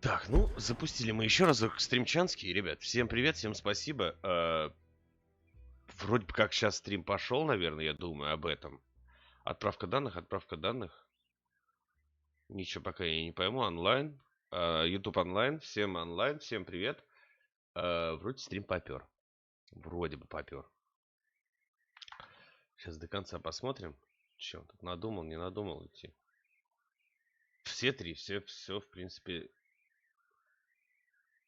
Так, ну, запустили мы еще разок стримчанский. Ребят, всем привет, всем спасибо. Вроде бы как сейчас стрим пошел, наверное, я думаю об этом. Отправка данных. Ничего пока я не пойму. Онлайн. YouTube онлайн. Всем привет. Вроде стрим попер. Вроде бы попер. Сейчас до конца посмотрим. Че, тут надумал, не надумал идти. Все три, все в принципе.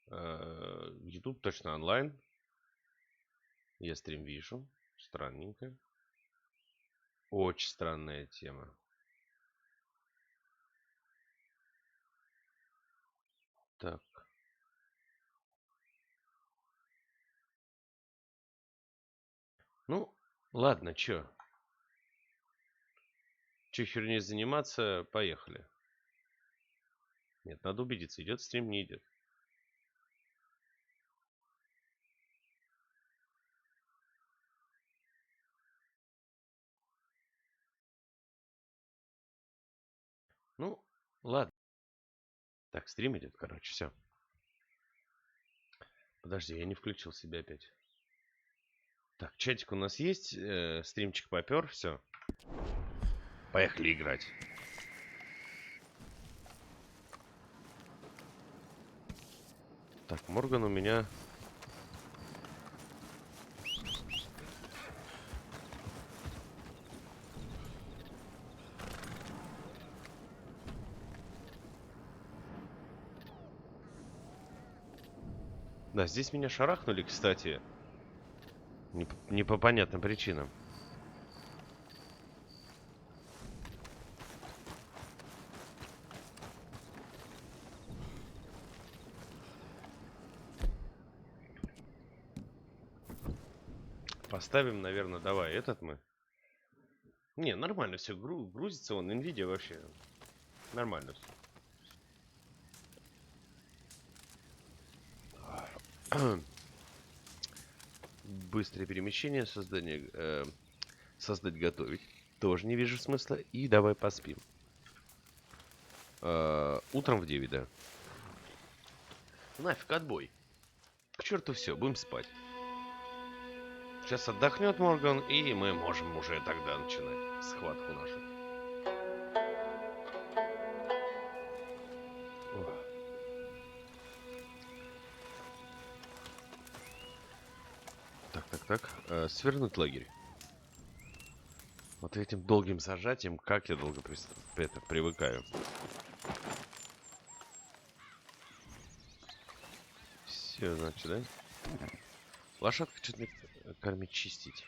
YouTube точно онлайн. Я стрим вижу. Странненько. Очень странная тема. Так. Ну, ладно, чё? Чё херней заниматься? Поехали. Нет, надо убедиться, идет стрим, не идет. Ну, ладно. Так, стрим идет, короче, все. Подожди, я не включил себя опять. Так, чатик у нас есть, стримчик попер, все. Поехали играть. Так, Морган у меня... Да, здесь меня шарахнули, кстати. Не по понятным причинам. Поставим, наверное, давай этот мы. Не, нормально все, грузится он, Nvidia вообще. Нормально все. Быстрое перемещение, создать, готовить. Тоже не вижу смысла. И давай поспим. Утром в 9, да. Нафиг, отбой. К черту все, будем спать. Сейчас отдохнет Морган, и мы можем уже тогда начинать схватку нашу. Так. Свернуть лагерь. Вот этим долгим зажатием, как я долго привыкаю. Все, значит, да? Лошадка что-то кормить, чистить.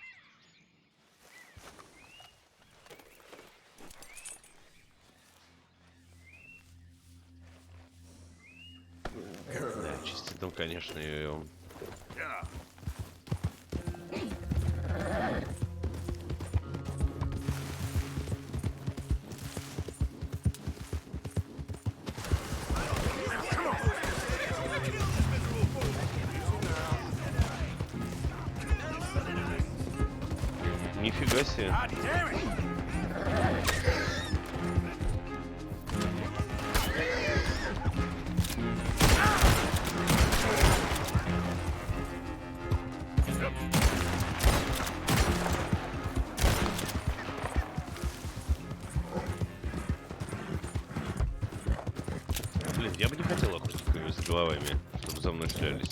Да, чистить, ну, конечно, ее... Нифига себе. Блин, я бы не хотел охотниками с головами, чтобы за мной шлялись.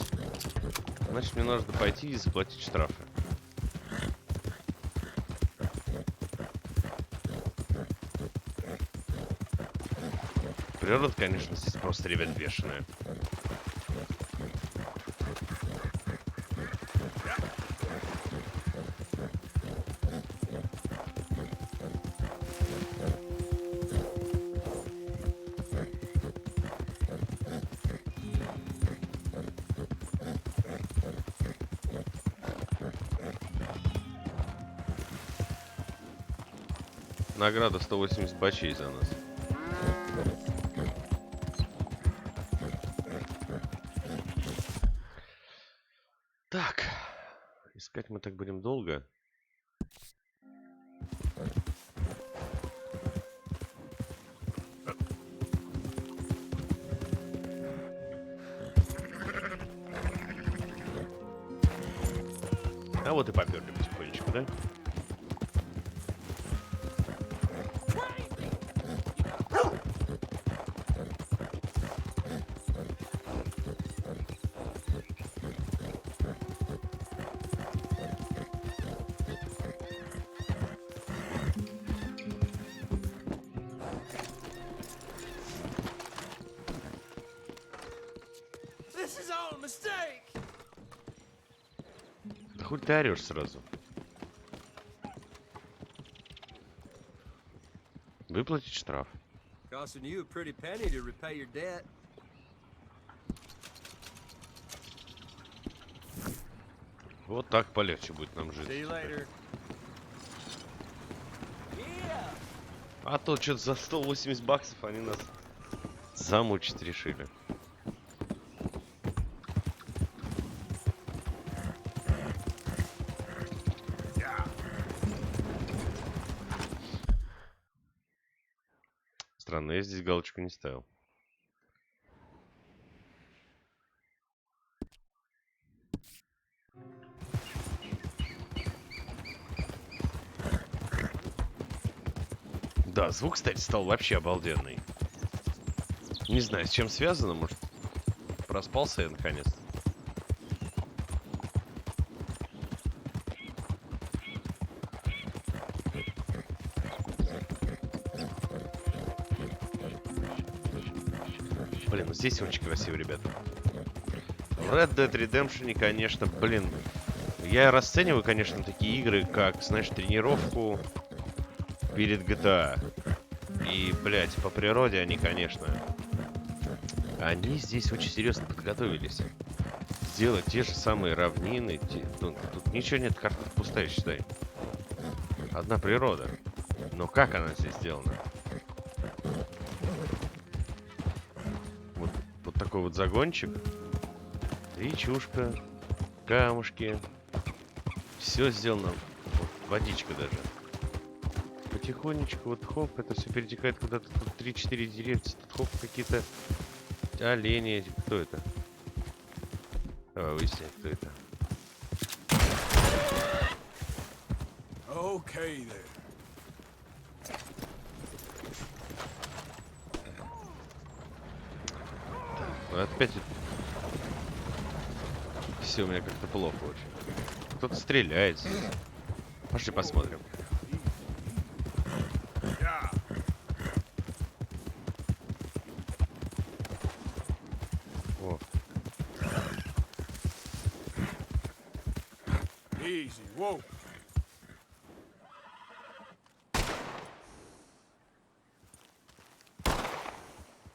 Значит, мне нужно пойти и заплатить штрафы. Природа, конечно, здесь просто, ребят, бешеная. Награда 180 бачей за нас. Так, искать мы так будем долго. А вот и поперли потихонечку, да? Да хоть ты орешь сразу. Выплатить штраф. Вот так полегче будет нам жить. А то что-то за 180 баксов они нас замучить решили. Странно, я здесь галочку не ставил. Да, звук, кстати, стал вообще обалденный. Не знаю, с чем связано, может, проспался я наконец. Блин, ну здесь очень красиво, ребята. В Red Dead Redemption, конечно, блин. Я расцениваю, конечно, такие игры, как, знаешь, тренировку перед GTA. И, блядь, по природе они, конечно... Они здесь очень серьезно подготовились. Сделать те же самые равнины. Тут ничего нет, карта пустая, считай. Одна природа. Но как она здесь сделана? Вот такой вот загончик. Речушка. Камушки. Все сделано. Вот, водичка даже. Потихонечку, вот хоп, это все перетекает куда-то. Тут 3-4 деревья, тут хоп, какие-то олени. Кто это? Давай выясним, кто это. Okay, then. Опять все у меня как-то плохо очень. Кто-то стреляет. Пошли посмотрим. О. Easy, whoa.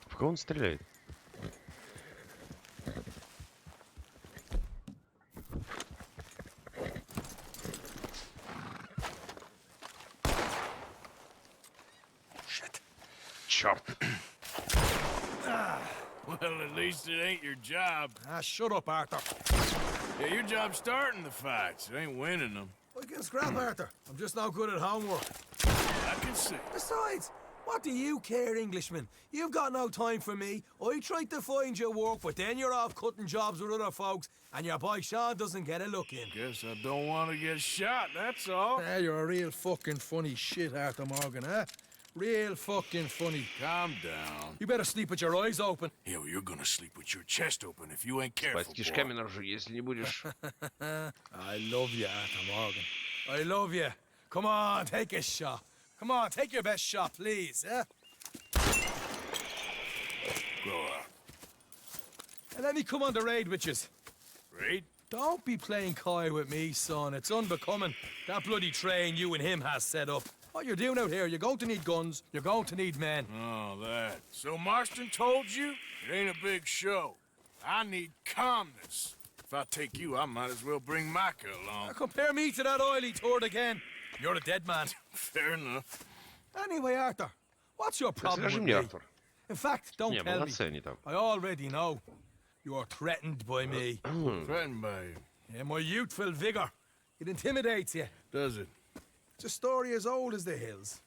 В кого он стреляет? Черт. Well, at least it ain't your job. Shut up, Arthur. Yeah, your job's starting the fights. It ain't winning them. I can scrap, Arthur. I'm just not good at homework. I can see. Besides, what do you care, Englishman? You've got no time for me. I tried to find you work, but then you're off cutting jobs with other folks, and your boy Sean doesn't get a look in. Guess I don't want to get shot, that's all. Ah, you're a real fucking funny shit, Arthur Morgan, huh? Real fucking funny. Calm down. You better sleep with your eyes open. Yeah, well, you're gonna sleep with your chest open if you ain't careful, С кишками наружу, если не будешь. I love you, Arthur Morgan. I love you. Come on, take a shot. Come on, take your best shot, please, eh? Grow up. And let me come on the raid with yous. Raid? Don't be playing coy with me, son. It's unbecoming. That bloody train you and him has set up. What you're doing out here, you're going to need guns, you're going to need men. Oh, that. So Marston told you? It ain't a big show. I need calmness. If I take you, I might as well bring Micah along. Now compare me to that oily turd again. You're a dead man. Fair enough. Anyway, Arthur, what's your problem Скажи with мне, me? Артур. In fact, don't Не, tell me. молодцы они там. I already know. You're threatened by me. Threatened by you. Yeah, my youthful vigor. It intimidates you. Does it? It's a story as old as the hills.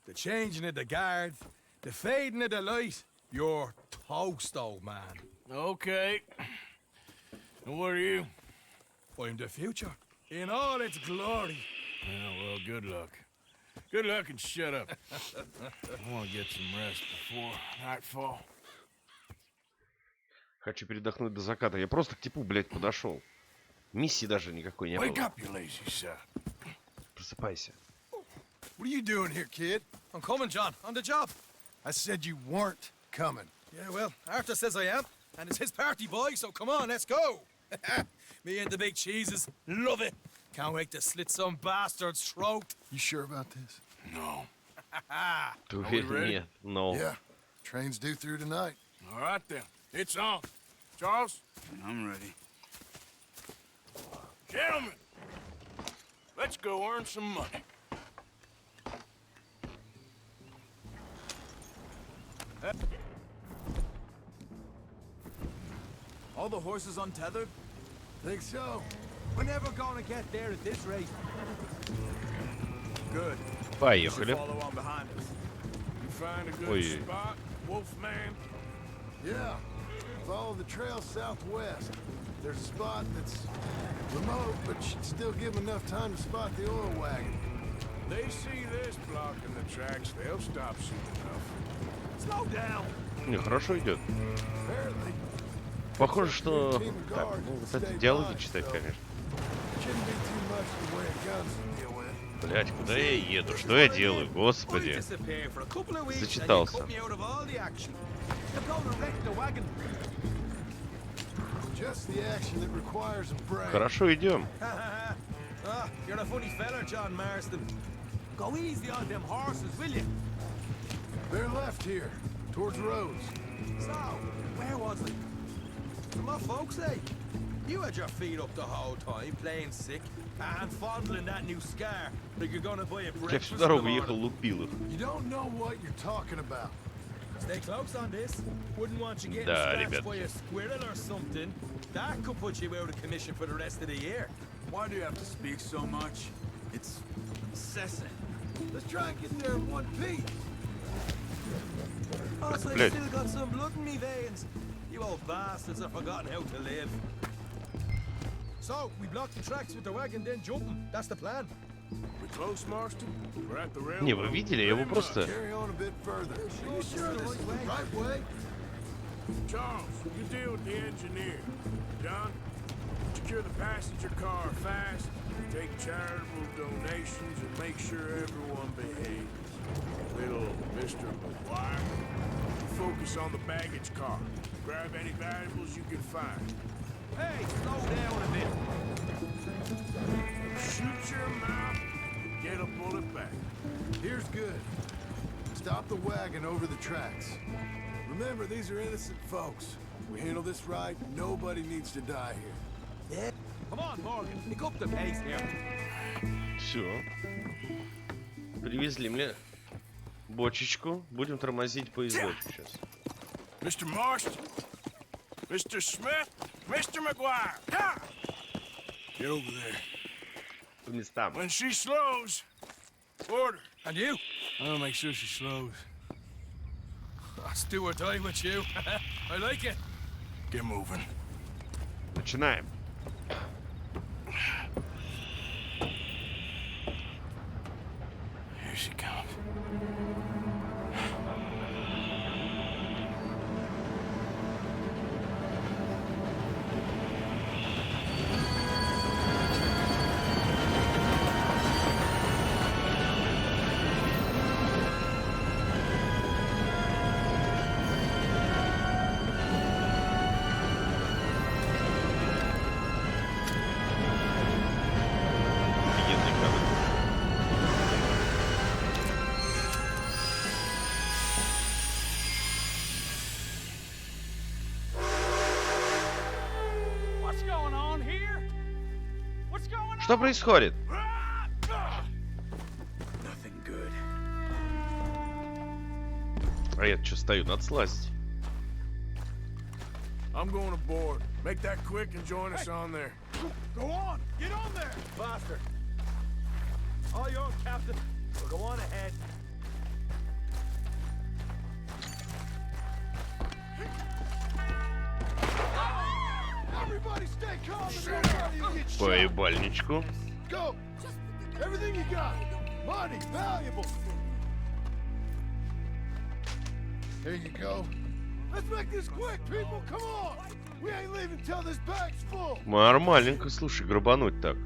The changing of the guard, the fading of the light. You're toast, old man. Okay. And what are you? I'm the future. in all its glory. Yeah, well, good luck. Good luck and shut up. I want to get some rest before nightfall. Хочу передохнуть до заката. Я просто к типу, блядь, подошел. Миссии даже никакой не Wake было. up, you lazy son. Просыпайся. What are you doing here, kid? I'm coming, John. On the job. I said you weren't coming. Yeah, well, Arthur says I am. And it's his party, boy, so come on, let's go. Me and the big cheeses. Love it. Can't wait to slit some bastard's throat. You sure about this? No. Ты Are we уверен? ready? Нет. No. Yeah. Train's due through tonight. All right, then. It's on. Charles? I'm ready. Gentlemen, let's go earn some money. All the horses untethered? Think so? We're never gonna get there at this rate. Good. Поехали. Follow on behind us. You find a good Ой. spot, Wolfman? Yeah. Follow the trail southwest. There's a spot that's remote, but should still give enough time to spot the oil wagon. They see this blocking the tracks, they'll stop soon enough. Slow down. Не, хорошо идет. Apparently, Похоже, что... Так, ну, кстати, диалоги читать, конечно. shouldn't be too much in the way of guns to deal with. Блять, куда я еду? Что я делаю? Господи. Disappear for a couple of weeks Зачитался. and you cut me out of all the action. You're going to wreck the wagon. Just the action that requires a break. Хорошо идем. You're a funny fella, John Marston. Go easy on them horses, will you? They're left here, towards Rhodes. So, where was I? To my folks, eh? You had your feet up the whole time, playing sick, and fondling that new scar like you're gonna buy a Я breakfast всю in the дорогу ехал, morning. лупил их. You don't know what you're talking about. Stay close on this. Wouldn't want you getting Да, scratched ребят. by a squirrel or something. That could put you out of commission for the rest of the year. Why do you have to speak so much? It's incessant. Let's try and get there in one piece. Also, I блядь. still got some blood in me veins. You old bastards have forgotten how to live. So, we block the tracks with the wagon, then jump 'em. That's the plan. We close, Marston? We're at the railroad. Не, вы видели? Я его просто... Carry on a bit further. Are you sure this is the right way? Charles, you deal with the engineer. John, secure the passenger car fast, take charitable donations, and make sure everyone behaves. Little Mr. McGuire, focus on the baggage car. Grab any valuables you can find. Hey, slow down a bit. Shoot your mouth, get a bullet back. Here's good. Stop the wagon over the tracks. Remember, these are innocent folks. We handle this right, nobody needs to die here. Yeah. Come on, Morgan. Pick up the pace here. Все. Привезли мне бочечку. Будем тормозить по извозу сейчас. Mr. Marston, Mr. Smith, Mr. McGuire, come! Get over there. По местам. When she slows, order. And you? I'll make sure she slows. Let's do or die with you. I like it. Get moving. Начинаем. Here she comes. Офигенный кадр. What's going on here? What's going Что происходит? Nothing good. А я что стою? Надо слазить. I'm going aboard. Make that quick and join us on there. Go on! Get on there! Faster! All yours, Captain. We'll go on ahead. Everybody stay Поебальничку. Go. Everything you got. Money, valuable. There you go. Let's make this quick, people. Come on. We ain't leaving till this bag's full. Нормальненько, слушай, грабануть так.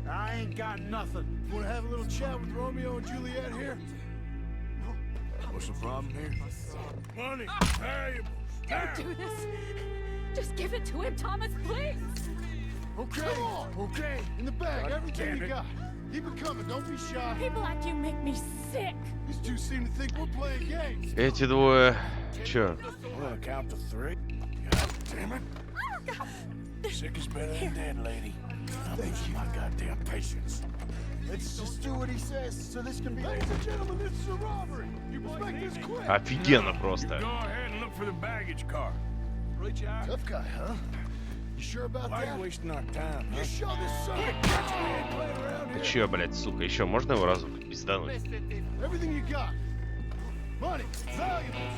I ain't got nothing. Want to have a little chat with Romeo and Juliet here? What's the problem here? Money, valuables. Don't do this. Just give it to him, Thomas, please. Okay. Come on. Okay. In the bag, everything you got. Keep it coming. Don't be shy. People like you make me sick. These two seem to think we're playing games. Эти двое... Чё? I'm gonna count to 3. God damn it. Sick is better than dead, lady. I'm losing my goddamn patience. Let's just do what he says, so this can be... Ladies and gentlemen, this is a robbery. You must make this quick. Офигенно просто. Go ahead and look for the baggage car. Right, you are. Tough guy, huh? You sure about Why are that? you wasting our time, huh? You show this son of a bitch we ain't playing around Ты here. чё, блядь, сука, еще можно его разок пиздануть? Everything you got. Money, valuables.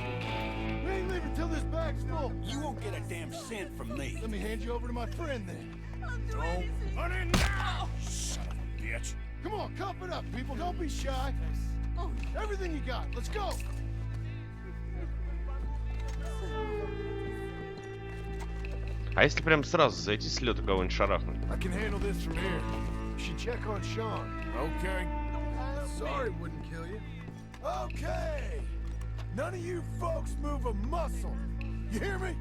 We ain't leaving till this bag's full. You won't get a damn cent from me. Let me hand you over to my friend then. Don't run in now! Son of a bitch. Come on, cup it up, people. Don't be shy. Everything you got. Let's go. А если прям сразу зайти с лёта кого-нибудь шарахнуть? I can handle this from here. You should check on Sean. Okay. Sorry it wouldn't kill you. Okay. None of you folks move a muscle. You hear me?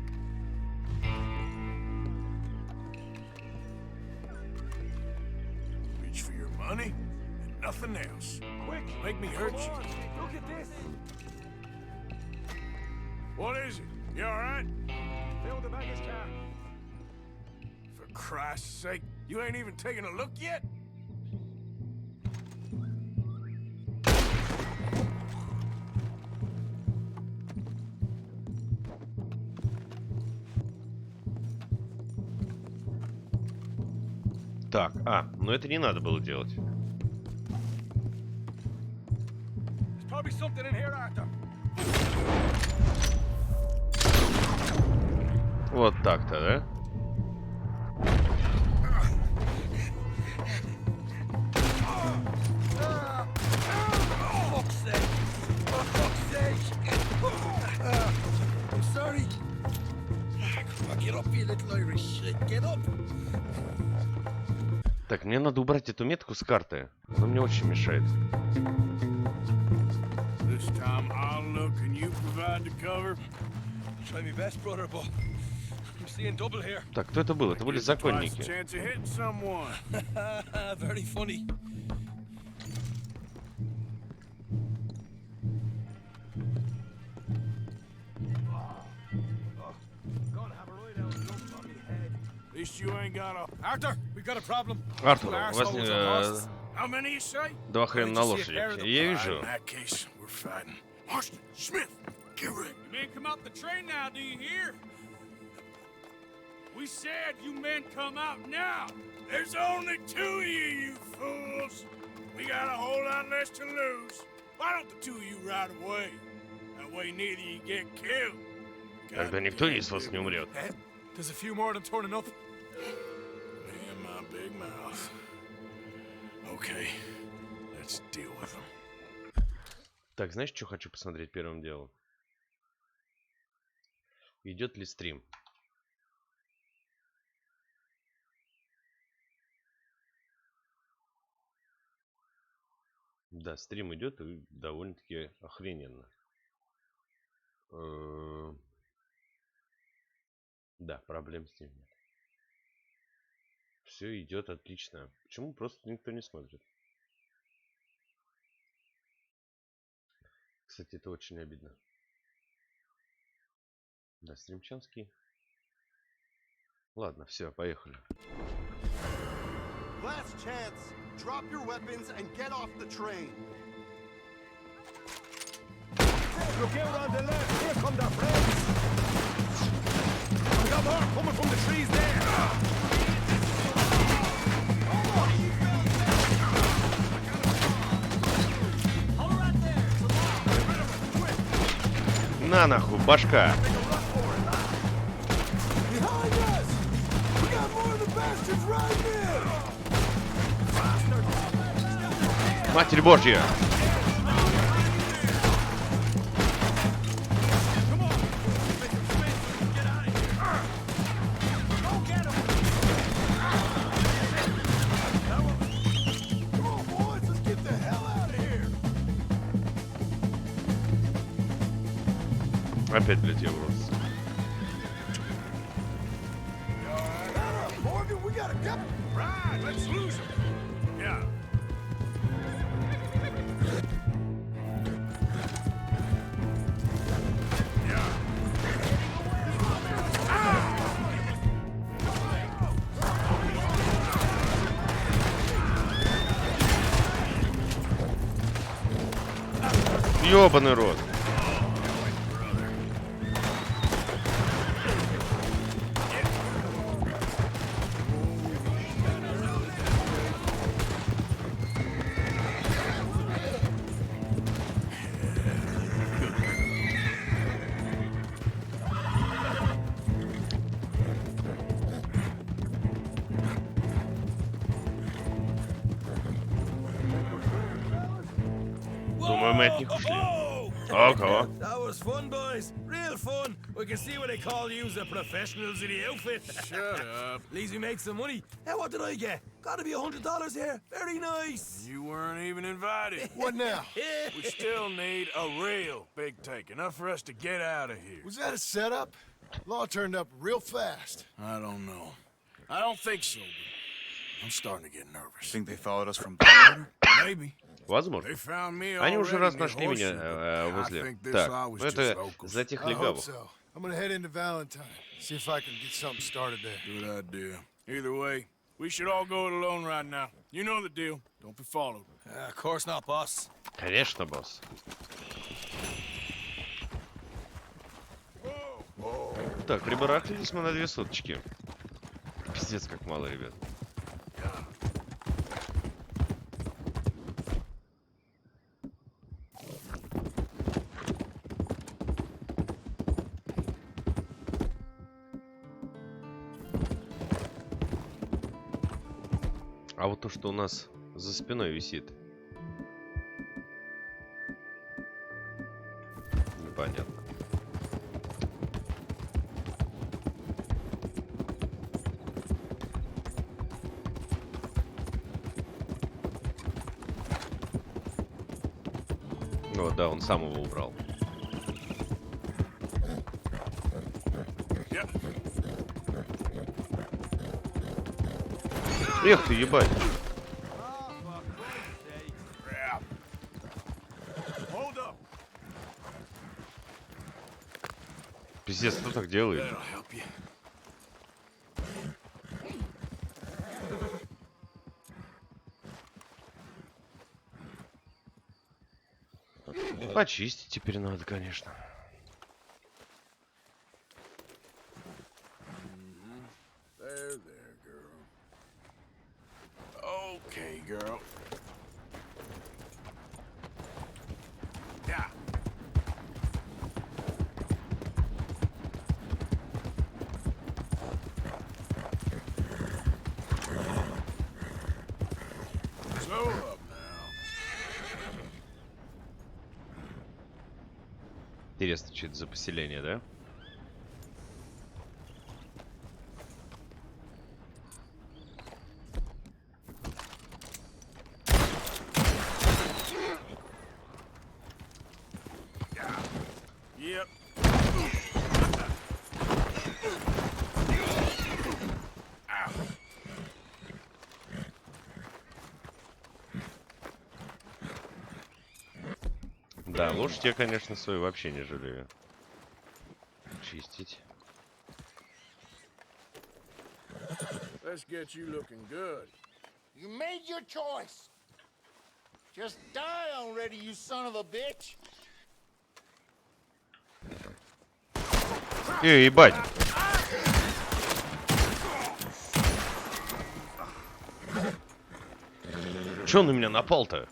Reach for your money and nothing else. Quick, make me hurt you. Look at this. What is it? You alright? Fill the baggage car. For Christ's sake, you ain't even taken a look yet? Так, ну это не надо было делать. There's probably something in here, Arthur. Вот так-то, да? I'm sorry. Come on, get up, you little Irish shit. Get up. Так, мне надо убрать эту метку с карты. Она мне очень мешает. This time I'll look and you provide the cover. Try my best, brother, but I'm seeing double here. Так, кто это был? Это были Twice законники. the chance of hitting someone. Very funny. At least you ain't got a... Arthur, we got a problem. Артур, Two у вас arseholes on horses. How many you say? два хрена на лошади. Я In вижу. that case, we're fighting. Marston, Smith, get ready. You men come out the train now, do you hear? We said you men come out now. There's only 2 of you fools. We got a whole lot less to lose. Why don't the 2 of you ride away? That way neither you get killed. Тогда никто из вас не умрет. Eh? There's a few more of them turning up. Me and my big mouth. Okay, let's deal with them. Так, знаешь, что хочу посмотреть первым делом? Идет ли стрим? Да, стрим идет и довольно-таки охрененно. Да, проблем с ним нет. Все идет отлично. Почему просто никто не смотрит? Кстати, это очень обидно. Да, стримчанский. Ладно, все, поехали. Last chance. Drop your weapons and get off the train. Look out on the left. Here come the friends. We got more coming from the trees there. На нахуй, башка! Behind us! got more of the bastards right here. Матерь Божья! Come on, boys, let's get the hell out of here. Опять влетел в рот. Morgan, we got a couple. Right, let's lose him. Yeah. Ёбаный рот. Думаю, мы от них ушли. Ого. That was fun, boys. Real fun. We can see what they call you the professionals in the outfit. Shut up. At least we made some money. Hey, what did I get? Gotta be $100 here. Very nice. You weren't even invited. What now? We still need a real big take. Enough for us to get out of here. Was that a setup? Law turned up real fast. I don't know. I don't think so, but I'm starting to get nervous. Think they followed us from back? Maybe. Возможно. They found me Они уже already раз near нашли меня Horseshoe, but I возле... think this Так, law was ну just это locals. за тех I hope легавых. so. I'm gonna head into Valentine. See if I can get something started there. Good idea. Either way, we should all go it alone right now. You know the deal. Don't be followed. Of course not, boss. Конечно, босс. Так, прибарахлились мы на 2 суточки. Пиздец, как мало, ребят. А вот то, что у нас за спиной висит. Непонятно. О, да, он сам его убрал. Эх ты, ебать. Пиздец, кто так делает? Почистить теперь надо, конечно. There, girl. Okay, girl. Yeah. Slow up now. Интересно, что это за поселение, да? Yep. Да, лошадь я, конечно, свою вообще не жалею. Чистить. Let's get you looking good. You made your choice. Just die already, you son of a bitch. Ебать! Чё он на меня напал-то?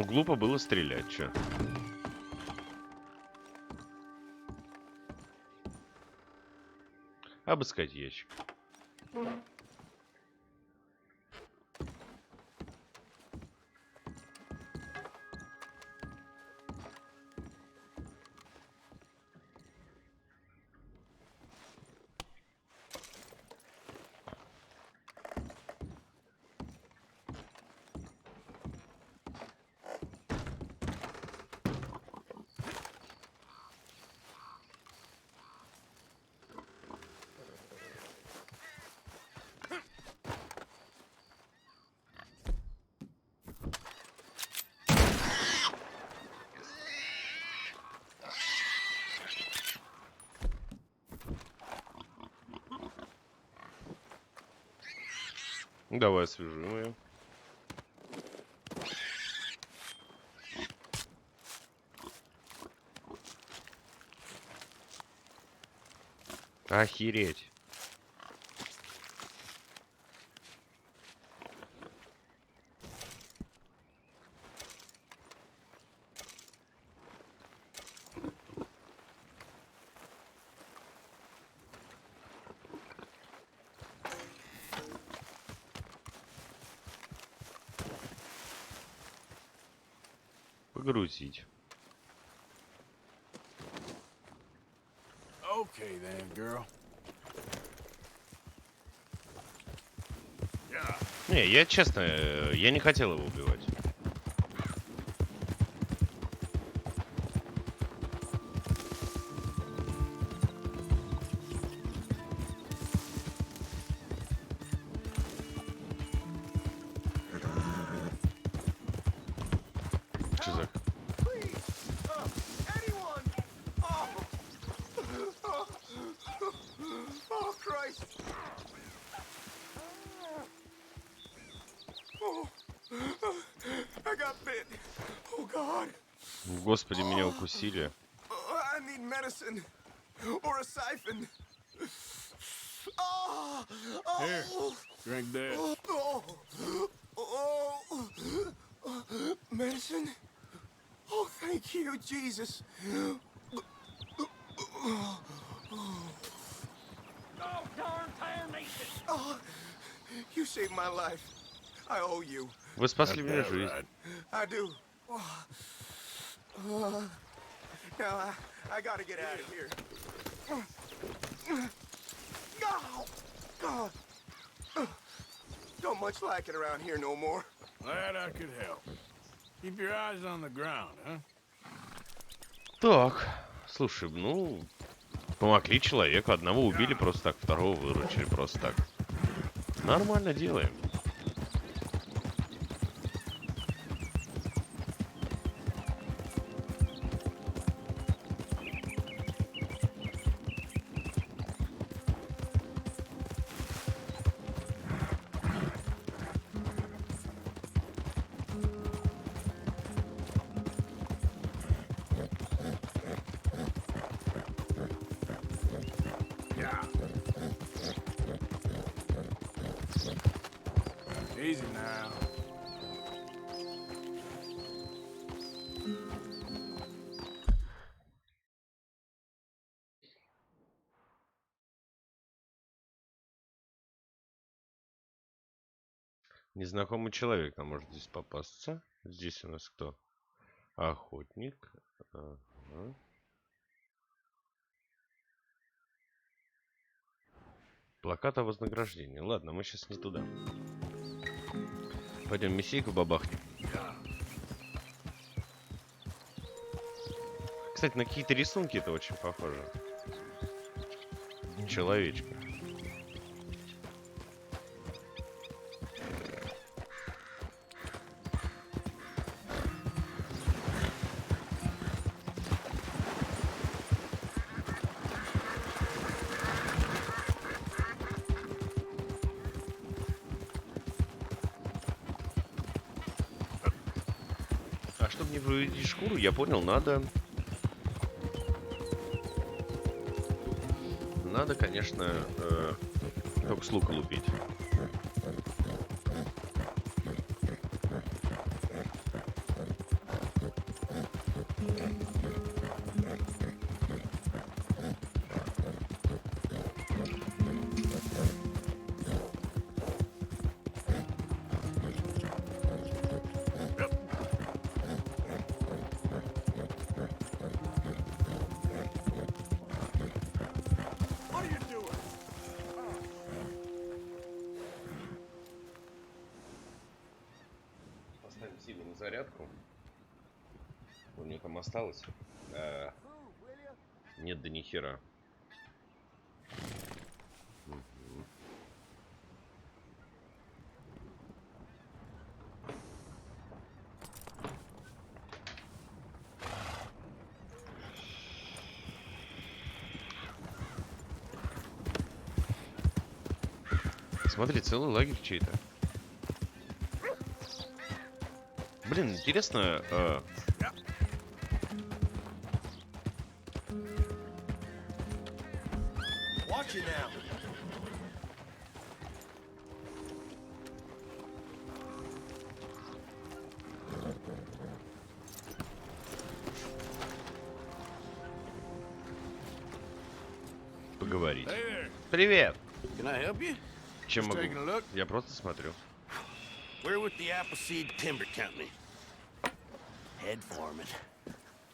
Ну, глупо было стрелять, чё. Обыскать ящик. Давай освежим ее. Охереть. Погрузить. Okay then, girl. Не, я честно, я не хотел его убивать. Что за... Oh, Christ! Oh, I got bit. Oh, God. Господи, меня укусили. I need medicine or a siphon. Oh, Here, drink this. Medicine? Oh, thank you, Jesus. Oh, darn tarnation! Oh, you saved my life. I owe you. Вы спасли мне жизнь. I do. Now I gotta get out of here. Don't much like it around here no more. Glad I could help. Keep your eyes on the ground, huh? Так, слушай, ну, помогли человеку. Одного убили просто так, второго выручили просто так. Нормально делаем. Easy now. Незнакомый человек нам может здесь попасться. Здесь у нас кто? Охотник. Ага. Плакат о вознаграждении. Ладно, мы сейчас не туда. Пойдем миссейку бабахнем. Кстати, на какие-то рисунки это очень похоже. Человечка. А чтобы не выводить шкуру, я понял, надо, конечно, только с лука лупить. сильно на зарядку. У нее там осталось. Нет, да ни хера. Смотри, целый лагерь чей-то. Блин, интересно. Watch it now. Поговорить. Hey there. Привет! Can I help you? Чем Just могу? taking a look. Я просто смотрю. We're with the Appleseed Timber Company. Head foreman.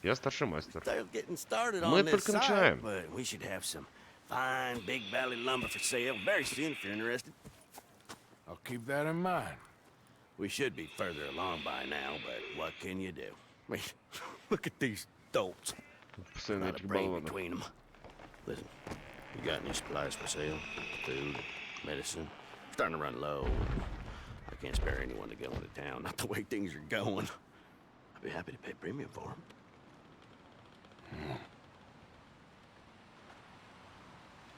Я старший мастер. They're getting started Мы on this только site, начинаем. but we should have some fine Big Valley lumber for sale very soon if you're interested. I'll keep that in mind. We should be further along by now, but what can you do? I mean, look at these dolts. Постоянно Not a этих brain баллонов. between them. Listen, you got any supplies for sale? Food, medicine? Starting to run low. I can't spare anyone to go into town. Not the way things are going. I'd be happy to pay premium for them.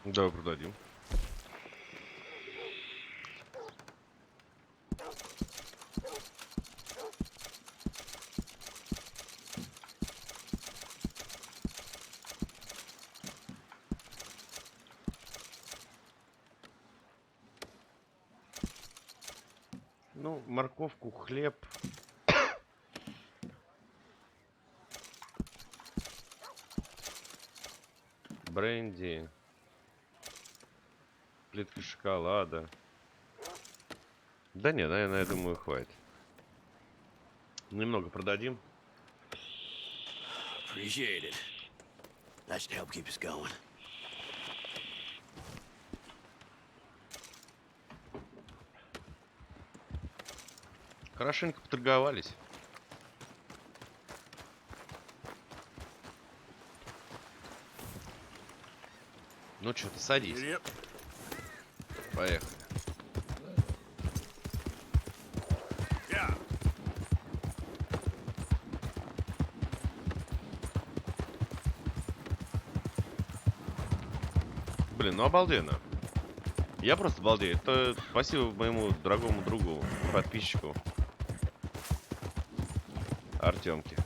Давай продадим. Ну, морковку, хлеб. Бренди. Плитка шоколада. Да нет, наверное, я думаю, хватит. Немного продадим. Appreciate it. That should help keep us going. Хорошенько поторговались. Ну что, ты садись. Yep. Поехали. Yeah. Блин, ну обалденно. Я просто балдею. Это спасибо моему дорогому другу, подписчику Артемке.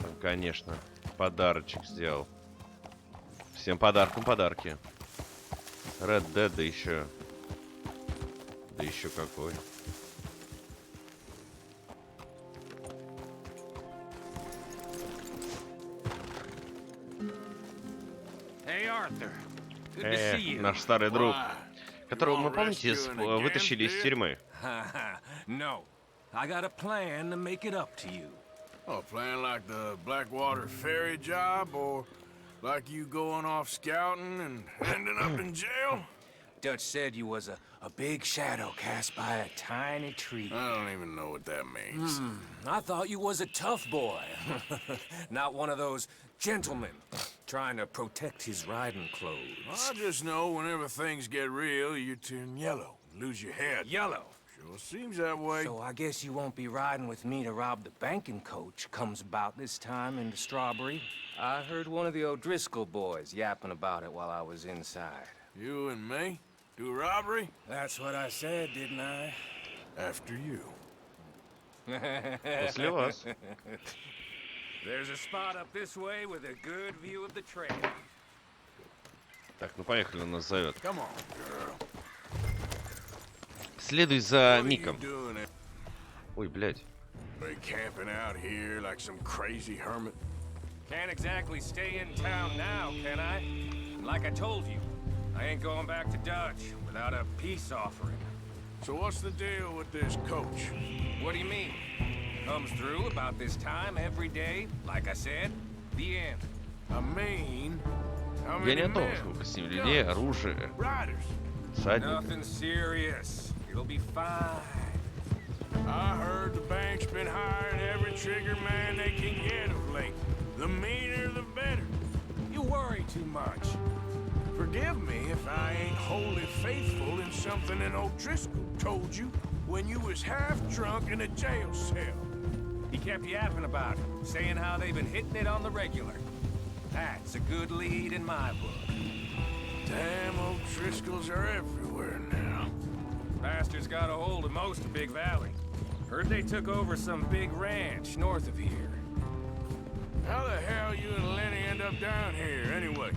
Он, конечно, подарочек сделал. Всем подаркам подарки. RDR, да еще. Да еще какой. Hey, Arthur. Good to see you. Наш старый друг, Why? которого You мы, all помните, rescuing again, вытащили из kid? тюрьмы. No. I got a plan to make it up to you. Oh, playing like the Blackwater ferry job, or like you going off scouting and ending up in jail? Dutch said you was a big shadow cast by a tiny tree. I don't even know what that means. I thought you was a tough boy. Not one of those gentlemen trying to protect his riding clothes. I just know whenever things get real, you turn yellow and lose your head. Yellow. Sure seems that way. So I guess you won't be riding with me to rob the banking coach comes about this time in the Strawberry. I heard one of the O'Driscoll boys yapping about it while I was inside. You and me? Do a robbery? That's what I said, didn't I? After you. После вас. There's a spot up this way with a good view of the trail. Так, ну поехали, он нас зовет. Come on, girl. Следуй за What are you Миком. doing? Ой, блядь. Are you camping out here like some crazy hermit? Can't exactly stay in town now, can I? Like I told you, I ain't going back to Dutch without a peace offering. So what's the deal with this coach? What do you mean? Comes through about this time every day, like I said, the end. I mean, how Я many не о том, men? сколько с ним людей, Guns, оружие, Riders. всадников. Nothing serious. It'll be fine. I heard the bank's been hiring every trigger man they can get of late. The meaner, the better. You worry too much. Forgive me if I ain't wholly faithful in something an O'Driscoll told you when you was half drunk in a jail cell. He kept yapping about it, saying how they've been hitting it on the regular. That's a good lead in my book. Damn O'Driscolls are everywhere now. Bastards got a hold of most of Big Valley. Heard they took over some big ranch north of here. How the hell you and Lenny end up down here, anyway?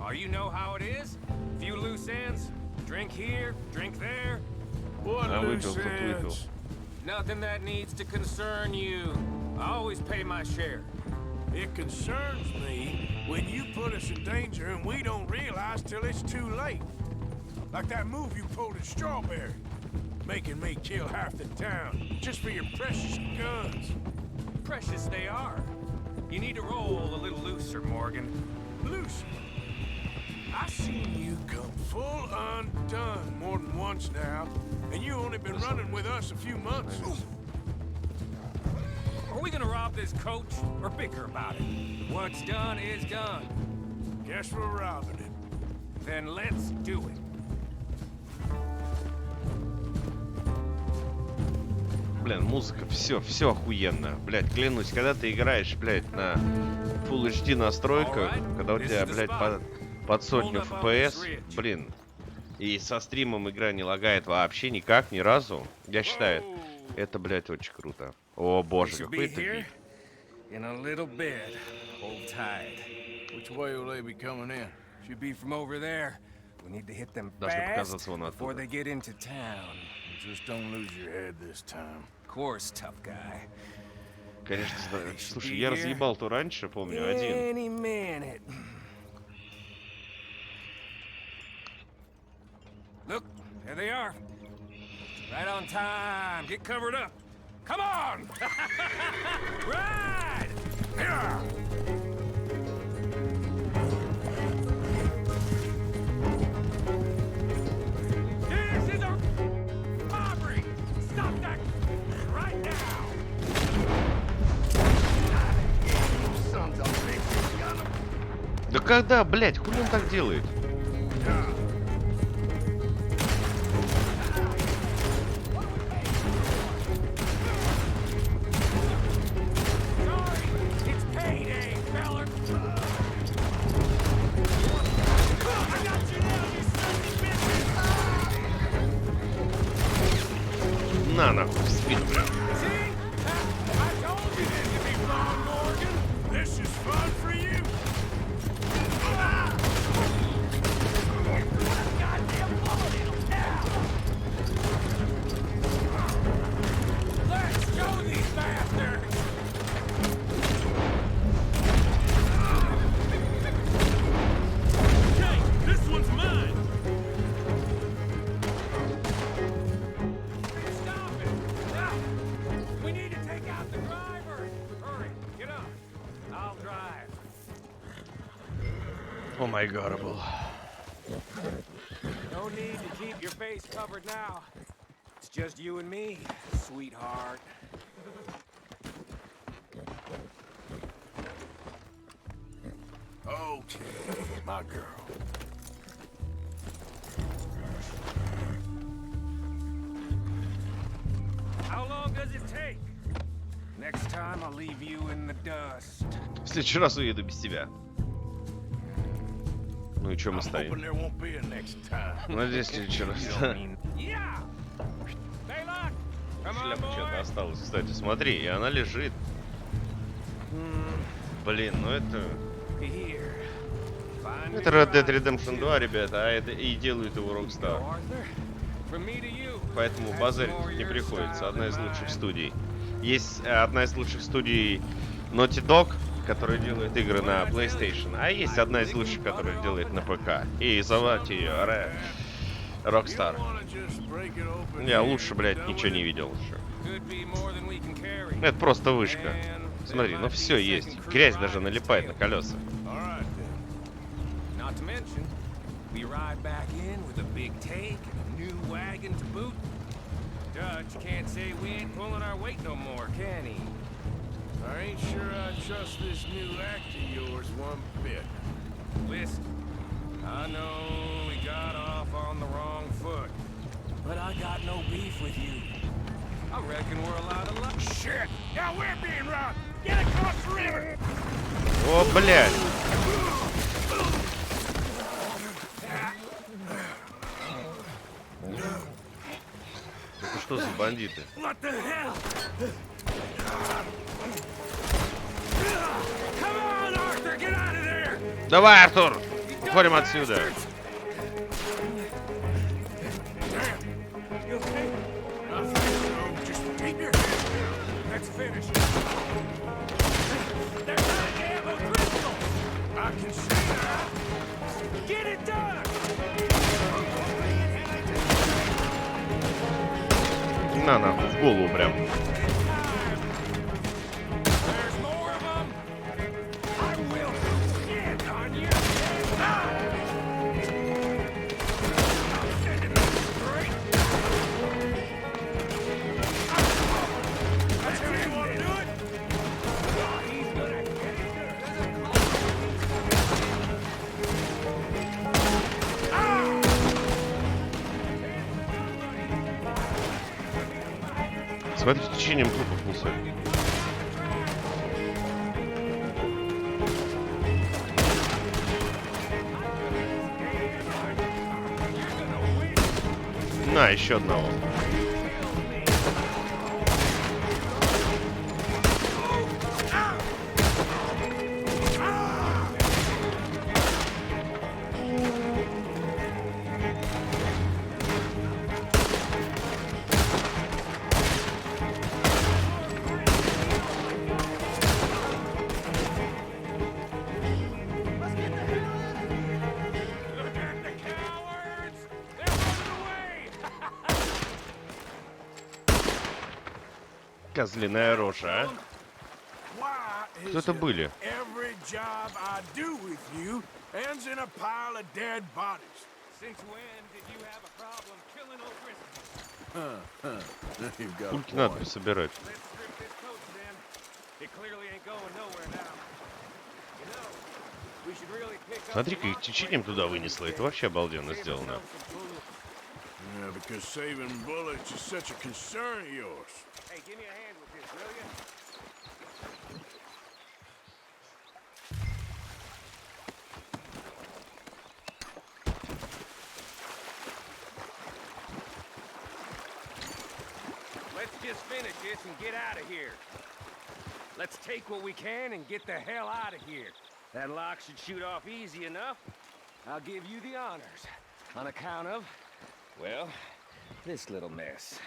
Oh, you know how it is? Few loose ends. Drink here, drink there. What loose ends? Nothing that needs to concern you. I always pay my share. It concerns me when you put us in danger and we don't realize till it's too late. Like that move you pulled at Strawberry. Making me kill half the town just for your precious guns. Precious they are. You need to roll a little looser, Morgan. Looser? I seen you come full undone more than once now, and you only been running with us a few months. Are we gonna rob this coach or bicker about it? What's done is done. Guess we're robbing it. Then let's do it. Блин, музыка, все охуенно. Блядь, клянусь, когда ты играешь, блядь, на Full HD настройках, когда у тебя, блядь, под сотню FPS, блин, и со стримом игра не лагает вообще никак, ни разу, я считаю, это, блядь, очень круто. О боже, какой это бит. In a little bit. Hold tight. Which way will they be coming in? Should be from over there. We need to hit them Должны fast показаться вон before оттуда. they get into town. Just don't lose your head this time. Of course, tough guy. Конечно, слушай, я разъебал то раньше, помню, один. Any minute. Look, there they are. Right on time. Get covered up. Come on! Ride! Yeah! This is a robbery! Stop that right now! Sons of bitches, got 'em. Да когда, блядь, хули он так делает? На нахуй, в спину прям. Oh my god, был. No need to keep your face covered now. It's just you and me, sweetheart. Okay, my girl. How long does it take? Next time I'll leave you in the dust. В следующий раз уеду без тебя. Ну и чё мы I'm стоим? hoping there won't be a next time. Надеюсь, в следующий раз. Yeah! Stay locked! Come on, Шляпа что-то boy! осталась. Кстати, смотри, и она лежит. Блин, ну это... Be here. Find Это me Red Dead right. Redemption 2, ребята, а это и делают его Rockstar. Arthur, from me to you. Поэтому базарить не приходится. Одна из лучших студий. Есть одна из лучших студий Naughty Dog, которая делает игры на PlayStation, а есть одна из лучших, которая делает на ПК. И зовут ее Rockstar. Я лучше, блядь, ничего не видел еще. Это просто вышка. Смотри, ну все есть. Грязь даже налипает на колеса. Not to mention, we ride back in with a big take and a new wagon to boot. Judge can't say we ain't pulling our weight no more, can he? I ain't sure I trust this new act of yours one bit. Listen, I know we got off on the wrong foot, but I got no beef with you. I reckon we're allowed to love. Shit! Now we're being robbed! Get across the river! О, блядь. Это что за бандиты? What the hell? Come on, Arthur, get out of there! Давай, Артур! Уходим отсюда. You okay? No, just keep your head down. Let's finish. They're trying to have a crystal. I can see that. Get it done. На, нахуй, в голову прям. There's more of them. I will shit on you. That's how you want to do it? Oh, he's gonna get it. Смотрите, течением трупов несет. На, еще одного. Козлиная рожа, а? Кто это были? Every job I do with you ends in a pile of dead bodies. Since when did you have a problem killing old Christmas? You've got a Пульки надо point. собирать. Let's strip this coach then. It clearly ain't going nowhere now. You know, we should really pick up. Смотри-ка, их течением туда вынесло. Это вообще обалденно сделано. Yeah, because saving bullets is such a concern of yours. Hey, give me a hand with this, will you? Let's just finish this and get out of here. Let's take what we can and get the hell out of here. That lock should shoot off easy enough. I'll give you the honors. On account of, well, this little mess.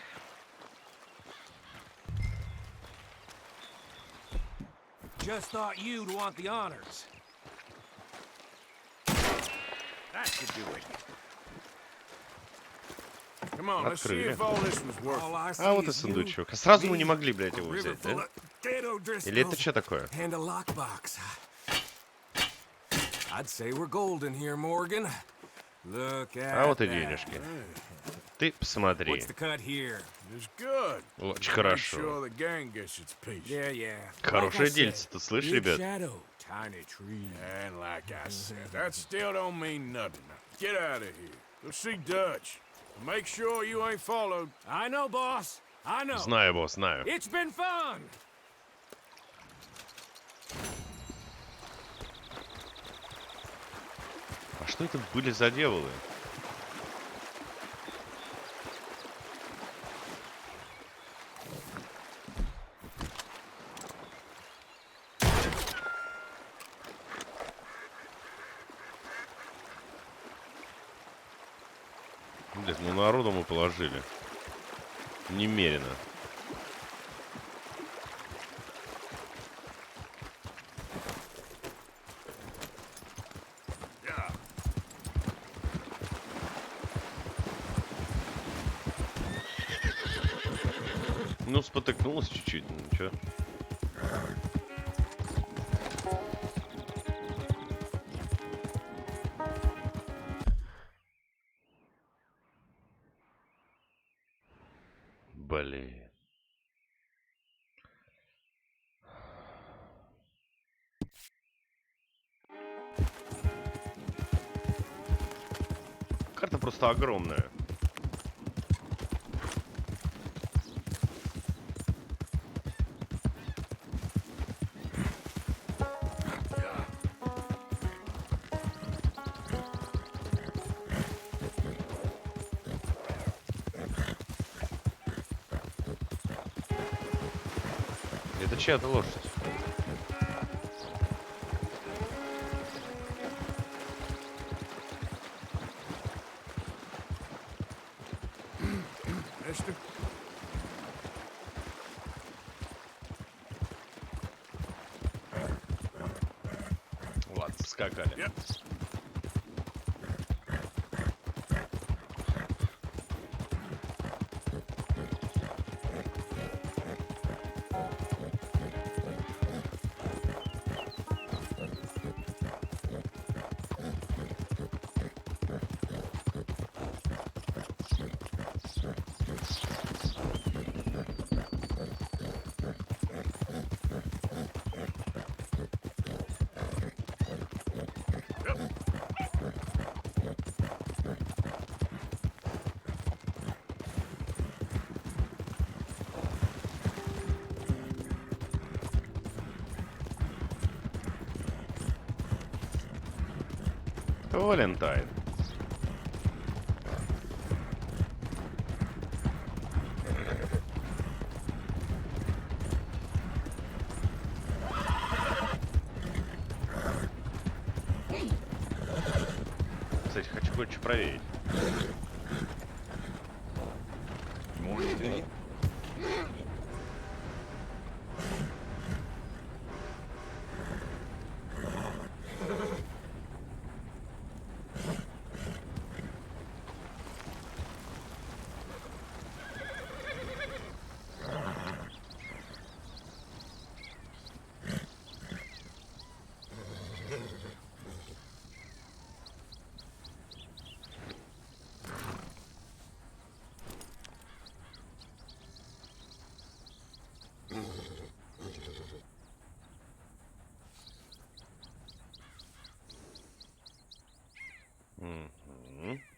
Just thought you'd want the honors. That should do it. Come on, let's see Открыли. if all this was worth All I see А вот и is you, сундучок. А сразу мы не me, могли, блядь, a его river взять, full да? of ghetto Или это Driscolls, что такое? and a lockbox. I'd say we're golden here, Morgan. Look at А вот и that. денежки. Ты посмотри. What's the cut here? It's good. Очень Make хорошо. sure the gang gets its piece. Yeah, yeah. Хорошее Like I дельце, said, ты слышишь, big ребят? shadow, tiny tree. And like I said, that still don't mean nothing. Get out of here. Go see Dutch. Make sure you ain't followed. I know, boss. I know. Знаю, босс, знаю. It's been fun. А что это были за дьяволы? Блять, ну народу мы положили. Немерено. Ну, спотыкнулась чуть-чуть, ну ничего. Блин. Карта просто огромная. Это чья-то лошадь. Mister? Ладно, поскакали. Yep. Валентайн. Кстати, хочу кое-что проверить. Можете.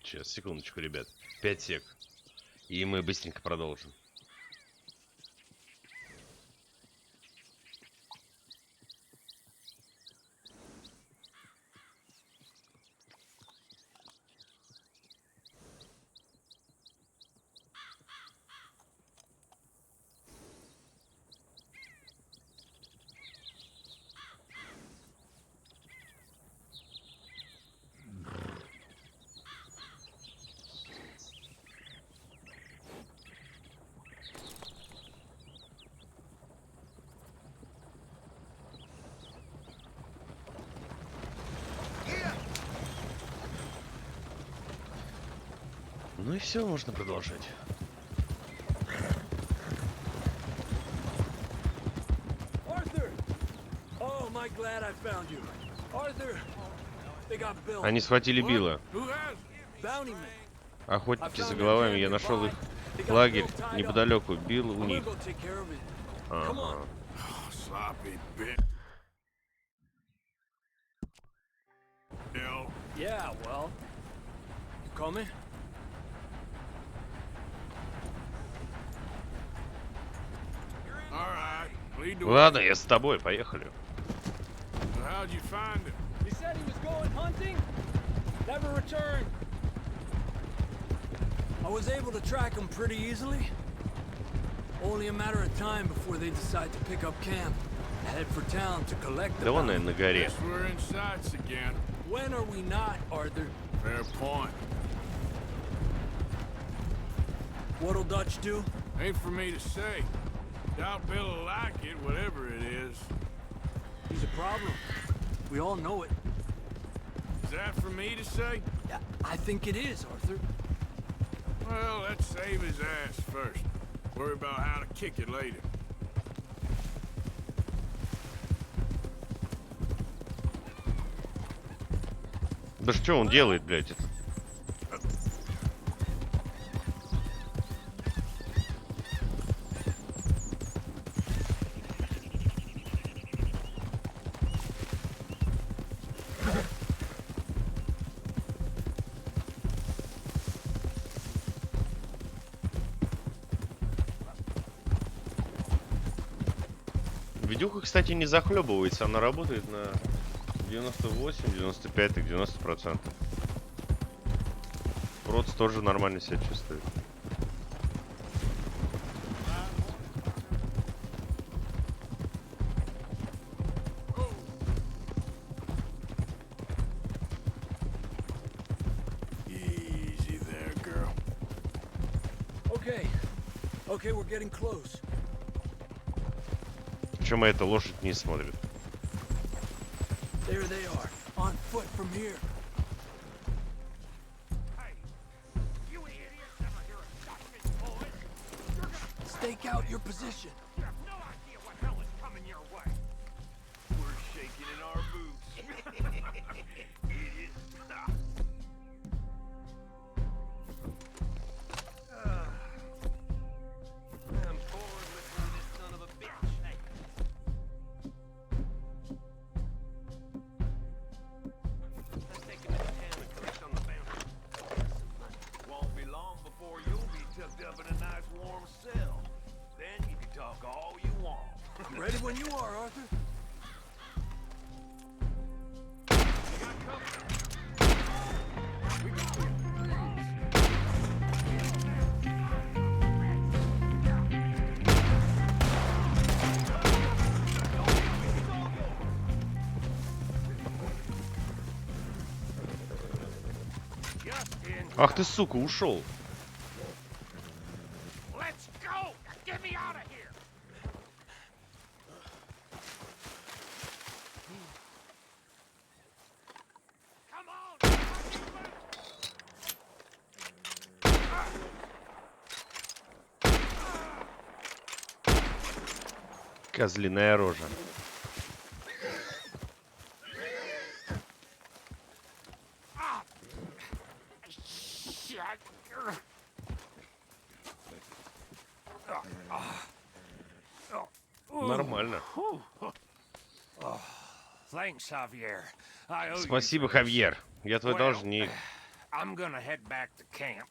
Сейчас, секундочку, ребят. 5 сек. И мы быстренько продолжим. Ну и все, можно продолжать. Они схватили Билла. Охотники за головами, я нашел их лагерь неподалеку. Билл у них. Ага. Yeah, well, you coming? All right, lead the way. Ладно, я с тобой, поехали. So how'd you find him? He said he was going hunting, never returned. I was able to track him pretty easily. Only a matter of time before they decide to pick up camp and head for town to collect the Да вон, bounty. наверное, на горе. Guess we're in sights again. When are we not, Arthur? Fair point. What'll Dutch do? Ain't for me to say. Doubt Bill'll like it, whatever it is. He's a problem. We all know it. Is that for me to say? Yeah, I think it is, Arthur. Well, let's save his ass first. Worry about how to kick it later. Да что он делает, блядь? Это? Видюха, кстати, не захлебывается. Она работает на 98, 95, так 90%. Проц тоже нормально себя чувствует. Easy there, girl. Okay. Okay, we're getting close. Почему эта лошадь не смотрит? There they are, on foot from here. Stake out your position. You have no idea what hell is coming your way. We're shaking in our boots. Idiot. I'm bored with this son of a bitch. Hey. Let's take him to town and collect on the bounty. Won't be long before you'll be tucked up in a nice warm cell. Then you can talk all you want. Ready when you are, Arthur. You got company. We got you. Ах ты, сука, ушел. Let's go! Get me out of here! Come on! Козлиная рожа. Нормально. Thanks, Javier. I owe you Спасибо, for this. Хавьер. Я твой должник. I'm gonna head back to camp,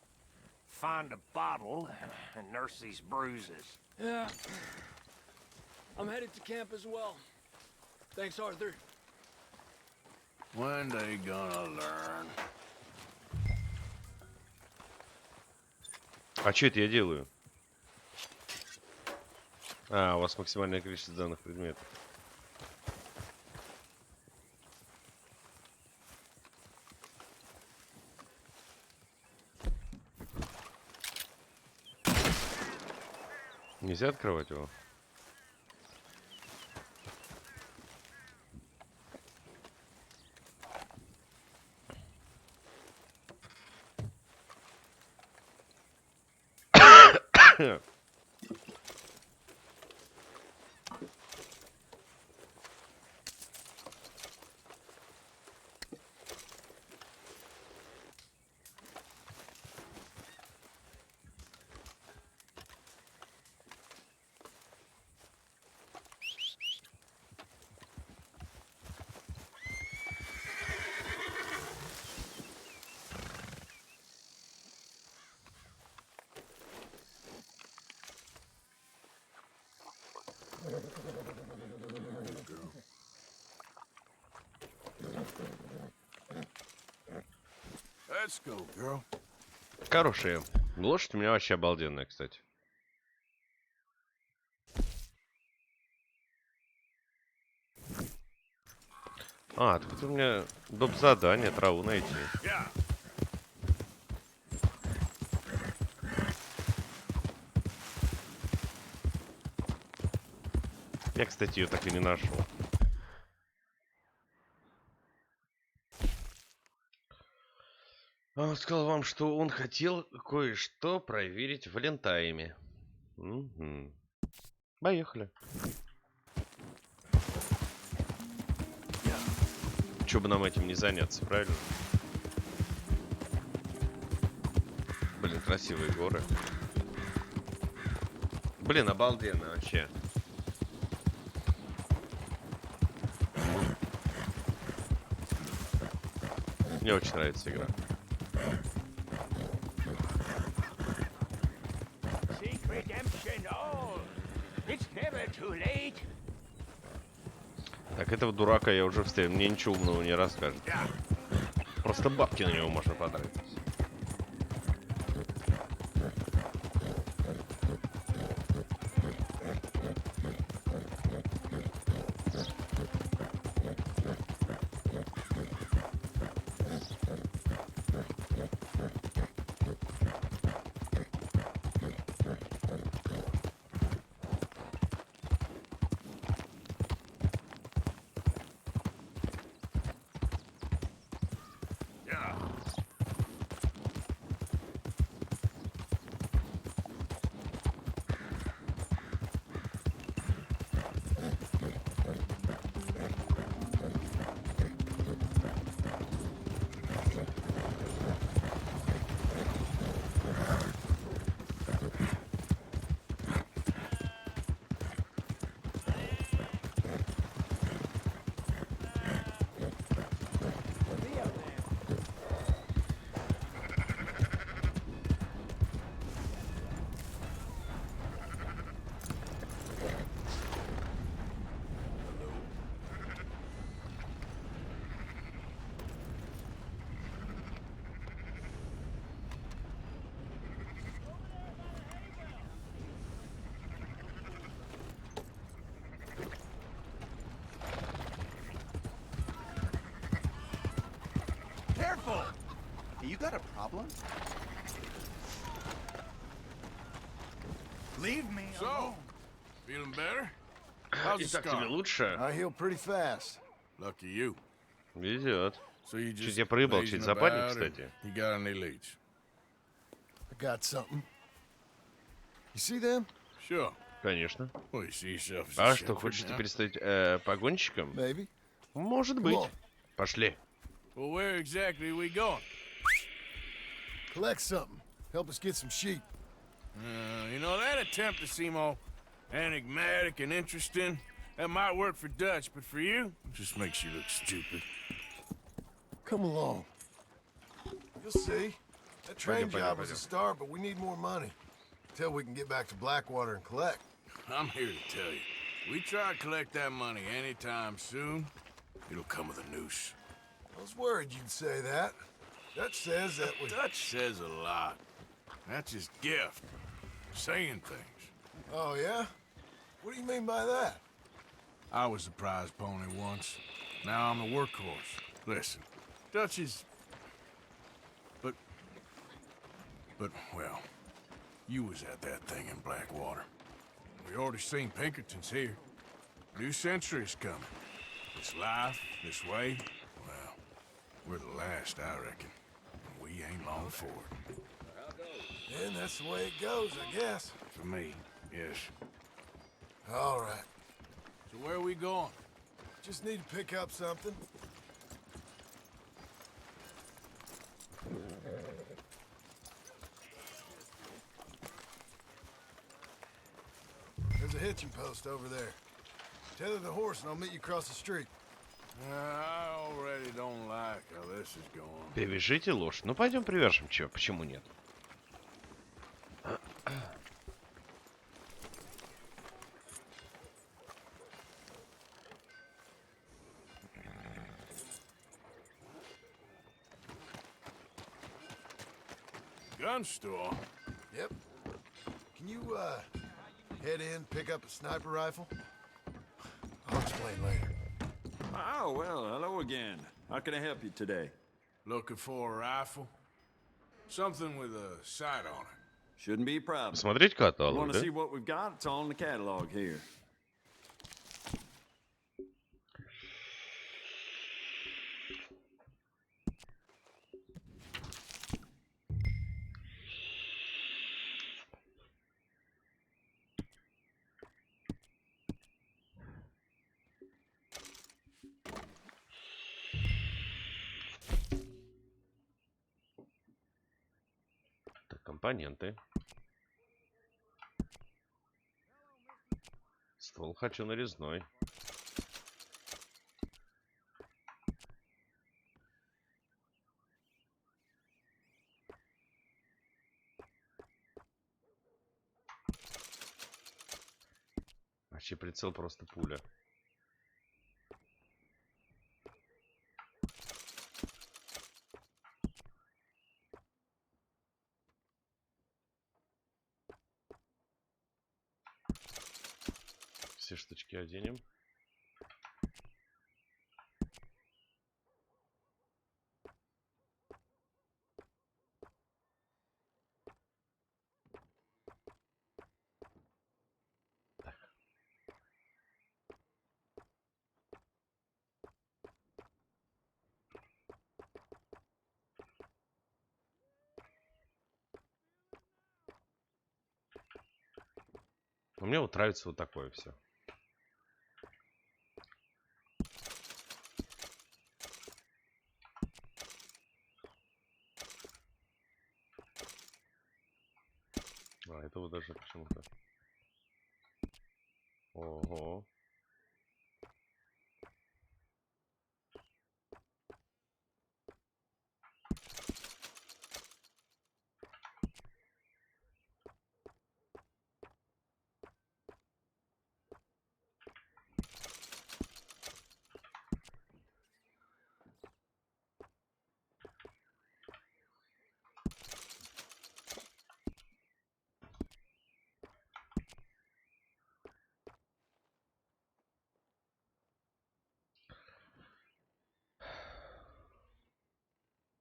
find a bottle, and nurse these bruises. Yeah. I'm headed to camp as well. Thanks, Arthur. When they gonna learn? А что это я делаю? А, у вас максимальное количество данных предметов. Нельзя открывать его? Let's go, girl. Хорошая. Лошадь у меня вообще обалденная, кстати. А, тут у меня доп. Задание, траву найти. Я, кстати, ее так и не нашел. Он сказал вам, что он хотел кое-что проверить в лентайме. Угу. Поехали. Че бы нам этим не заняться, правильно? Блин, красивые горы. Блин, обалденно вообще. Мне очень нравится игра. Seek redemption all. It's never too late. Так, этого дурака я уже встретил. Мне ничего умного не расскажет. Просто бабки на него можно потратить. Careful! You got a problem? Leave me alone. Feeling better? How's the Итак, тебе scar? лучше? I heal pretty fast. Lucky you. Везет. So you Чуть just я проебал, lazing чуть западник, about, or кстати. You got any leads? I got something. You see them? Sure. Конечно. Well, you see yourself as a А что, shepherd хочешь now? теперь стать погонщиком? Maybe. Может Come быть. on. Пошли. Well, where exactly are we going? Collect something. Help us get some sheep. You know, that attempt to seem all enigmatic and interesting, that might work for Dutch, but for you, it just makes you look stupid. Come along. You'll see. That train Пойдем, job was a пойдем. start, but we need more money. Until we can get back to Blackwater and collect. I'm here to tell you, we try to collect that money anytime soon, it'll come with a noose. I was worried you'd say that. Dutch says that we... Dutch says a lot. That's his gift. Saying things. Oh, yeah? What do you mean by that? I was the prize pony once. Now I'm the workhorse. Listen, Dutch is... But, well, you was at that thing in Blackwater. We already seen Pinkertons here. New century's coming. This life, this way, well, we're the last, I reckon. And we ain't long for it. And that's the way it goes, I guess. For me, yes. All right. So where are we going? Just need to pick up something. There's a hitching post over there. Tether the horse and I'll meet you across the street. I already don't like how this is going. Привяжите лошадь. Ну, пойдем привяжем. Чё, почему нет? Gun store? Yep. Can you, head in, pick up a sniper rifle? I'll explain later. Oh, well, hello again. How can I help you today? Looking for a rifle? Something with a sight on it. Shouldn't be a problem. Посмотреть You каталог, want да? to see what we've got? It's all in the catalog here. Так, компоненты. Ствол хочу нарезной. Вообще прицел просто пуля. Ботиночки оденем. Мне вот нравится вот такое все. А, этого даже почему-то. Ого.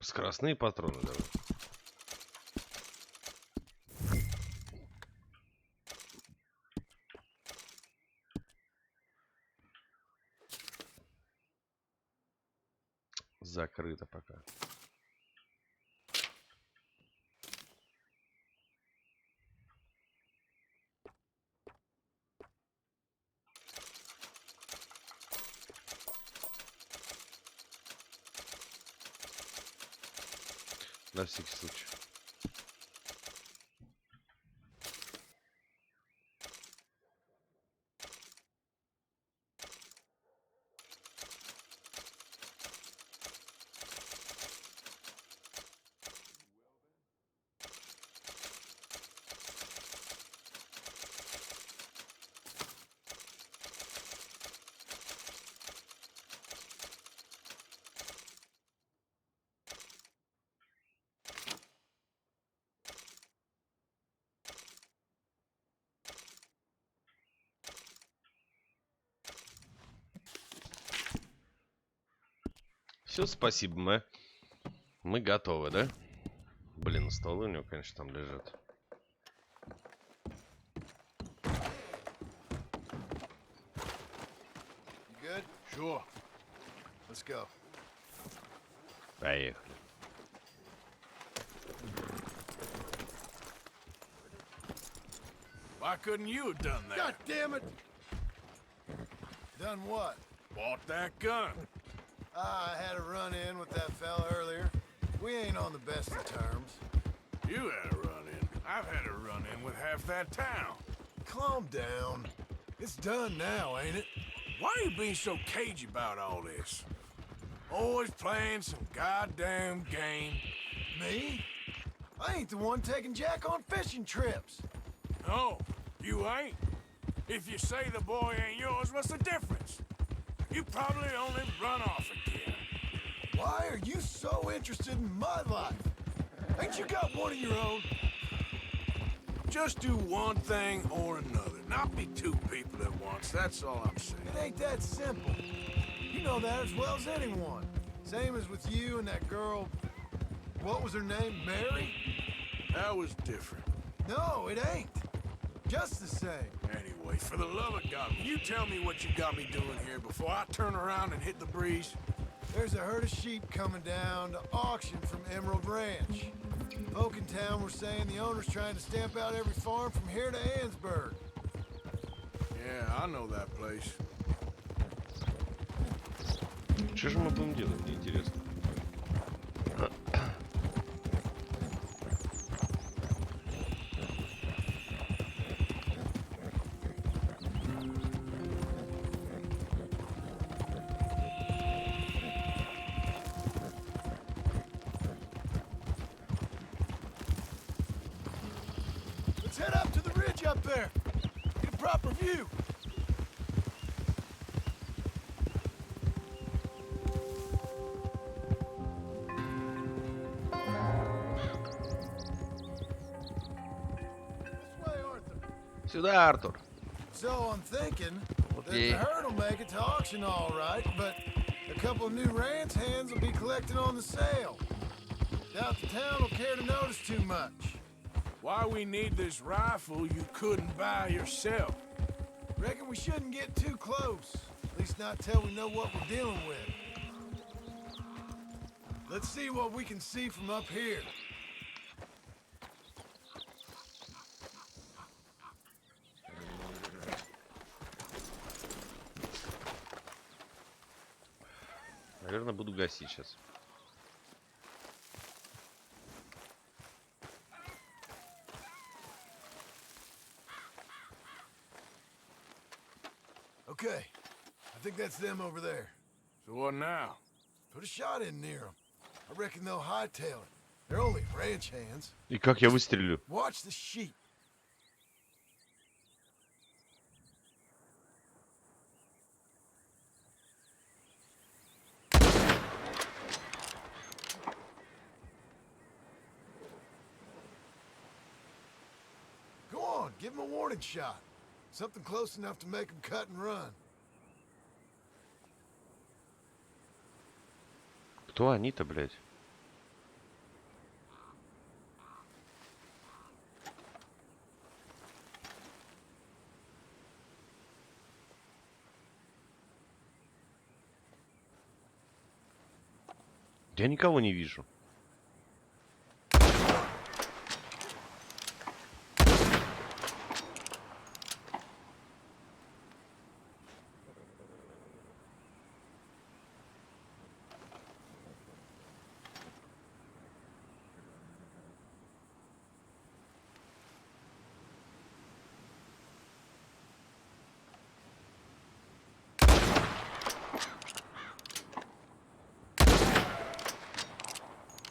Скоростные патроны давай. Закрыто пока. На всякий случай. Все, спасибо, мы готовы, да? Блин, столы у него, конечно, там лежат. Good? Sure. Let's go. Поехали. Why couldn't you have done that? God damn it! Done what? Bought that gun. I had a run-in with that fella earlier. We ain't on the best of terms. You had a run-in. I've had a run-in with half that town. Calm down. It's done now, ain't it? Why are you being so cagey about all this? Always playing some goddamn game. Me? I ain't the one taking Jack on fishing trips. No, you ain't. If you say the boy ain't yours, what's the difference? You probably only run off again. Why are you so interested in my life? Ain't you got one of your own? Just do one thing or another. Not be two people at once, that's all I'm saying. It ain't that simple. You know that as well as anyone. Same as with you and that girl... What was her name? Mary? That was different. No, it ain't. Just the same. Anyway, for the love of God, will you tell me what you got me doing here before I turn around and hit the breeze? There's a herd of sheep coming down to auction from Emerald Ranch. Folk in town were saying the owner's trying to stamp out every farm from here to Ansburg. Yeah, I know that place. Что же мы будем делать, мне интересно. Let's head up to the ridge up there. Get a proper view. This way, Arthur. Сюда, Артур. So I'm thinking, The herd will make it to auction all right, but a couple of new ranch hands will be collecting on the sale. Doubt the town will care to notice too much. Why we need this rifle you couldn't buy yourself? Reckon we shouldn't get too close. At least not till we know what we're dealing with. Let's see what we can see from up here. Наверное, буду гасить сейчас. Okay, I think that's them over there. So what now? Put a shot in near them. I reckon they'll hightail it. They're only ranch hands. И как я выстрелю? Watch the sheep. Go on, give them a warning shot. Something close enough to make them cut and run. Кто они-то, блядь? Я никого не вижу.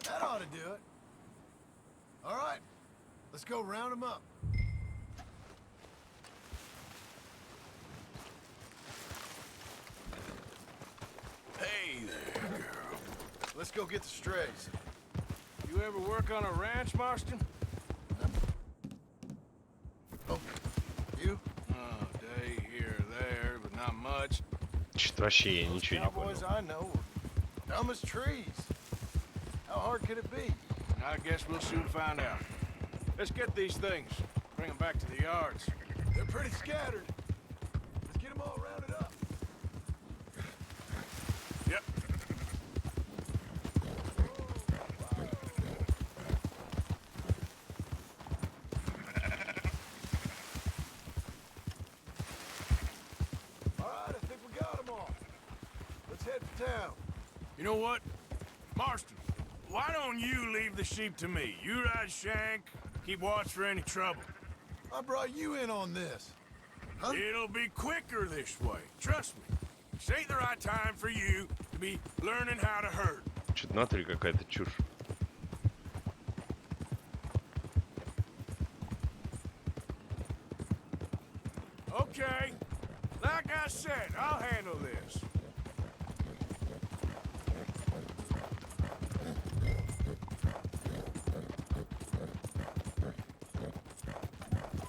That ought to do it. All right, let's go round them up. Hey there, girl. Let's go get the strays. You ever work on a ranch, Marston? Oh, you? Oh, day here or there, but not much. Что-то вообще я ничего не Cowboys понял. I know are dumb as trees. How hard could it be? I guess we'll soon find out. Let's get these things. Bring them back to the yards. They're pretty scattered. Let's get them all rounded up. Yep. All right, I think we got them all. Let's head to town. You know what? Marston, why don't you leave the sheep to me? You ride Shank, keep watch for any trouble. I brought you in on this. Huh? It'll be quicker this way. Trust me. This ain't the right time for you to be learning how to herd. Что-то натуре какая-то чушь. Okay. Like I said, I'll handle this.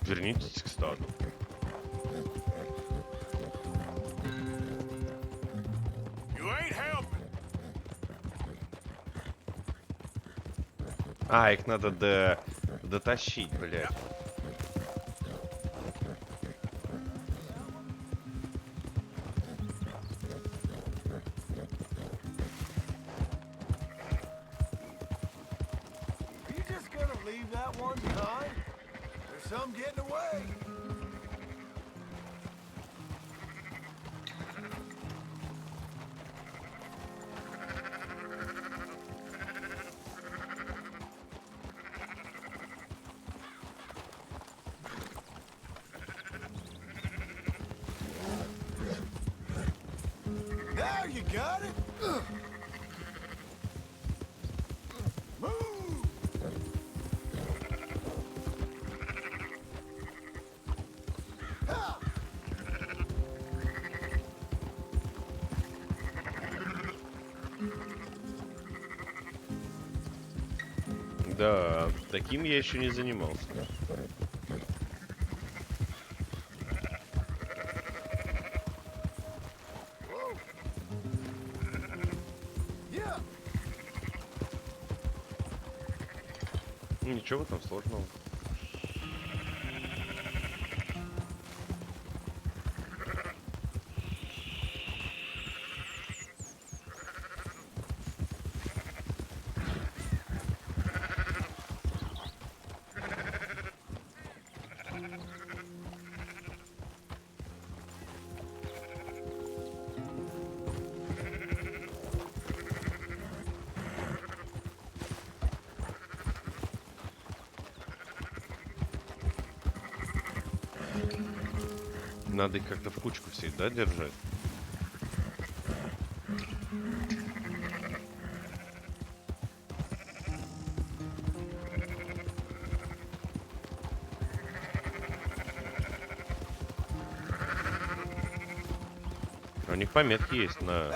Вернитесь к стаду. You ain't helping. А, их надо дотащить, блядь. Are you just gonna leave that one behind? There's some getting away. Now you got it. Move. Ha! Да, таким я еще не занимался. Чего в этом сложного? Надо их как-то в кучку всегда держать. У них пометки есть на...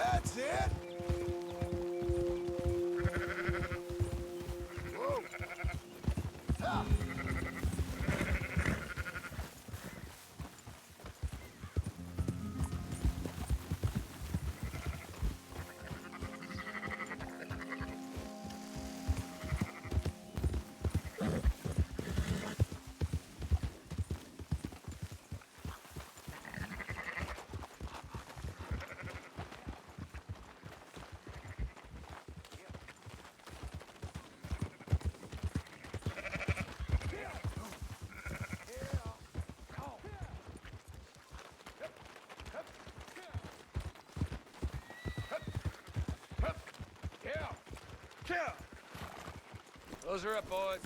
Those are up, boys.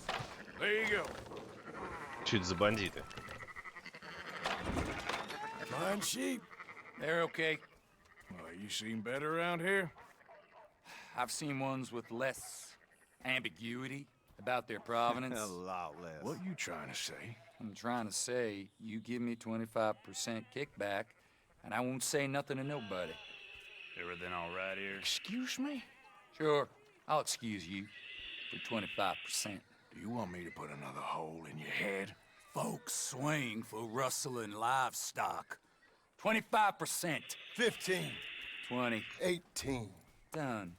There you go. Чуть за бандиты. Fine sheep. They're okay. Well, you seen better around here? I've seen ones with less ambiguity about their provenance. A lot less. What you trying to say? I'm trying to say, you give me 25% kickback, and I won't say nothing to nobody. Everything all right here? Excuse me? Sure, I'll excuse you for 25%. Do you want me to put another hole in your head? Folks swing for rustling livestock. 25%. 15. 20. 18. Done.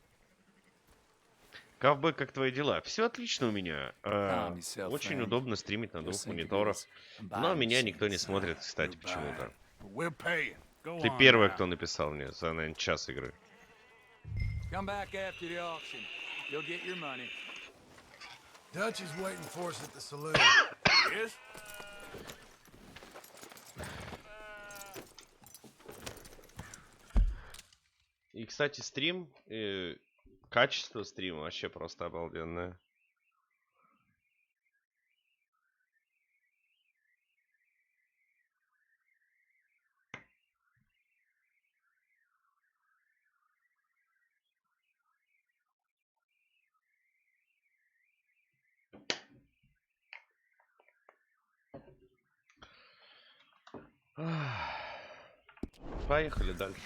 Ковбой, как твои дела? Все отлично у меня. Очень удобно стримить на двух мониторах. Но меня никто не смотрит, кстати, почему-то. Ты первый, кто написал мне за, наверное, час игры. Come back after the auction. You'll get your money. Dutch is waiting for us at the saloon. Yes? И, кстати, стрим, качество стрима вообще просто обалденное. Поехали дальше.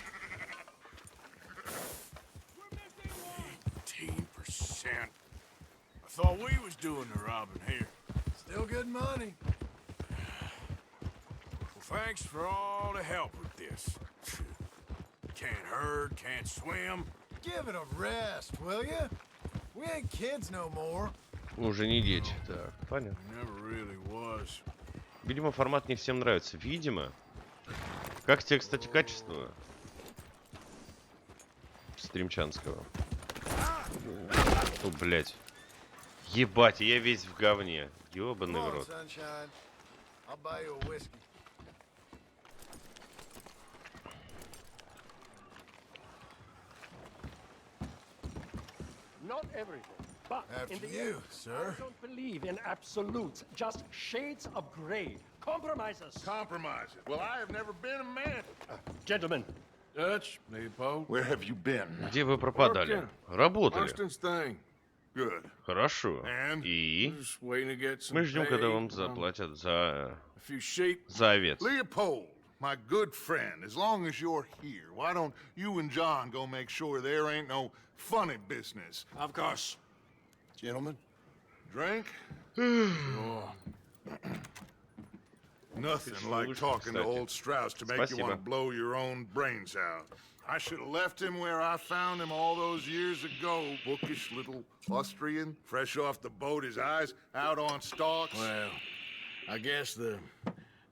18%. I thought we was doing the robbing here. Still good money. Well, thanks for all the help with this. Can't herd, can't swim. Give it a rest, will ya? We ain't kids no more. Уже не дети. Так, понятно. Never really was. Видимо, формат не всем нравится. Видимо. Как тебе, кстати, качество стримчанского? О, блядь. Ебать, я весь в говне. Ёбаный в рот. Not everything, but in the you, end, sir. I don't believe in absolutes, just shades of gray. Compromises. Compromises. Well, I have never been a man. Gentlemen. Dutch, Leopold. Where have you been? Где вы пропадали? Работали. Austin's thing. Good. Хорошо. И Just waiting to get some мы ждем, когда вам pay. заплатят за A few sheep. овец. Leopold, my good friend, as long as you're here, why don't you and John go make sure there ain't no funny business? Of course. Gentlemen, drink? Nothing like talking to old Strauss to make you want to blow your own brains out. I should have left him where I found him all those years ago. Bookish little Austrian, fresh off the boat, his eyes out on stalks. Well, I guess the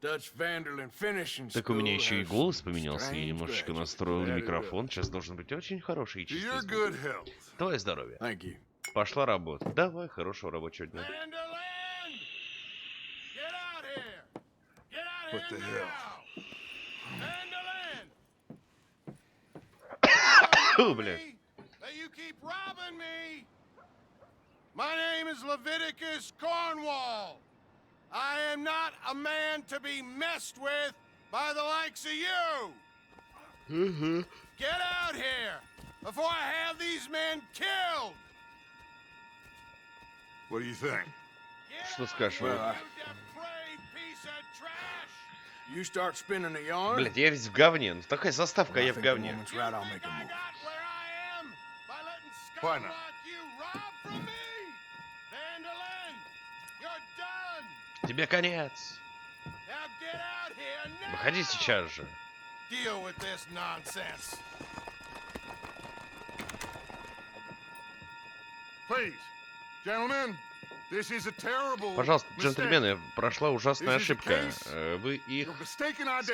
Dutch Vanderlyn finishing Так у меня еще и голос поменялся, я немножечко настроил микрофон. Сейчас должен быть очень хороший и чистый звук. Твое здоровье. Пошла работа. Давай, хорошего рабочего дня. What the hell? Блядь. You keep robbing me. My name is Leviticus Cornwall. I am not a man to be messed with by the likes of you. Get out here before I have these men killed. What do you think? Что скажешь? You start spinning the yarn. Блядь, я весь в говне. Ну, такая заставка, я в говне. Why not? Тебе конец. Выходи сейчас же. Please, gentlemen, this is a terrible Пожалуйста, mistake. джентльмены, прошла ужасная ошибка. Вы их с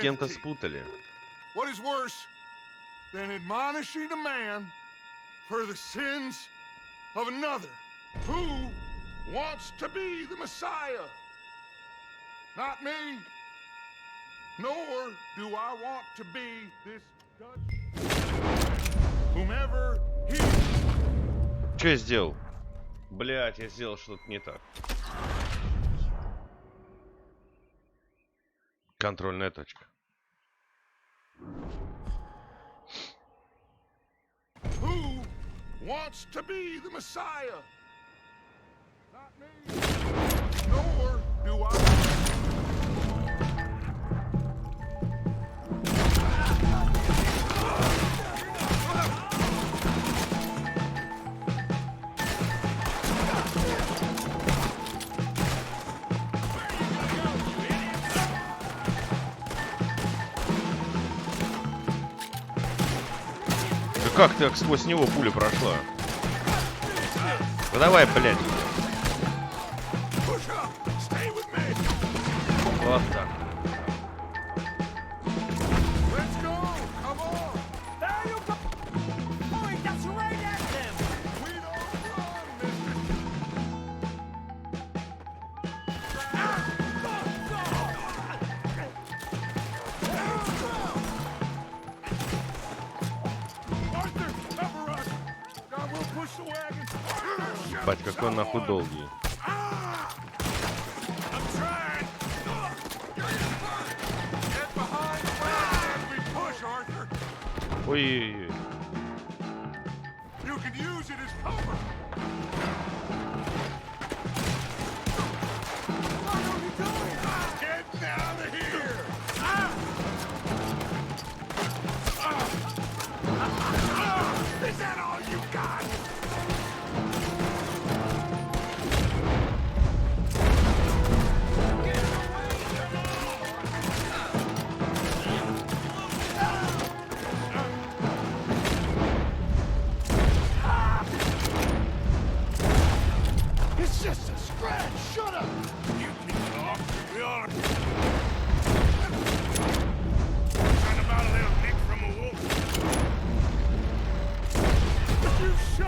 кем-то спутали. What is worse than admonishing a man for the sins of another who wants to be the Messiah? Not me, nor do I want to be this Dutch. Whomever he... Что я сделал? Блять, я сделал что-то не так. Контрольная точка. Who wants to be the Messiah? Not me, nor do I. Как так сквозь него пуля прошла? Ну давай, блядь. Вот так. Бать, какой он нахуй долгий. Ой-ой-ой.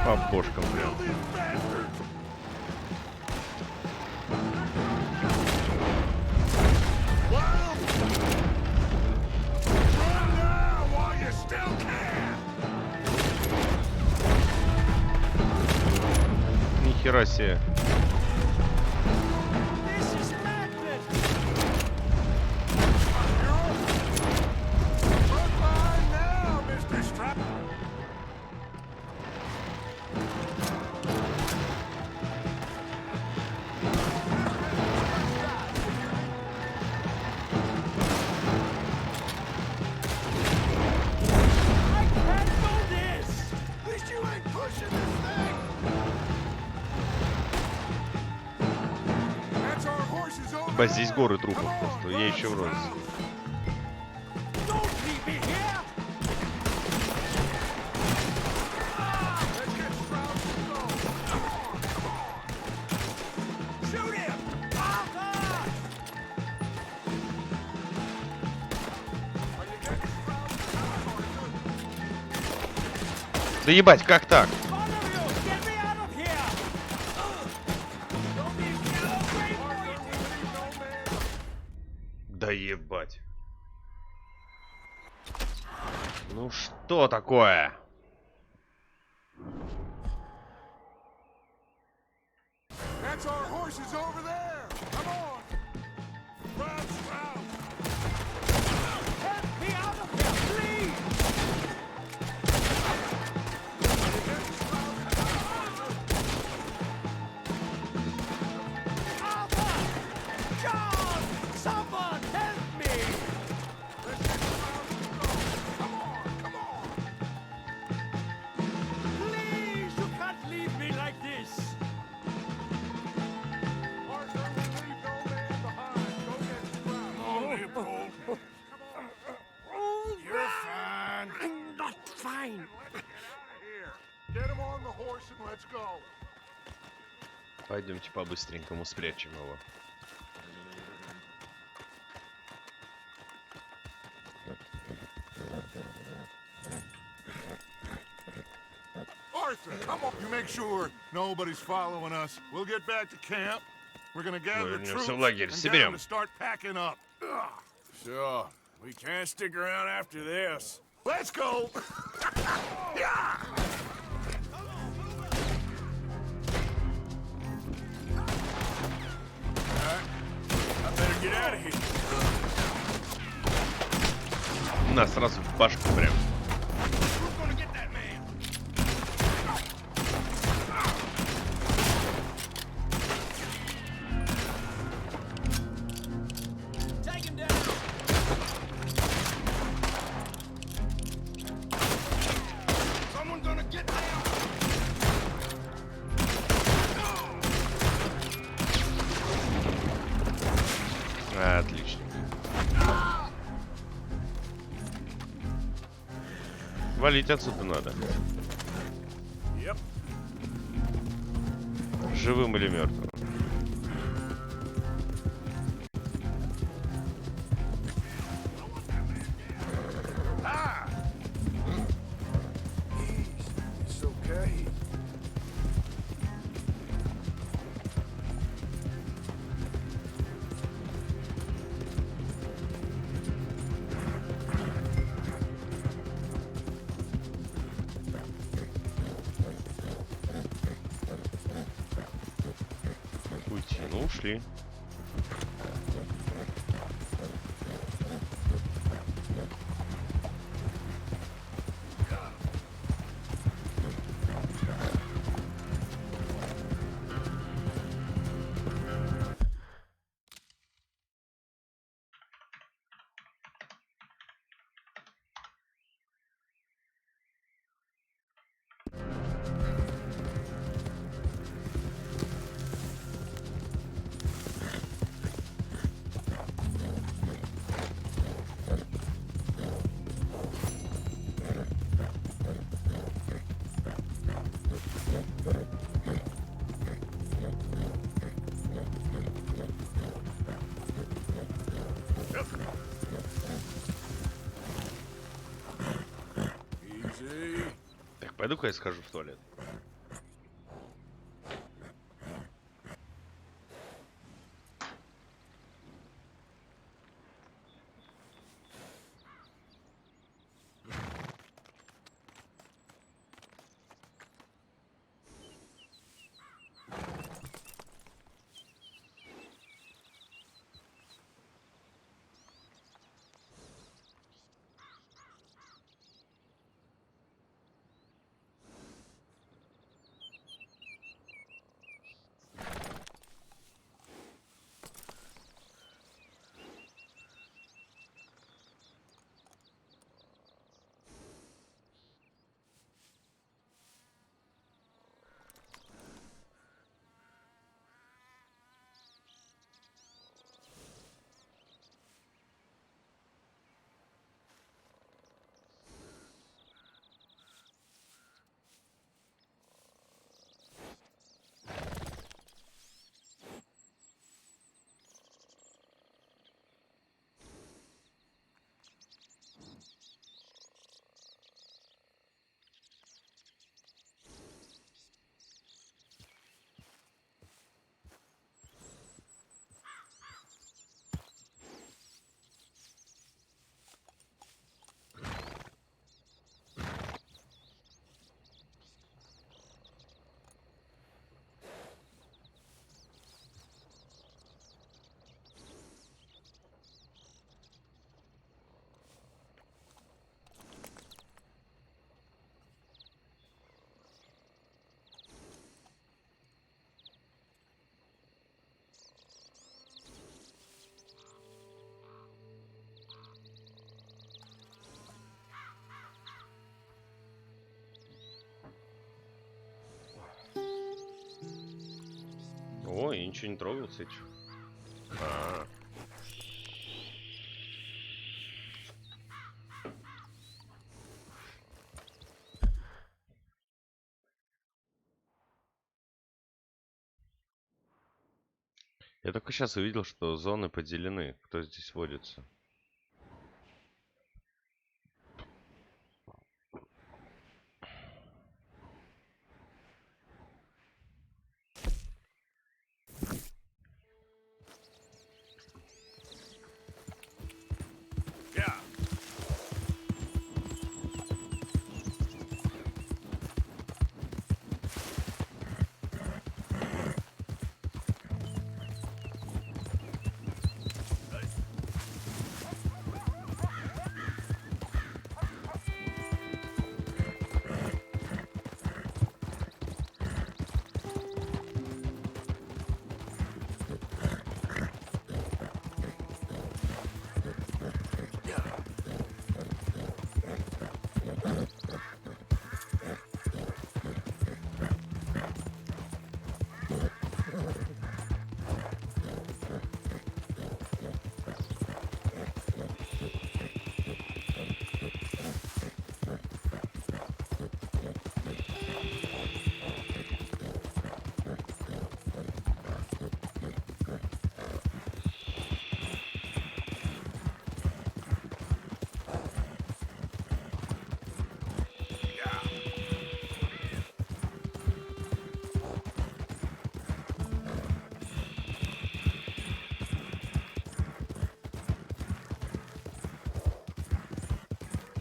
По бошкам прям. Нихера себе. Здесь горы трупов просто, я еще в розыске. Да ебать, как так? Да ебать. Ну что такое? That's our horses over there. Come on. Round, round. Help me out of here, please! Arthur! John! Someone help me! Let's get around and go. Come on, come on. Please, you can't leave me like this! Arthur, we leave no man behind. Go get Sprout. Come on, Leopold. You're fine. I'm not fine. Let's get out of here. Get him on the horse and let's go. Пойдемте по-быстренькому спрячем его. Arthur, come on. You make sure nobody's following us. We'll get back to camp. We're gonna gather the troops вернемся в лагерь. and get Соберем. them to start packing up. Sure. We can't stick around after this. Let's go. Yeah. I better get out of here. На, сразу в башку прям. Who's gonna get that man? Take him down! Someone gonna get down. Отлично. Валить отсюда надо. Yep. Живым или мертвым. It's okay. Уйти. Ну, ушли. Easy. Так, пойду-ка я схожу в туалет. ничего не трогается, чё? Я только сейчас увидел, что зоны поделены. Кто здесь водится?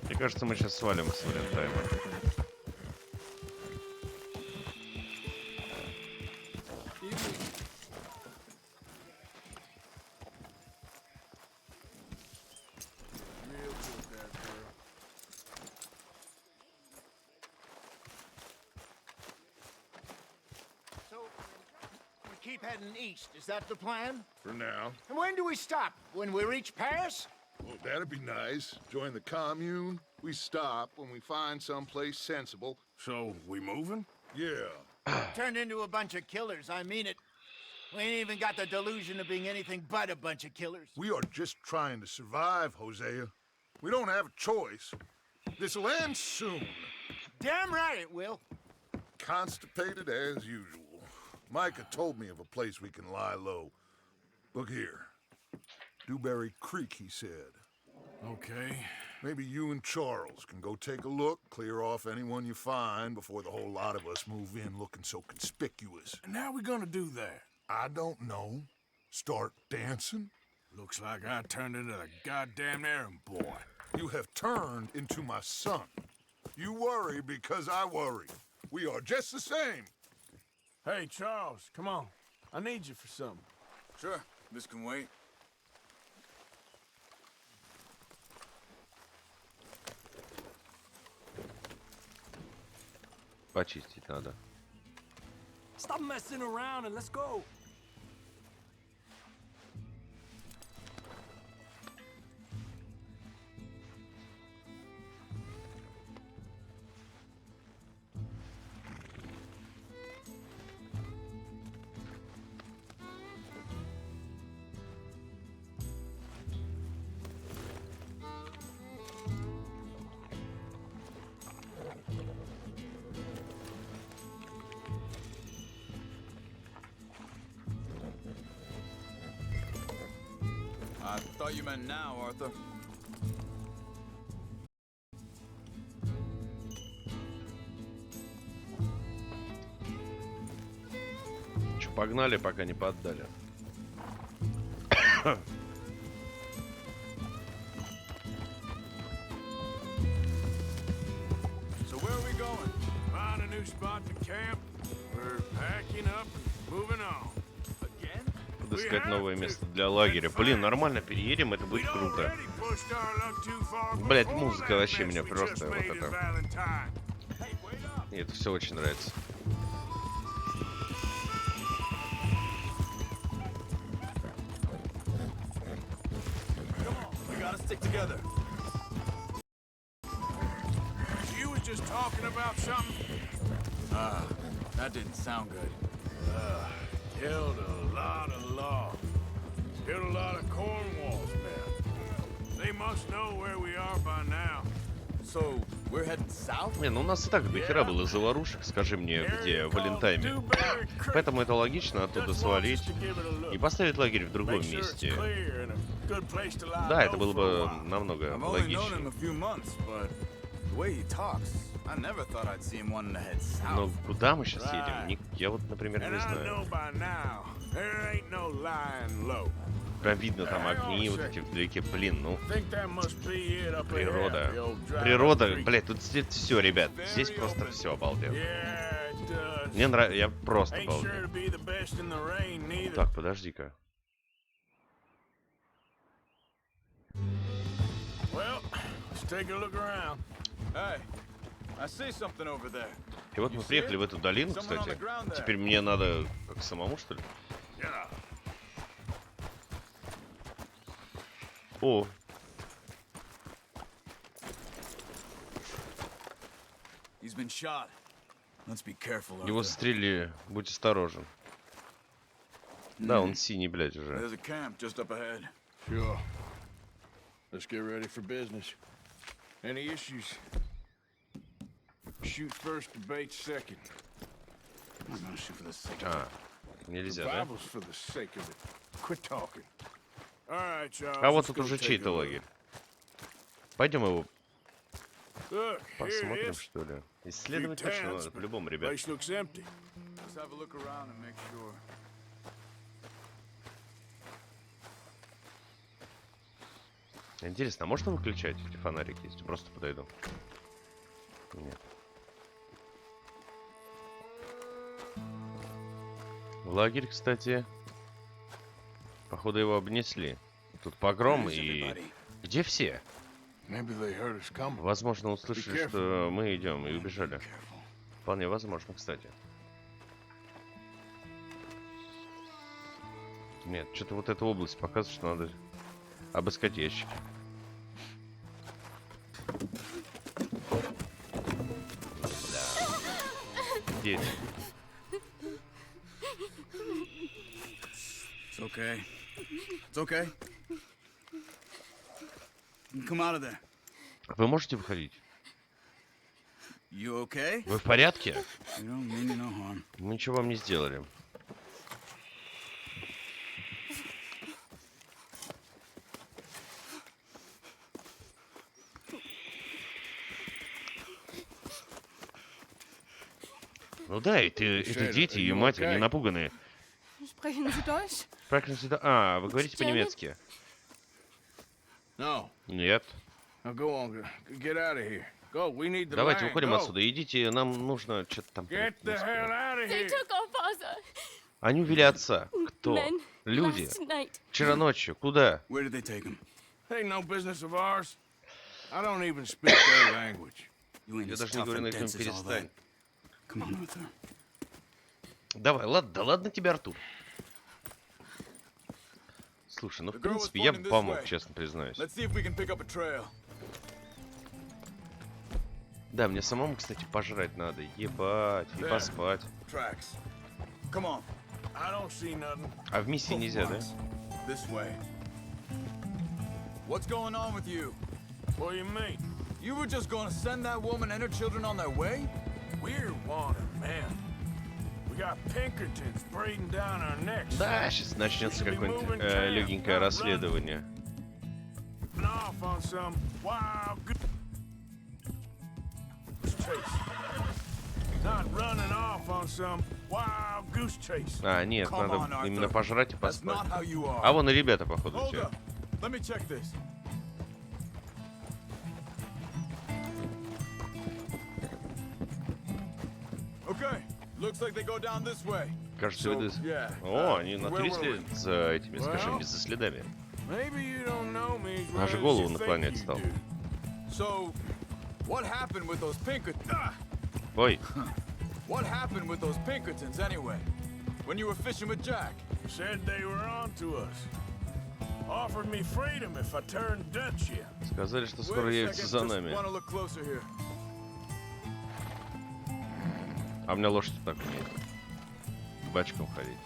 Мне кажется, мы сейчас свалим с валентайма. Keep heading east, is that the plan? For now. And when do we stop? When we reach Paris? Well, that'd be nice. Join the commune. We stop when we find someplace sensible. So, we moving? Yeah. Turned into a bunch of killers, I mean it. We ain't even got the delusion of being anything but a bunch of killers. We are just trying to survive, Hosea. We don't have a choice. This'll end soon. Damn right it will. Constipated as usual. Micah told me of a place we can lie low. Look here. Dewberry Creek, he said. Okay. Maybe you and Charles can go take a look, clear off anyone you find before the whole lot of us move in looking so conspicuous. And how we gonna do that? I don't know. Start dancing? Looks like I turned into the goddamn errand boy. You have turned into my son. You worry because I worry. We are just the same. Hey, Charles, come on. I need you for something. Sure, this can wait. Почистить надо. Stop messing around and let's go. I thought you meant now, Arthur. Че, погнали, пока не поддали. So where are we going? Find a new spot to camp. We're packing up and moving on. Again? Искать новое место для лагеря. Блин, нормально переедем, это будет круто. Блять, музыка вообще меня просто вот это. Мне это все очень нравится. You was just talking about something? That didn't sound good. Killed a lot of law. Killed a lot of Cornwall's men. They must know where we are by now. So we're heading south? Не, ну у нас и так дохера было заварушек, скажи мне, где в Валентайме. Поэтому это логично оттуда свалить и поставить лагерь в другом месте. Да, это было бы намного логичнее. Но куда мы сейчас едем? Я вот, например, не знаю. Прям видно там огни вот эти вдалеке. Блин, ну. Природа. Природа, блядь, тут здесь все, ребят. Здесь просто все обалденно. Мне нравится, я просто обалдел. Так, подожди-ка. И вот мы приехали в эту долину, кстати. Теперь мне надо как самому, что ли? О. Его застрелили. Будь осторожен. Да, он синий, блядь, уже. Sure. Let's get ready for business. Any issues? Shoot first, debate second. I'm not gonna shoot for the sake of it. Нельзя, да? For the sake of it. Quit talking. All right, Charles. А вот тут уже чей-то лагерь. Пойдем его посмотрим, что ли. Исследовать точно надо, по-любому, ребят. Интересно, а можно выключать эти фонарики, если просто подойду? Нет. Лагерь, кстати, походу его обнесли. Тут погром и... Где все? Возможно, услышали, что мы идем и убежали. Вполне возможно, кстати. Нет, что-то вот эта область показывает, что надо обыскать ящики. Да. Дети. It's okay. It's okay. Come out of there. Вы можете выходить? You okay? Вы в порядке? You don't mean me no harm. Мы ничего вам не сделали. Ну да, это дети и мать, они напуганные. А, вы говорите по-немецки? Нет. Давайте выходим отсюда. Идите, нам нужно что-то там. Они увели отца. Кто? Люди. Вчера ночью. Куда? Я даже не говорю на этом, перестань. Давай, ладно, да ладно тебе, Артур. Слушай, ну в принципе я бы помог, честно признаюсь. Да, мне самому, кстати, пожрать надо. Ебать, и поспать. А в миссии нельзя, да? What's going on with you? What do you mean? You were just going to send that woman and her children on their way? We're wanted, man. We got Pinkertons breathing down our necks. Да, сейчас начнется какое-нибудь легенькое расследование. А, нет, надо именно пожрать и поспать. А вон и ребята, походу, все. Кажется, виды... О, они натрясли за этими, скажем, за следами. Даже голову наклонять стал. Ой. What happened with those Pinkertons anyway? When you were fishing with Jack? Said they were on to us. Offered me freedom if I turned Dutch yet. Сказали, что скоро явятся за нами. А у меня лошадь так умеет. Бачком ходить.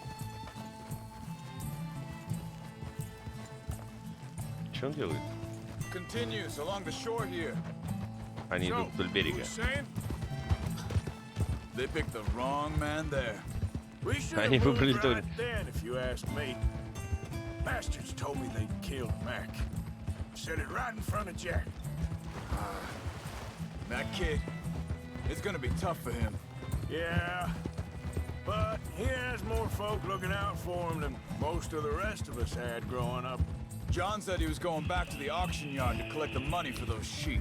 Что он делает? Continues along the shore here. Они идут вдоль берега. They picked the wrong man there. Они выбрали то. Bastards told me they'd killed Mac. Said it right in front of Jack. That kid, it's gonna be tough for him. Yeah, but he has more folk looking out for him than most of the rest of us had growing up. John said he was going back to the auction yard to collect the money for those sheep.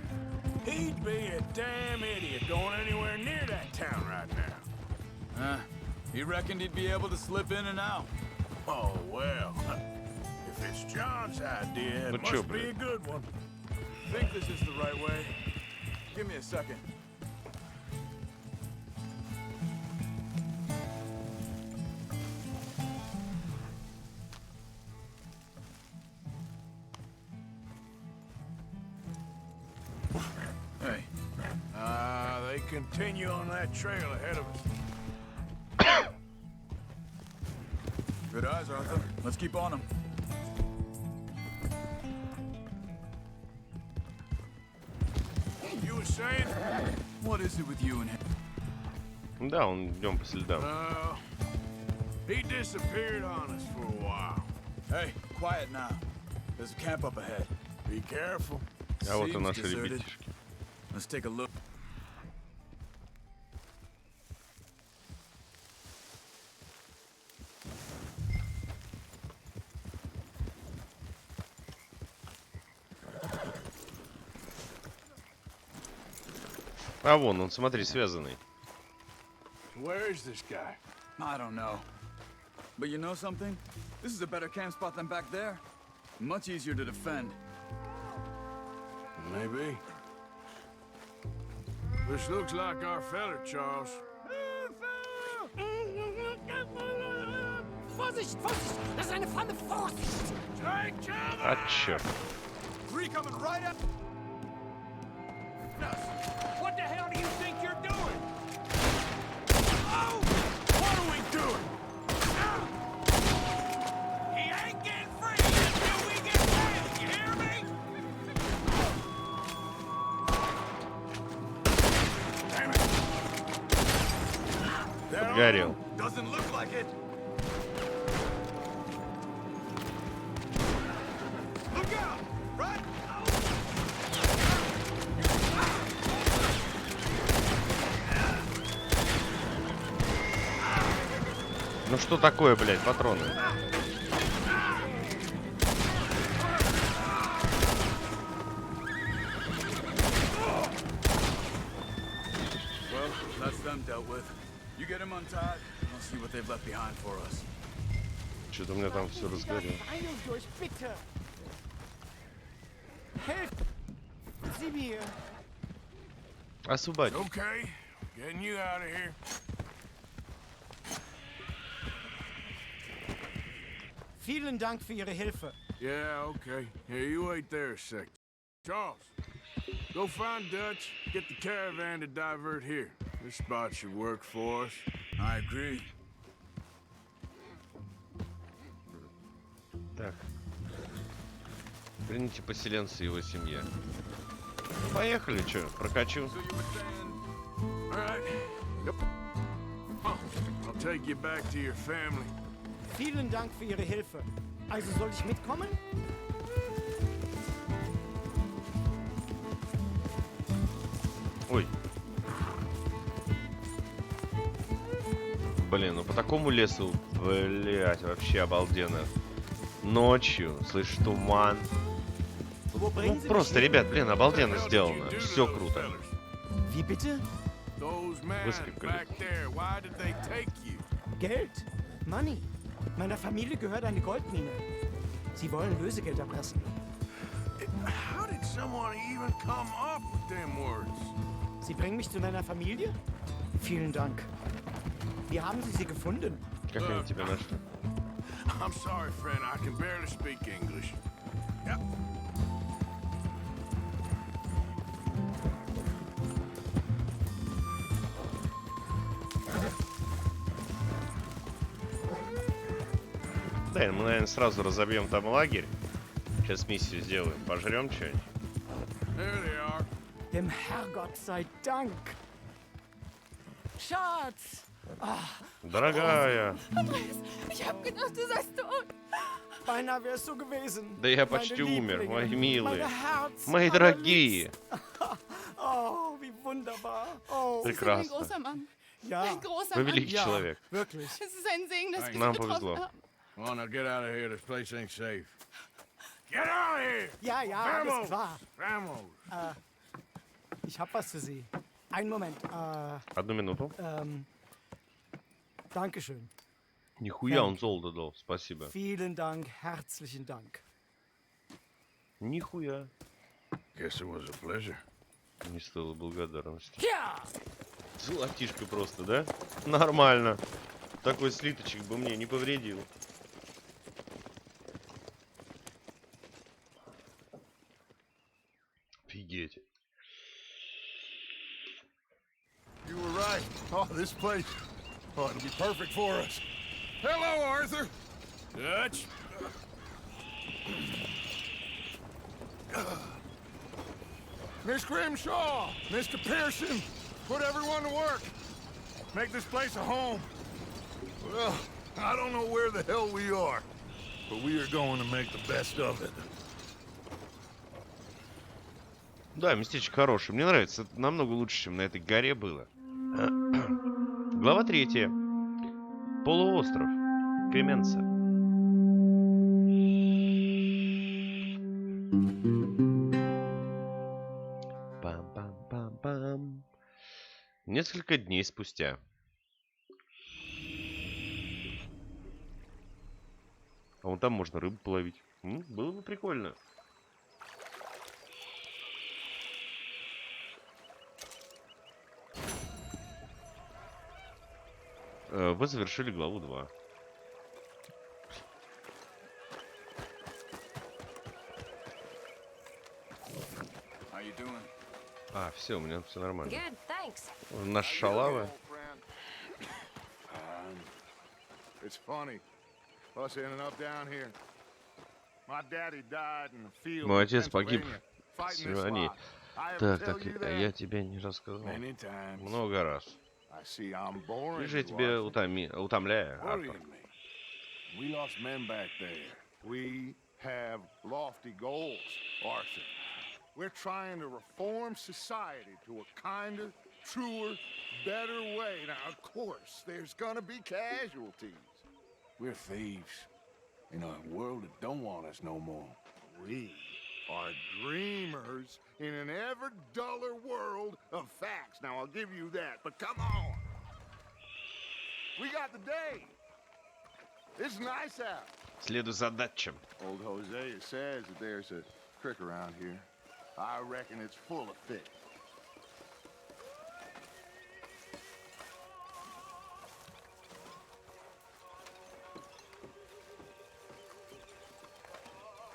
He'd be a damn idiot going anywhere near that town right now. He reckoned he'd be able to slip in and out. Oh, well. If it's John's idea, it must be a good one. Think this is the right way? Give me a second. Hey. They continue on that trail ahead of us. Good eyes, Arthur. Let's keep on them. You were saying? What is it with you and him? Да, он идем по следам. He disappeared on us for a while. Hey, quiet now. There's a camp up ahead. Be careful. А вот и наши ребятишки. Let's take a look. А вон он, смотри, связанный. Where is this guy? I don't know. But you know something? This is a better camp spot than back there. Much easier to defend. Maybe. This looks like our feller, Charles. Vorsicht, Vorsicht! Das ist eine Pfanne, Vorsicht! А, черт. Three coming right up. What the hell do you think you're doing? Oh! What are we doing? He ain't getting free until we get paid, you hear me? Damn it! Подгорел. Doesn't look like it. Look out! Right! Ну что такое, блядь, патроны? Well, that's them dealt with. You get them untied, and we'll see what they've left behind for us. Что-то у меня там все разгорело. Освободить. Okay, getting you out of here. Vielen Dank für Ihre Hilfe. Yeah, okay. Here, you wait there a sec. Charles, go find Dutch, get the caravan to divert here. This spot should work for us. I agree. Так. Примите поселенца и его семья. Поехали, чё, прокачу. Alright. Yep. I'll take you back to your family. Vielen Dank für Ihre Hilfe. Also soll ich mitkommen? Ой. Блин, ну по такому лесу, блять, вообще обалденно. Ночью, слышь, туман. Ну просто, ребят, блин, обалденно сделано. Все круто. Wie bitte? Выскакали. Geld. Money. Meiner Familie gehört eine Goldmine. Sie wollen Lösegeld erpressen. How did someone even come up with them words? Sie bringen mich zu deiner Familie? Vielen Dank. Wie haben Sie gefunden? Как они тебя нашли? I'm sorry, friend. I can barely speak English. Yeah. Да, мы, наверное, сразу разобьем там лагерь. Сейчас миссию сделаем. Пожрем что-нибудь. There they are. Dem Herrgott sei Dank. Schatz! Дорогая. Andreas, ich hab gedacht, du seist tot. Beinahe wärst du gewesen. Да я почти умер, мои милые. Herz, Мои дорогие. Oh, wie wunderbar. Oh. Sie sind ein großer Mann. Ja. Ein großer Вы Mann. великий человек. Wirklich. Es ist ein Segen, dass wir Нам Sie getroffen повезло. haben. Come on, now get out of here. This place ain't safe. Get out of here! Ja, ja, alles klar. Vamos! Ich hab was für Sie. Einen Moment. Одну минуту. Dankeschön. Нихуя он золото дал. Спасибо. Vielen Dank, herzlichen Dank. Нихуя. Guess it was a pleasure. Не стоило благодарности. Ja! Золотишко просто, да? Нормально. Такой слиточек бы мне не повредил. Офигеть. You were right. Oh, this place. Oh, it'll be perfect for us. Hello, Arthur. Dutch? Miss Grimshaw, Mr. Pearson, put everyone to work. Make this place a home. Well, I don't know where the hell we are, but we are going to make the best of it. Да, местечко хорошее. Мне нравится. Это намного лучше, чем на этой горе было. Глава 3. Полуостров. Кременца. Пам-пам-пам-пам. Несколько дней спустя. А вон там можно рыбу половить. Было бы прикольно. Вы завершили главу 2. А, все, у меня все нормально. Наша шалава. It's funny. Us ending up down here. My daddy died in the field. Мой отец погиб в Сильвании. Так, я тебе не рассказал. Много раз. Или же я тебя утомляю, Артур? We lost men back there. We have lofty goals, Arthur. We're trying to reform society to a kinder, truer, better way. Now, of course, there's gonna be casualties. We're thieves in a world that don't want us no more. We are dreamers in an ever duller world of facts. Now, I'll give you that, but come on. We got the day. It's nice out. Следуй за датчем. Old Hosea says that there's a creek around here. I reckon it's full of fish.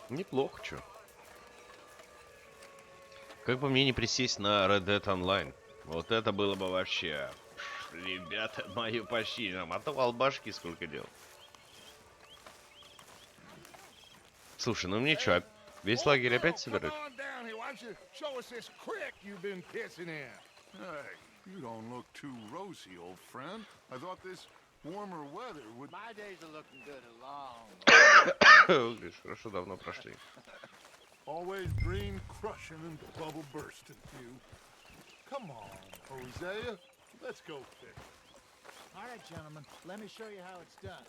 Неплохо, чё. Как бы мне не присесть на RDR онлайн. Вот это было бы вообще... Ребята, мою почти намотал башки, сколько дел. Слушай, ну мне чё, весь лагерь опять собирать? Хорошо, давно прошли. Always dream crushing and bubble bursting, you. Come on, Hosea. Let's go fish. All right, gentlemen. Let me show you how it's done.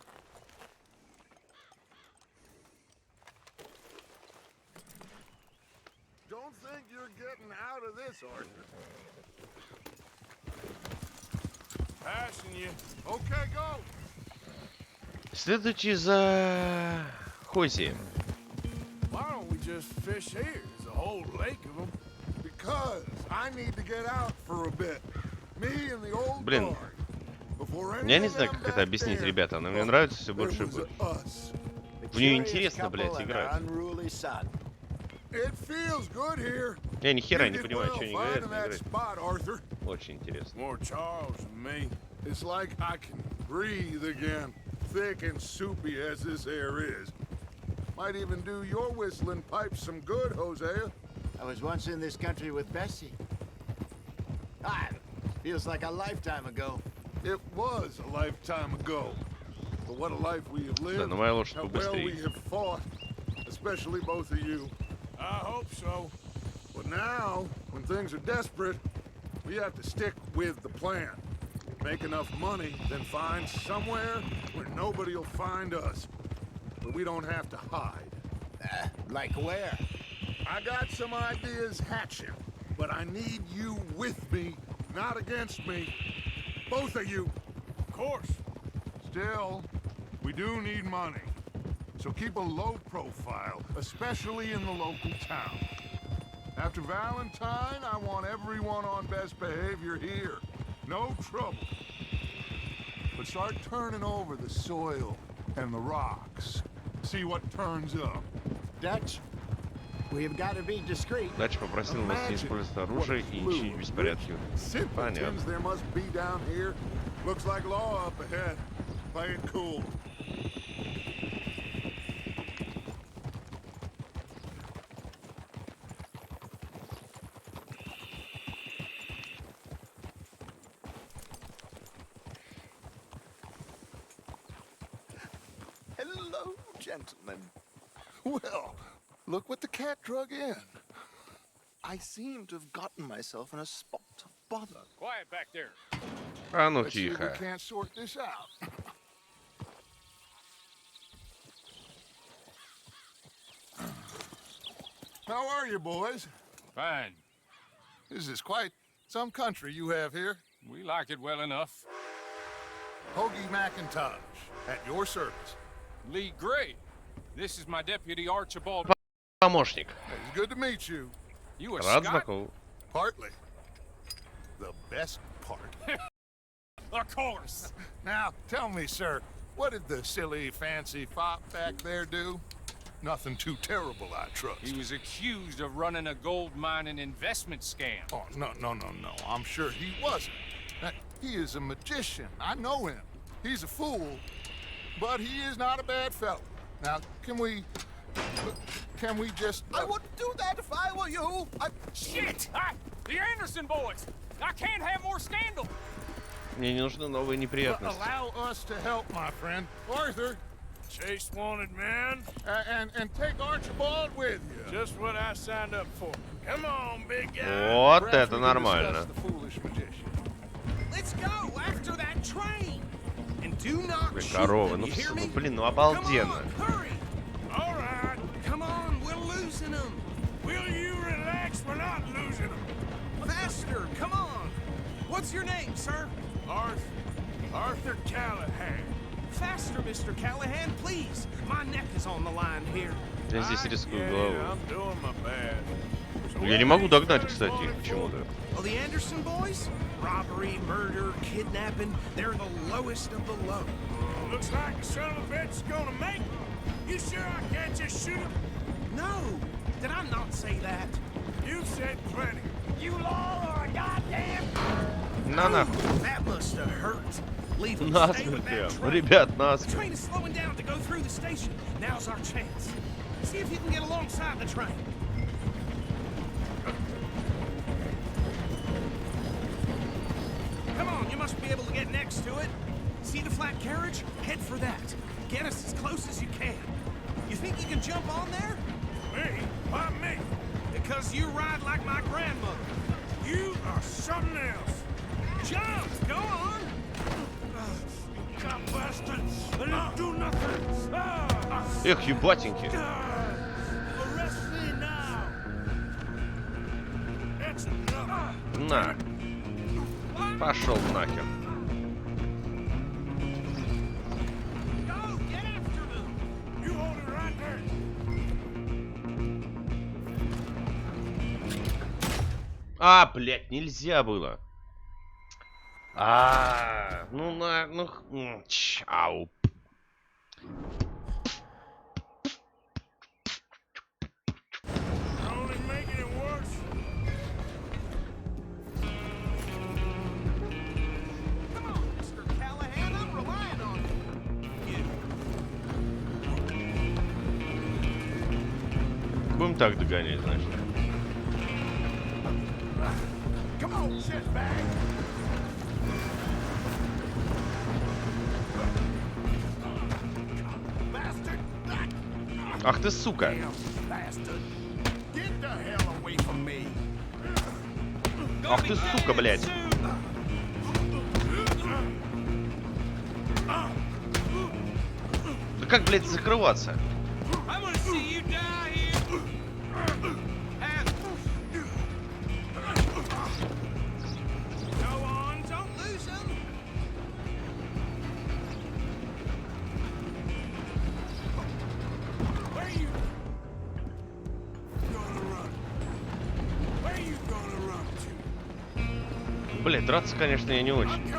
Don't think you're getting out of this, Arthur. Passing you. Okay, go. Следуйте за Хози. Why don't we just fish here? There's a whole lake of them. Because I need to get out for a bit. Me and the old Блин, я не знаю, как это объяснить, ребята, но мне нравится все больше и больше. В нее интересно, блядь, играть. Я ни хера не понимаю, что они говорят, но играть очень интересно. It's like I can breathe again, thick and soupy as this air is. Might even do your whistling pipes some good, Hosea. I was once in this country with Bessie. Feels like a lifetime ago. It was a lifetime ago. But what a life we have lived. Да, но моя лошадь How well we побыстрее. have fought. Especially both of you. I hope so. But now, when things are desperate, we have to stick with the plan. Make enough money, then find somewhere where nobody will find us. Where we don't have to hide. Like where? I got some ideas hatching, but I need you with me, not against me. Both of you. Of course. Still, we do need money. So keep a low profile, especially in the local town. After Valentine, I want everyone on best behavior here. No trouble. But start turning over the soil and the rocks. See what turns up. Dutch, we've got to be discreet. Дач попросил нас не использовать оружие и не чинить беспорядки. Понятно. There must be down here. Looks like law up ahead. Play it cool. Hello, gentlemen. Well, look what the cat drug in. I seem to have gotten myself in a spot of bother. Quiet back there. А ну Let's see if we тихо. can't sort this out. How are you, boys? Fine. This is quite some country you have here. We like it well enough. Hoagie McIntosh, at your service. Lee Gray. This is my deputy Archibald. Помощник. It's good to meet you. You a Рад Scot? знакомы. Partly. The best part. Of course. Now, tell me, sir, what did the silly, fancy fop back there do? Nothing too terrible, I trust. He was accused of running a gold mining investment scam. Oh, no. I'm sure he wasn't. He is a magician. I know him. He's a fool, but he is not a bad fellow. Now, can we just... I wouldn't do that if I were you. Shit! The Anderson boys! I can't have more scandal! Мне не нужны новые неприятности. Allow us to help, my friend. Arthur. Chase wanted man. And take Archibald with you. Just what I signed up for. Come on, big guy. Вот это нормально. Let's go after that train. And do not Блин, shoot коровы, them, ну you все, hear ну me? блин, ну обалденно. Hurry. All right. Come on, we're losing them. Will you relax? We're not losing them. Faster, come on. What's your name, sir? Arthur Callahan. Faster, Mr. Callahan, please. My neck is on the line here. Я здесь рискую головой. I'm doing my best. Я не могу догнать, кстати, их почему-то. Well, the Anderson boys? Robbery, murder, kidnapping, they're the lowest of the low. Looks like the son of a bitch is gonna make it. You sure I can't just shoot him? No, did I not say that? You said plenty. You law or a goddamn... На нахуй. That must have hurt. Leave them. Stay Насмерть with that прям. train. Ребят, The насмерть. train is slowing down to go through the station. Now's our chance. See if you can get alongside the train. Come on, you must be able to get next to it. See the flat carriage? Head for that. Get us as close as you can. You think you can jump on there? Me? Why me? Because you ride like my grandmother. You are something else. Jump! Go on! You cop bastard! I didn't do nothing! Эх, ебатеньки. Arrest me now! That's enough! На. Пошел нахер. Go! Get after them! You hold it right there! А, блядь, нельзя было. Ну на, ну, чау. You're only making it worse. Come on, Mr. Callahan, I'm relying on you. так догонять, значит. Ах ты, сука! Ах ты, сука, блядь! Да как, блядь, закрываться? Блядь, драться, конечно, я не очень.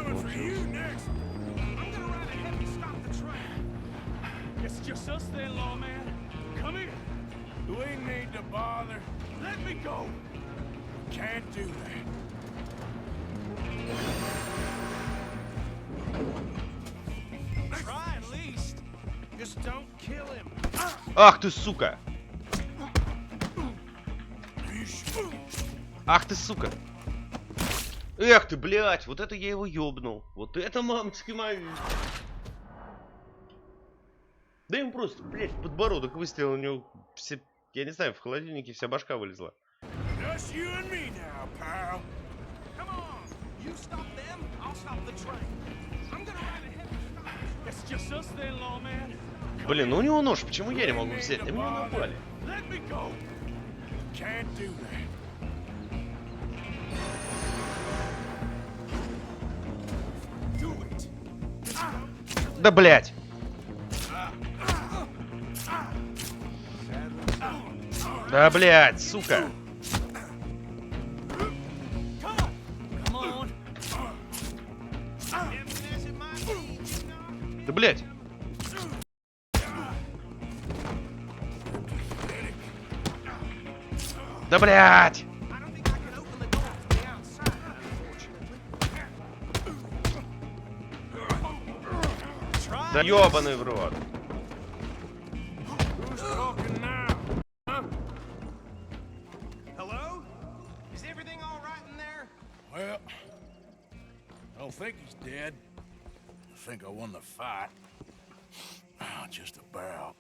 Ах ты, сука! Ах ты, сука! Эх ты, блядь, вот это я его ёбнул. Вот это, мамочки мои. Да ему просто, блядь, подбородок выстрелил, у него все, я не знаю, в холодильнике вся башка вылезла. Блин, ну у него нож, почему я не могу взять? На меня напали. Да, блядь! Да, блядь, сука! Да, блядь! Да, блядь! Да ёбаный в рот. Hello? Is everything all right in there? Well, I don't think he's dead. I think I won the fight. Just about.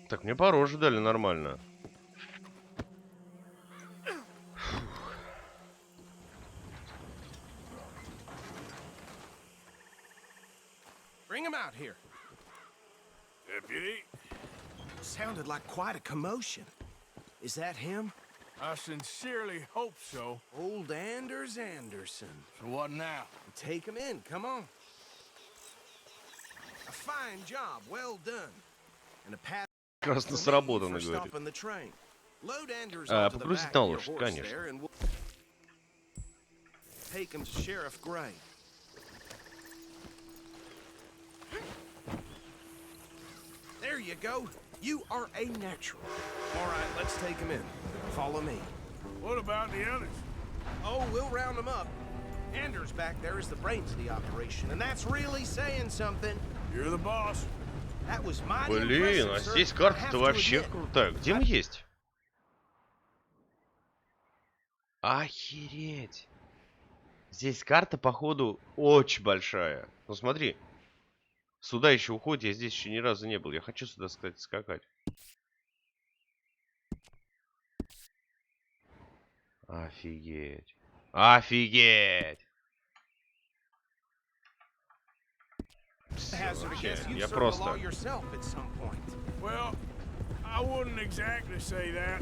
Так, мне по роже дали нормально. Bring him out here. Deputy? Sounded like quite a commotion. Is that him? I sincerely hope so. Old Anders Anderson. So what now? Take him in, come on. A fine job, well done. And a pat Прекрасно сработано, говорит. Погрузить на лошадь, конечно. Take him to Sheriff Gray. There you go. You are a natural. All right, let's take him in. Follow me. What about the others? Oh, we'll round them up. Anders back there is the brains of the operation, and that's really saying something. You're the boss. That was my Блин, а здесь карта-то вообще крутая. Где мы есть? Охереть. Здесь карта, походу, очень большая. Ну смотри. Сюда еще уходит, я здесь еще ни разу не был. Я хочу сюда, кстати, скакать. Офигеть. Офигеть. Я просто... Well, I wouldn't exactly say that.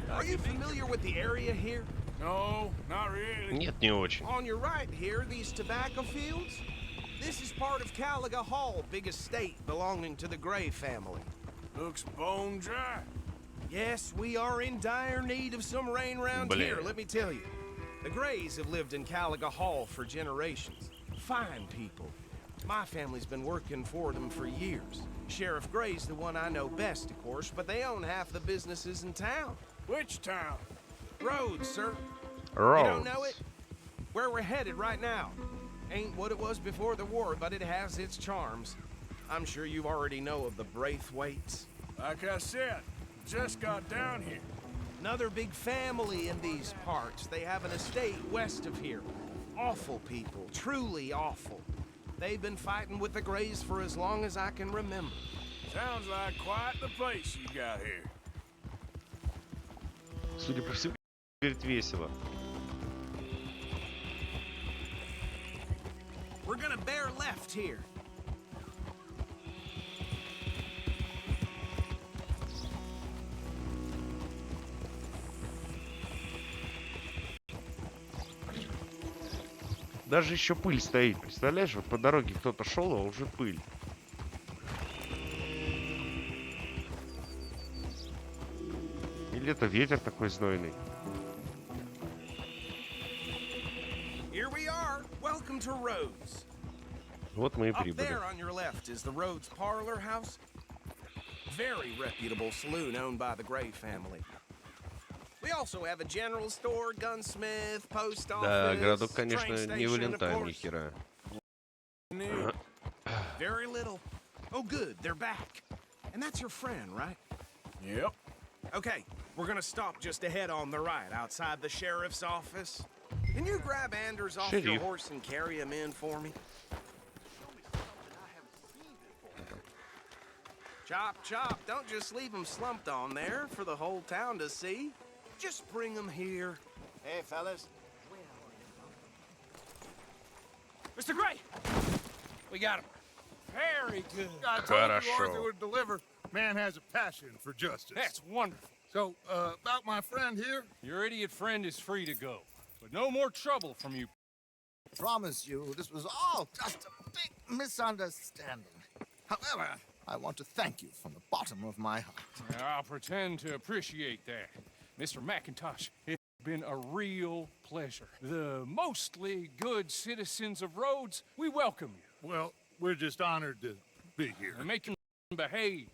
Are you familiar with the area here? No, not really. Нет, не очень. On your right here, these tobacco fields. This is part of Caliga Hall, big estate belonging to the Gray family. Looks bone dry. Yes, we are in dire need of some rain round here, let me tell you. The Grays have lived in Caliga Hall for generations. Fine people. My family's been working for them for years. Sheriff Gray's the one I know best, of course, but they own half the businesses in town. Which town? Rhodes, sir. Rhodes. You don't know it? Where we're headed right now. Ain't what it was before the war, but it has its charms. I'm sure you already know of the Braithwaites. Like I said, just got down here. Another big family in these parts. They have an estate west of here. Awful people, truly awful. They've been fighting with the Greys for as long as I can remember. Sounds like quite the place you got here. Судя по всему, говорит весело. We're gonna bear left here. Даже еще пыль стоит, представляешь? Вот по дороге кто-то шел, а уже пыль. Или это ветер такой знойный? Here we are. Welcome to Rhodes. Вот мы и Up прибыли. there on your left is the Rhodes Parlor House. Very reputable saloon owned by the Gray family. We also have a general store, gunsmith, post office, Да, городок, конечно, train не station, of Валентайн, ни course. хера. Very little. Oh, good, they're back. And that's your friend, right? Yep. Okay, we're gonna stop just ahead on the right, outside the sheriff's office. Can you grab Anders off your Sheriff. horse and carry him in for me? Chop, chop, don't just leave him slumped on there for the whole town to see. Just bring him here. Hey, fellas. Mr. Gray! We got him. Very good. I told you Arthur would deliver. Man has a passion for justice. That's wonderful. So, about my friend here? Your idiot friend is free to go. But no more trouble from you. Promise you, this was all just a big misunderstanding. However, I want to thank you from the bottom of my heart. I'll pretend to appreciate that. Mr. McIntosh, it's been a real pleasure. The mostly good citizens of Rhodes, we welcome you. Well, we're just honored to be here. And make him behave.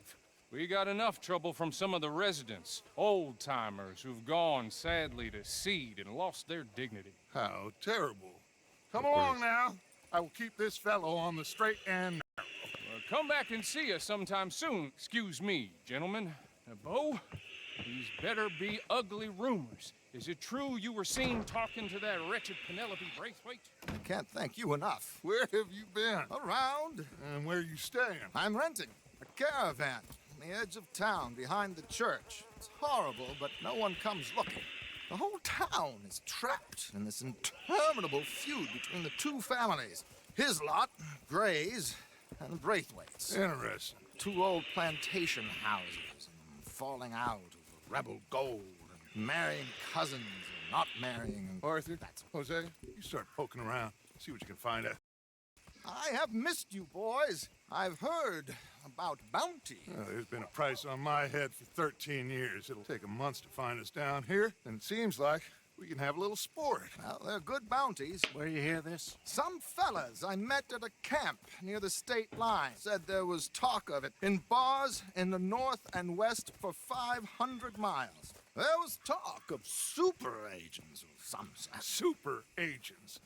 We got enough trouble from some of the residents, old-timers who've gone, sadly, to seed and lost their dignity. How terrible. Come along now. I will keep this fellow on the straight and narrow. Come back and see us sometime soon. Excuse me, gentlemen. Bo, these better be ugly rumors. Is it true you were seen talking to that wretched Penelope Braithwaite? I can't thank you enough. Where have you been? Around. And where are you staying? I'm renting a caravan on the edge of town behind the church. It's horrible, but no one comes looking. The whole town is trapped in this interminable feud between the two families. His lot, Gray's, and Braithwaite's. Interesting. Two old plantation houses, and falling out over rebel gold, and marrying cousins, and not marrying. And Arthur, Jose, you start poking around. See what you can find out. I have missed you, boys. I've heard about bounty. There's been a price on my head for 13 years. It'll take a month to find us down here, and it seems like we can have a little sport. Well, they're good bounties. Where you hear this? Some fellas I met at a camp near the state line said there was talk of it in bars in the north and west for 500 miles. There was talk of super agents of some sort. Super agents?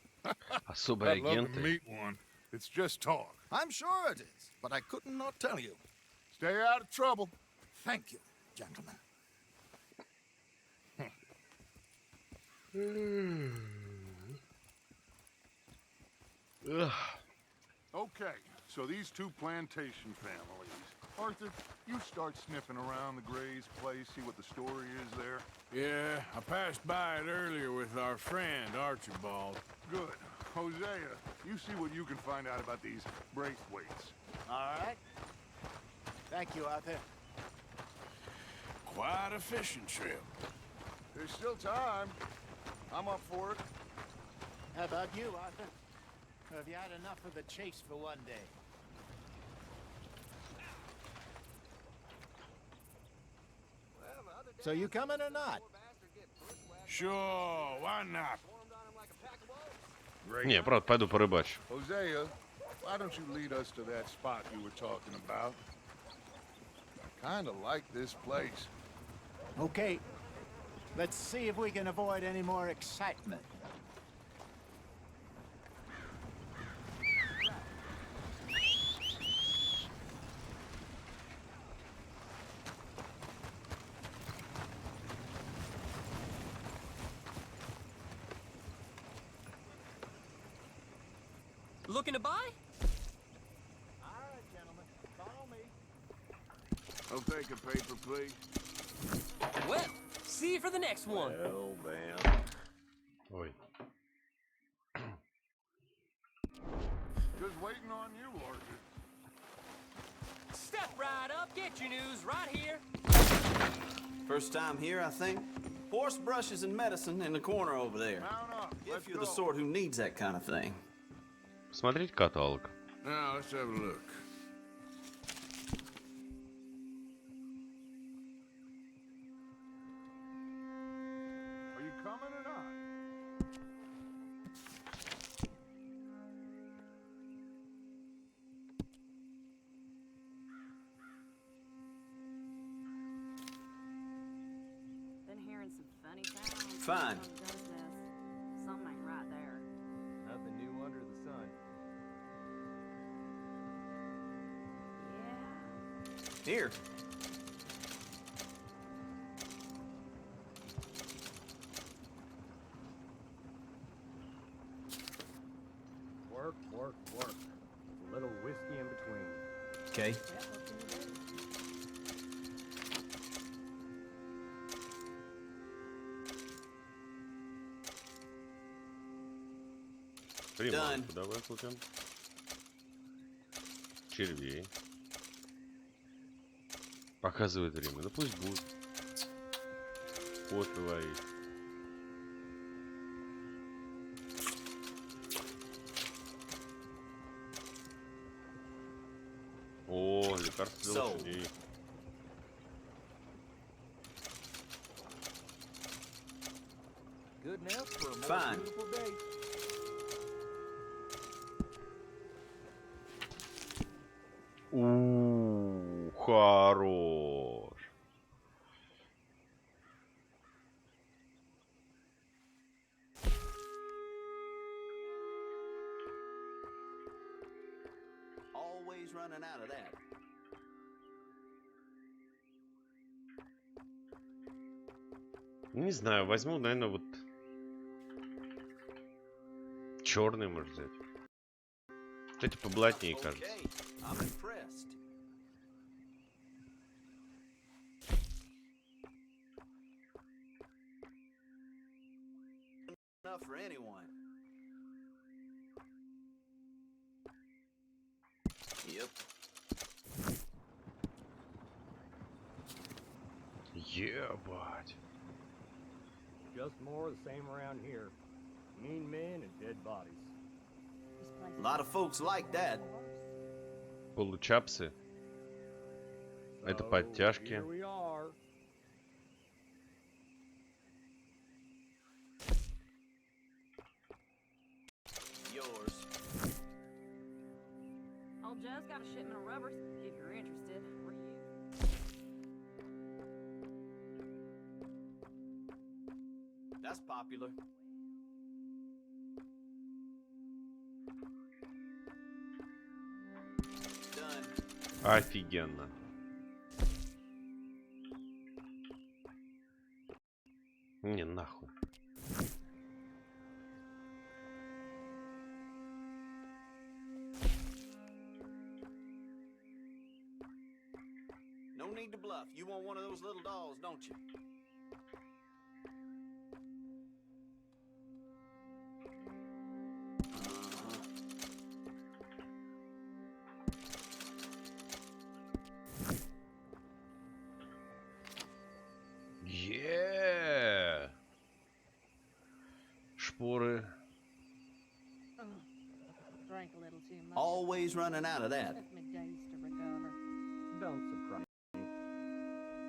Особые I'd love to агенты. meet one. It's just talk. I'm sure it is, but I couldn't not tell you. Stay out of trouble. Thank you, gentlemen. Okay, so these two plantation families. Arthur, you start sniffing around the Gray's place, see what the story is there. Yeah, I passed by it earlier with our friend, Archibald. Good. Hosea, you see what you can find out about these Braithwaites. All right. Thank you, Arthur. Quite a fishing trip. There's still time. I'm up for it. How about you, Arthur? Or have you had enough of the chase for one day? So you coming or not? Sure, why not? Не, правда, пойду порыбачу. Hosea, why don't you lead us to that spot you were talking about? I kind of like this place. Okay. Let's see if we can avoid any more excitement. looking to buy? All right, gentlemen, follow me. I'll take a paper, please. Well, see you for the next one. Well, then. Ой. Just waiting on you, Lord. Step right up, get your news right here. First time here, I think. Horse brushes and medicine in the corner over there. Mount up. If you're the sort who needs that kind of thing. Смотреть каталог. Now, let's have a look. Are you coming or not? Been hearing some funny sounds. Fine. Something does this. Something ain't right there. Nothing new under the sun. Yeah. Here. Work, work, work. A little whiskey in between. Okay. Yeah, what can you do? Приманку давай купим. Червей. Показывает время. Ну пусть будет. Кофе варить. О, лекарство для лошадей. Good enough for a more Fine. beautiful day. Хорош. Always running out of that. Не знаю, возьму, наверное, вот черный, может взять. Кстати, поблатнее, кажется. Okay. I'm impressed. Enough for anyone. Yep. Ебать. Just more of the same around here. Mean men and dead bodies. A lot of folks like that. Получапсы. Это подтяжки. Here we are. Yours. Old Joe's got a shipment of rubbers, if you're interested. What are you? That's popular. Done. Офигенно. Не, нахуй. No need to bluff. You want one of those little dolls, don't you? Yeah. Шпоры. Drank a little too much. Always running out of that. Took me days to recover. Don't surprise me.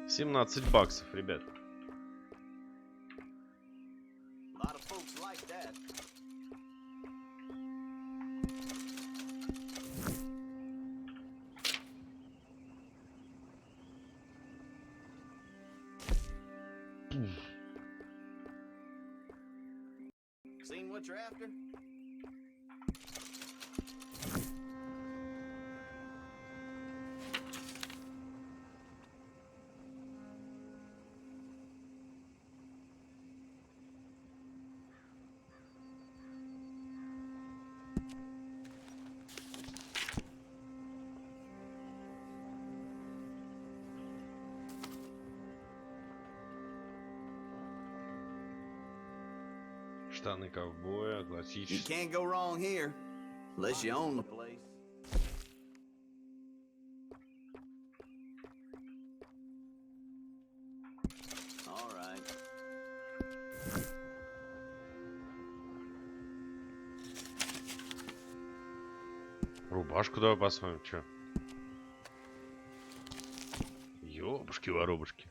17 баксов, ребят. A lot of folks like that. Seen what you're after? Штаны ковбоя, You классические. can't go wrong here, unless you own the place. All right. Рубашку давай посмотрим, чё. Ёбушки-воробушки.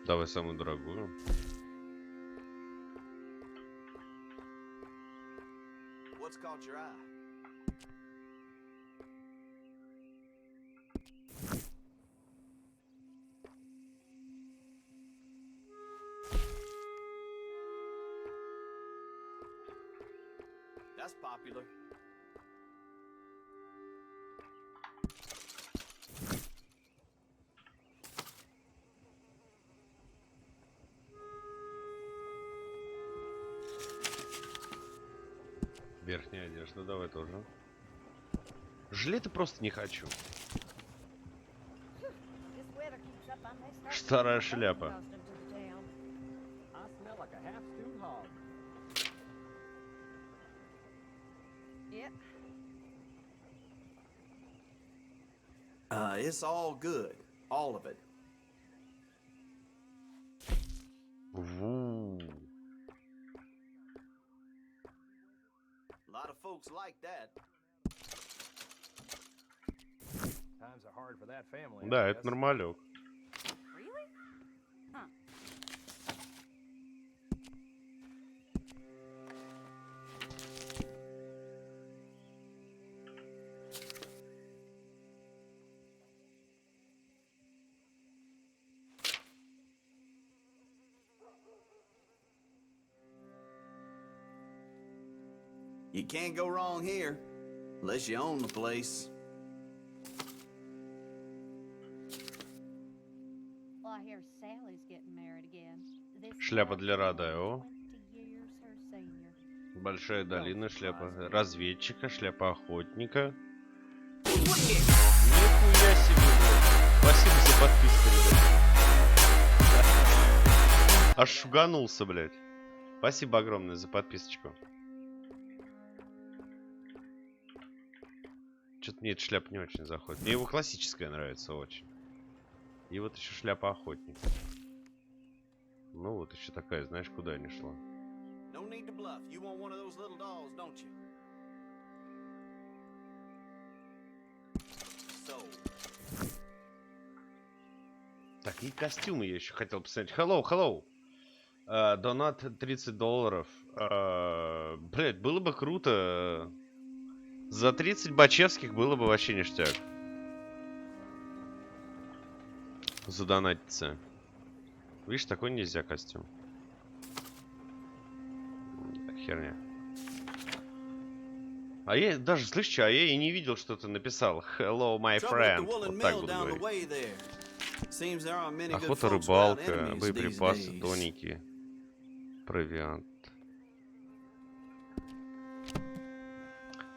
Давай самую дорогую. What's caught your eye? That's popular. Верхняя одежда, давай тоже. Жилеты просто не хочу. Старая шляпа. It's all good. All of it. A lot of folks like that. Times are hard for that family. Да, это нормалек. Really? Huh. You can't go wrong here, unless you own the place. Well, I hear Sally's getting married again. Шляпа для Рада, о. Большая долина, шляпа разведчика, шляпа охотника. Нихуя себе, блядь. Спасибо за подписку, ребят. Аж шуганулся, блядь. Спасибо огромное за подписочку. Что-то мне эта шляпа не очень заходит. Мне его классическая нравится очень. И вот еще шляпа охотника. Ну вот еще такая, знаешь, куда не шла. Так, и костюмы я еще хотел посмотреть. Hello. Донат $30. Блять, было бы круто. За 30 бачевских было бы вообще ништяк. Задонатиться. Видишь, такой нельзя костюм. Херня. А я даже, слышишь, а я и не видел, что ты написал. Hello, my friend. Вот так буду говорить. Охота, рыбалка, боеприпасы, тоники, провиант.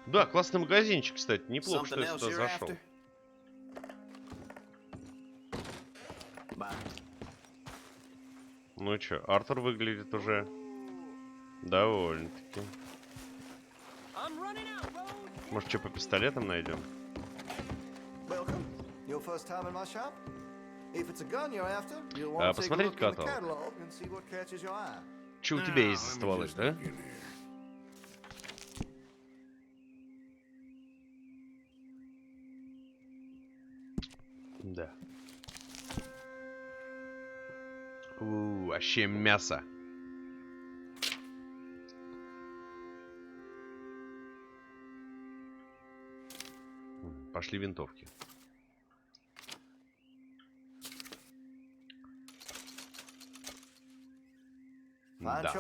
Да, классный магазинчик, кстати. Неплохо, что я сюда зашел. Ну чё, Артур выглядит уже довольно-таки. Может, что по пистолетам найдем? Посмотреть каталог. Что у тебя есть за стволы, да? Да. Вообще мясо. Пошли винтовки. Да.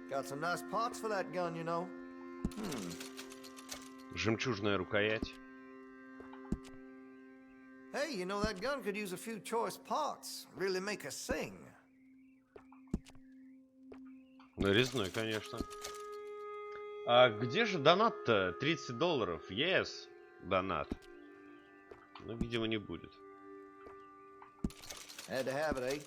Got some nice parts for that gun, you know. Жемчужная рукоять. Hey, you know that gun could use a few choice parts. Really make us sing. Нарезной, конечно. А где же донат-то? $30. Yes, донат. Ну, видимо, не будет. Had to have it, eh?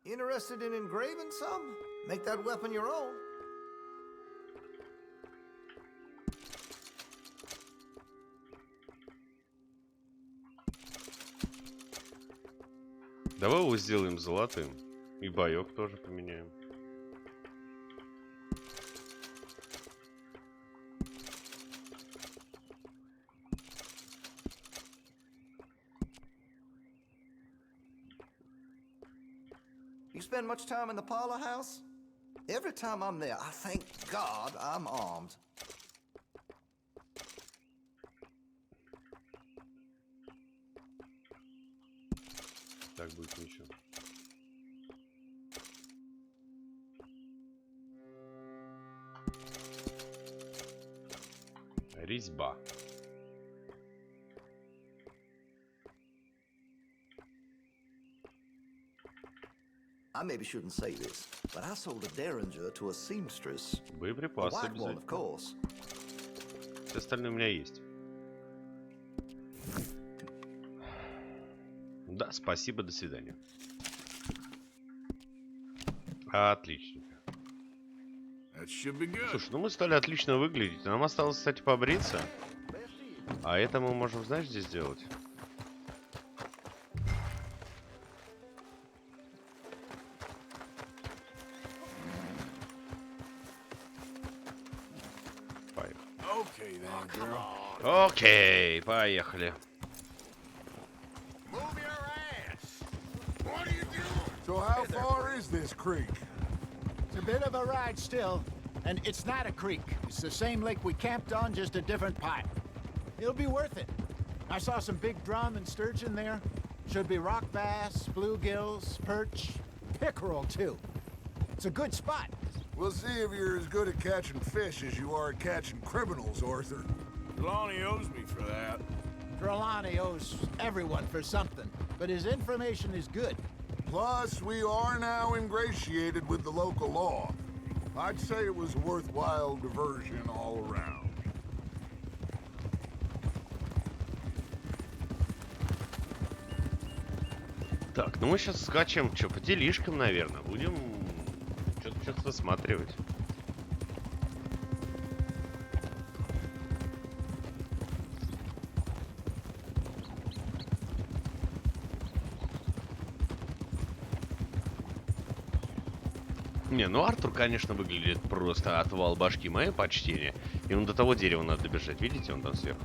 Interested in engraving some? Make that weapon your own. Давай его сделаем золотым. И боек тоже поменяем. You spend much time in the parlor house? Every time I'm there, I thank God I'm armed. Так будет ничего. Резьба. I maybe shouldn't say this, but I sold a derringer to a seamstress. A Боеприпасы white one, of обязательно. course. Все остальное у меня есть. Да, спасибо, до свидания. Отлично. Слушай, ну мы стали отлично выглядеть. Нам осталось, кстати, побриться. А это мы можем, знаешь, здесь сделать? Окей, поехали. So how far is this creek? It's a bit of a ride still, and it's not a creek. It's the same lake we camped on, just a different pipe. It'll be worth it. I saw some big drum and sturgeon there. Should be rock bass, bluegills, perch, pickerel too. It's a good spot. We'll see if you're as good at catching fish as you are at catching criminals, Arthur. Trelawney owes me for that. Trelawney owes everyone for something, but his information is good. Plus, we are now ingratiated with the local law. I'd say it was a worthwhile diversion all around. Так, ну мы сейчас скачем, что, по делишкам, наверное. Будем что-то высматривать. Не, ну Артур, конечно, выглядит просто отвал башки, мое почтение. Ему до того дерева надо добежать. Видите, он там сверху.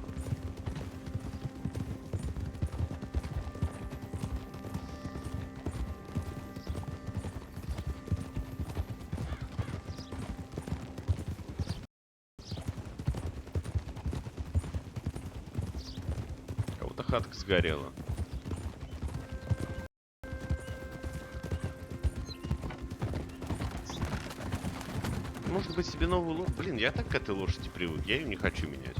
Кого-то хатка сгорела. Может быть себе новую лошадь? Блин, я так к этой лошади привык, я ее не хочу менять.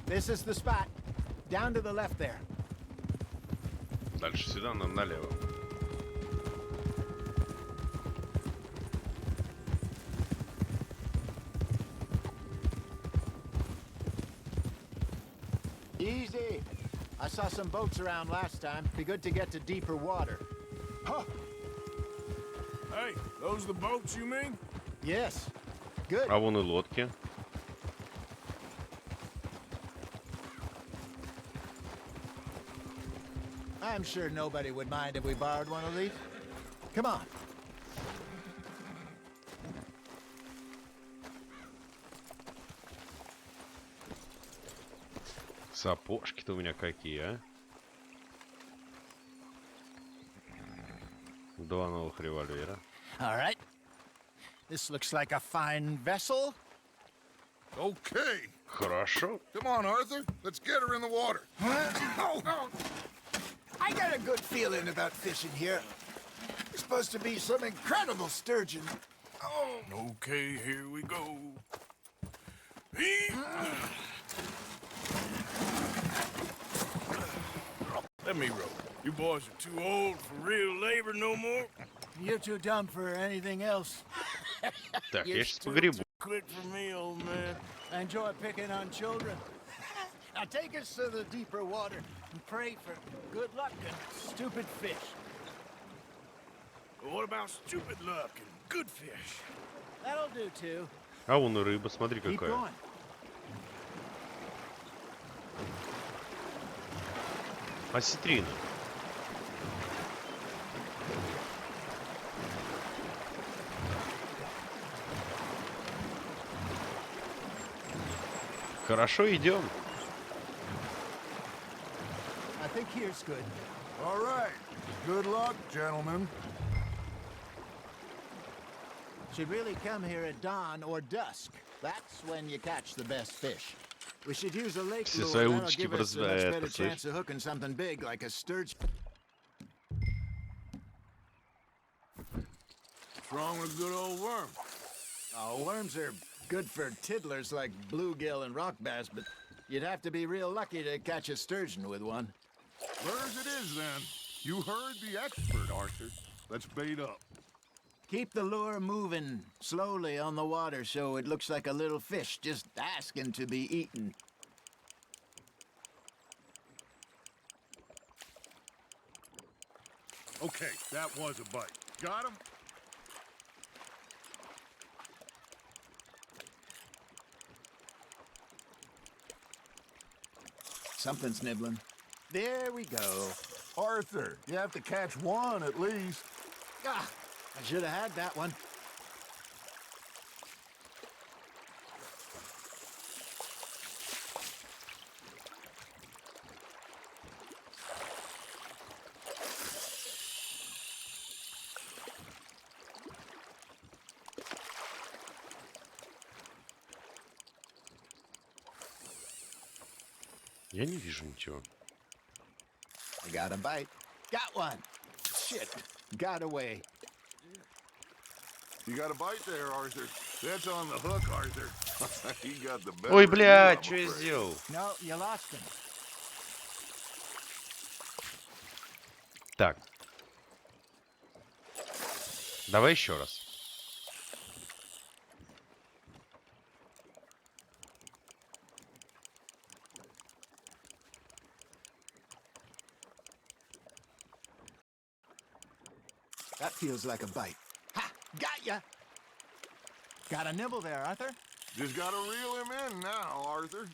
This is the spot. Down to the left there. Дальше сюда, нам налево. Easy. I saw some boats around last time. Be good to get to deeper water. Huh. Hey, those the boats you mean? Yes. Good. А вон и лодки. I'm sure nobody would mind if we borrowed one of these. Come on. Сапожки-то у меня какие, а? Два новых револьвера. All right. This looks like a fine vessel. Okay, Хорошо. Come on, Arthur. Let's get her in the water. I got a good feeling about fishing here. It's supposed to be some incredible sturgeon. Oh. Okay, here we go. Let me row. You boys are too old for real labor no more. You're too dumb for anything else. Так, я You're сейчас still погребу. too quick for me, old man. I enjoy picking on children. Now take us to the deeper water and pray for good luck and stupid fish. What about stupid luck and good fish? That'll do too. А вон и рыба, смотри Keep какая. going. Осетрина. Хорошо, идем. I think here's good. All right. Good luck, gentlemen. Should really come here at dawn or dusk. That's when you catch the best fish. We should use a lake Все lure. свои That'll удочки give us a much это, better слышь. chance of hooking something big like a sturgeon. What's wrong with a good old worm? Oh, worms are good for tiddlers like bluegill and rock bass, but you'd have to be real lucky to catch a sturgeon with one. Where's it is, then? You heard the expert, Arthur. Let's bait up. Keep the lure moving slowly on the water so it looks like a little fish just asking to be eaten. Okay, that was a bite. Got him? Something's nibbling. There we go. Arthur, you have to catch one at least. Ah, I should have had that one. Я не вижу ничего. I got a bite. Got one. Shit. Got away. You got a bite there, Arthur. That's on the hook, Arthur. He got the better Ой, of you, блядь, I'm что я afraid. сделал? No, you lost him. Так. Давай еще раз. That feels like a bite. Ha! Got ya! Got a nibble there, Arthur? Just gotta reel him in now, Arthur.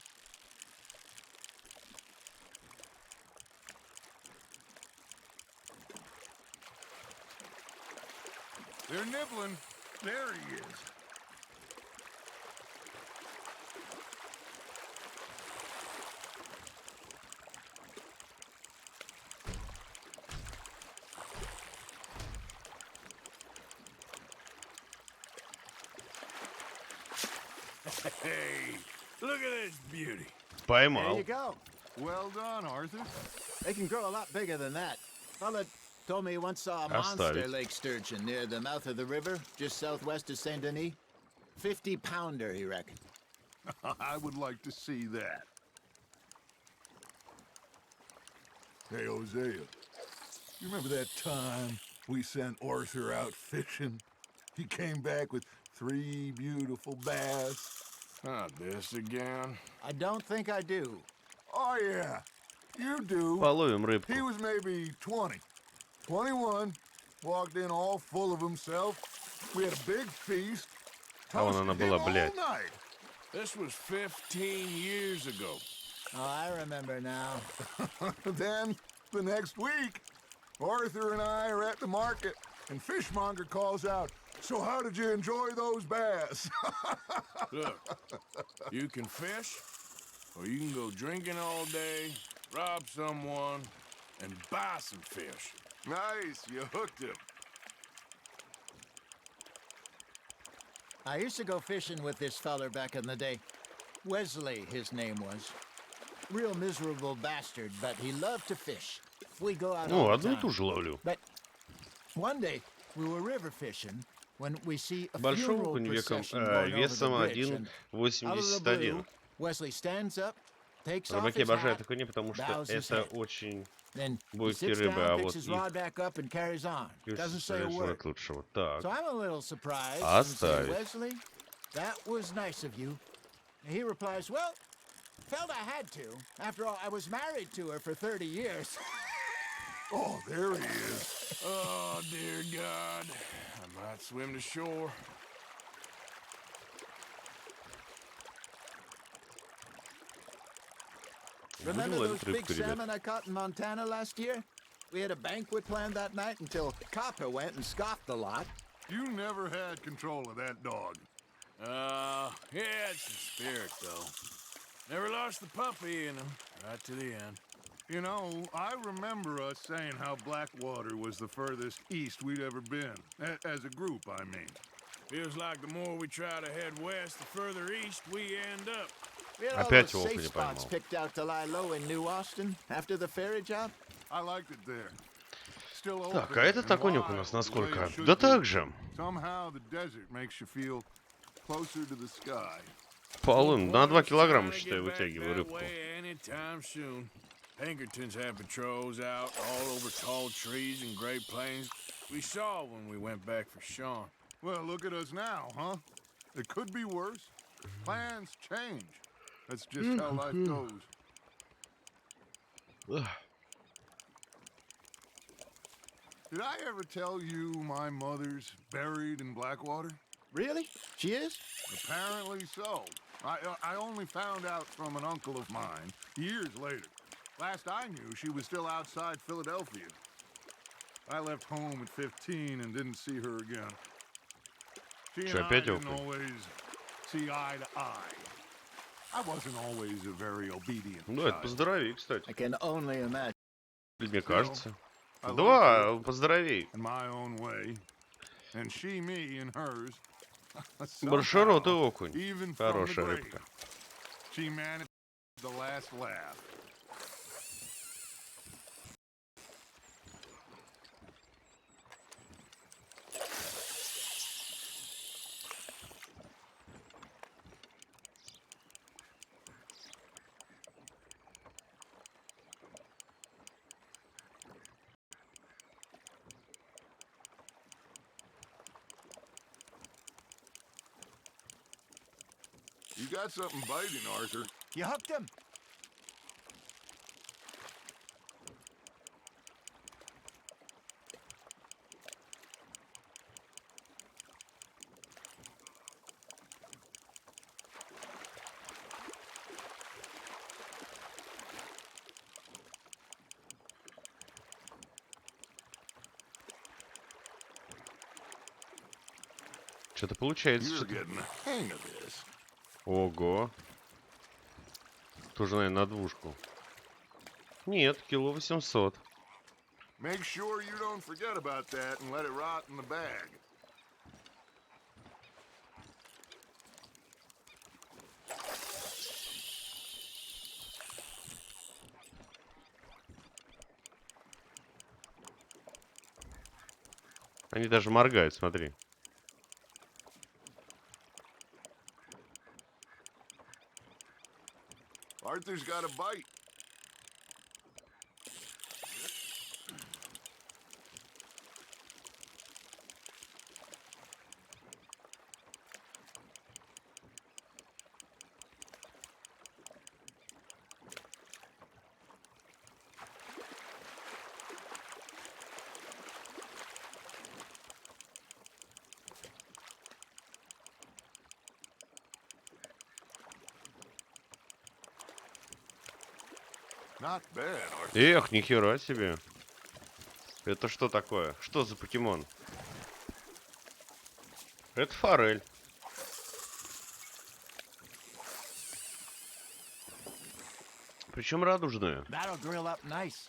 They're nibbling. There he is. Hey, look at this beauty. There Поймал. you go. Well done, Arthur. They can grow a lot bigger than that. Fella told me he once saw a monster Оставить. lake sturgeon near the mouth of the river, just southwest of Saint Denis. 50-pounder, he reckoned. I would like to see that. Hey, Hosea. You remember that time we sent Arthur out fishing? He came back with 3 beautiful bass. Not this again. I don't think I do. Oh, yeah. You do. Половим рыбку. He was maybe 20. 21. Walked in all full of himself. We had a big feast. А вон она была, Toasted him блядь. all night. This was 15 years ago. Oh, I remember now. Then, the next week, Arthur and I are at the market, and Fishmonger calls out, "So how did you enjoy those bass?" Look, you can fish, or you can go drinking all day, rob someone, and buy some fish. Nice, you hooked him. I used to go fishing with this feller back in the day. Wesley, his name was. Real miserable bastard, but he loved to fish. We go out Ну, all the одну и time. ту же ловлю. But one day we were river fishing when we see a Большой funeral окунь procession going over весом the bridge, and out of the 1,81. blue, Wesley stands up, takes off Рыбаки his обожают hat, окуней, потому что bows his это head. очень Then he бойкие sits рыбы, down, а picks вот his их rod back up and carries on. Doesn't say a word. желает лучшего. Так. So I'm a little surprised and say, Оставить. Wesley, that was nice of you. And he replies, well, felt I had to. After all, I was married to her for 30 years. Oh, there he is. Oh, dear God. I might swim to shore. Remember those big salmon I caught in Montana last year? We had a banquet planned that night until Copper went and scoffed the lot. You never had control of that dog. He had some spirit, though. Never lost the puppy in him, right to the end. You know, I remember us saying how Blackwater was the furthest east we'd ever been. As a group, I mean. Feels like the more we try to head west, the further east we end up. We had all Опять those его safe не spots поймал. picked out to lie low in New Austin after the ferry job. I liked it there. Still Так, open а этот and окунек у wild нас the way насколько? it should Да be. так же. Somehow the desert makes you feel closer to the sky. Полын. На 2 килограмма, Trying to считай, get back вытягиваю that рыбку. way anytime soon. Pinkertons have patrols out all over tall trees and Great Plains. We saw when we went back for Sean. Well, look at us now, huh? It could be worse. Plans change. That's just how life goes. Did I ever tell you my mother's buried in Blackwater? Really? She is? Apparently so. I only found out from an uncle of mine years later. Last I knew, she was still outside Philadelphia. I left home at 15 and didn't see her again. She and I didn't always see eye to eye. I wasn't always a very obedient Ну, это поздоровей, кстати. I can only imagine. Мне кажется. Да, поздоровей. In my own way. And she me in hers. Большеротый окунь. Even from the Хорошая grave. рыбка. She managed the last laugh. You got something biting, Arthur. You hooked him. Что-то получается. You're Что-то. getting the hang of this. Ого. Тоже, наверное, на двушку. Нет, кило 800. Make sure you don't forget about that and let it rot in the bag. Они даже моргают, смотри. Arthur's got a bite. Not bad, Arthur. Эх, нихера себе. Это что такое? Что за покемон? Это форель. Причем радужная. That'll grill up nice.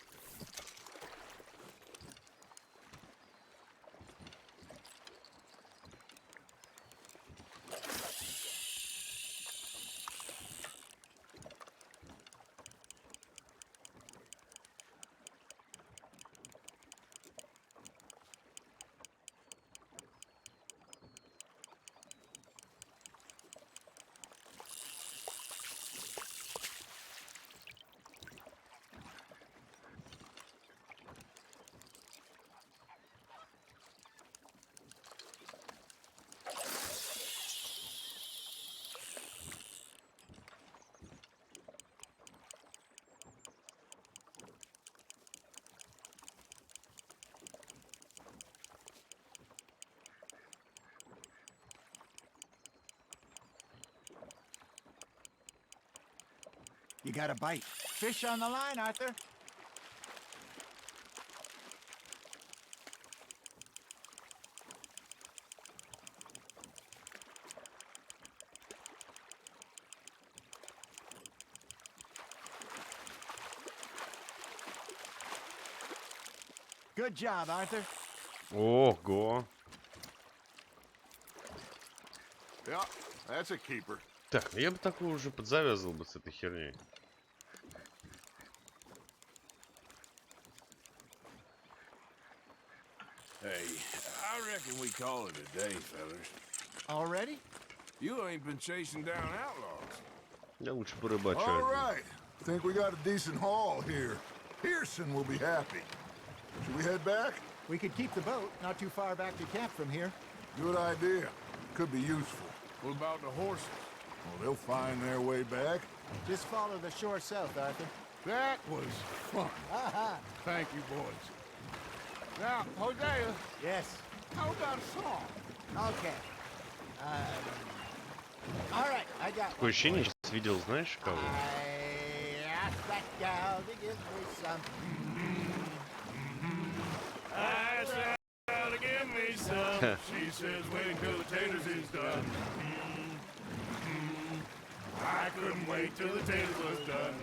You got a bite. Fish on the line, Arthur. Good job, Arthur. Ого. Yeah, that's a keeper. Так, я бы такую уже подзавязывал бы с этой херней. Hey, I reckon we call it a day, fellas. Already? You ain't been chasing down outlaws. Я лучше порыбачу. All right. Think we got a decent haul here. Pearson will be happy. Should we head back? We could keep the boat not too far back to camp from here. Good idea. Could be useful. What about the horses? Well, they'll find their way back. Just follow the shore south, Arthur. That was fun. Thank you, boys. Now, Hosea. Yes. How about a song? Okay. All right, I got Такое ощущение, сейчас видел, знаешь, кого? I asked that gal to give me some. I asked that gal to give me some. She says, wait till the taters is done. I couldn't wait till the taters was done.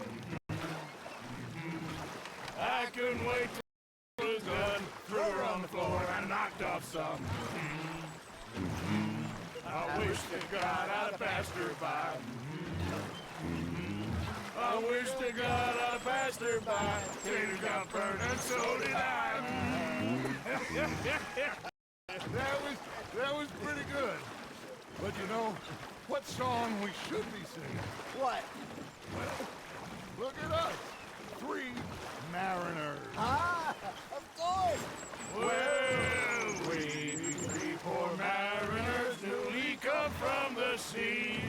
I couldn't wait till it was done. Threw her on the floor and knocked off some. I wish to God I'd passed her by. I wish to God I'd passed her by. Taters got burned and so did I. That was pretty good. But you know, what song we should be singing? What? Well, look at us. 3 mariners. Ah, of course. Well, we 3 poor mariners newly come from the seas.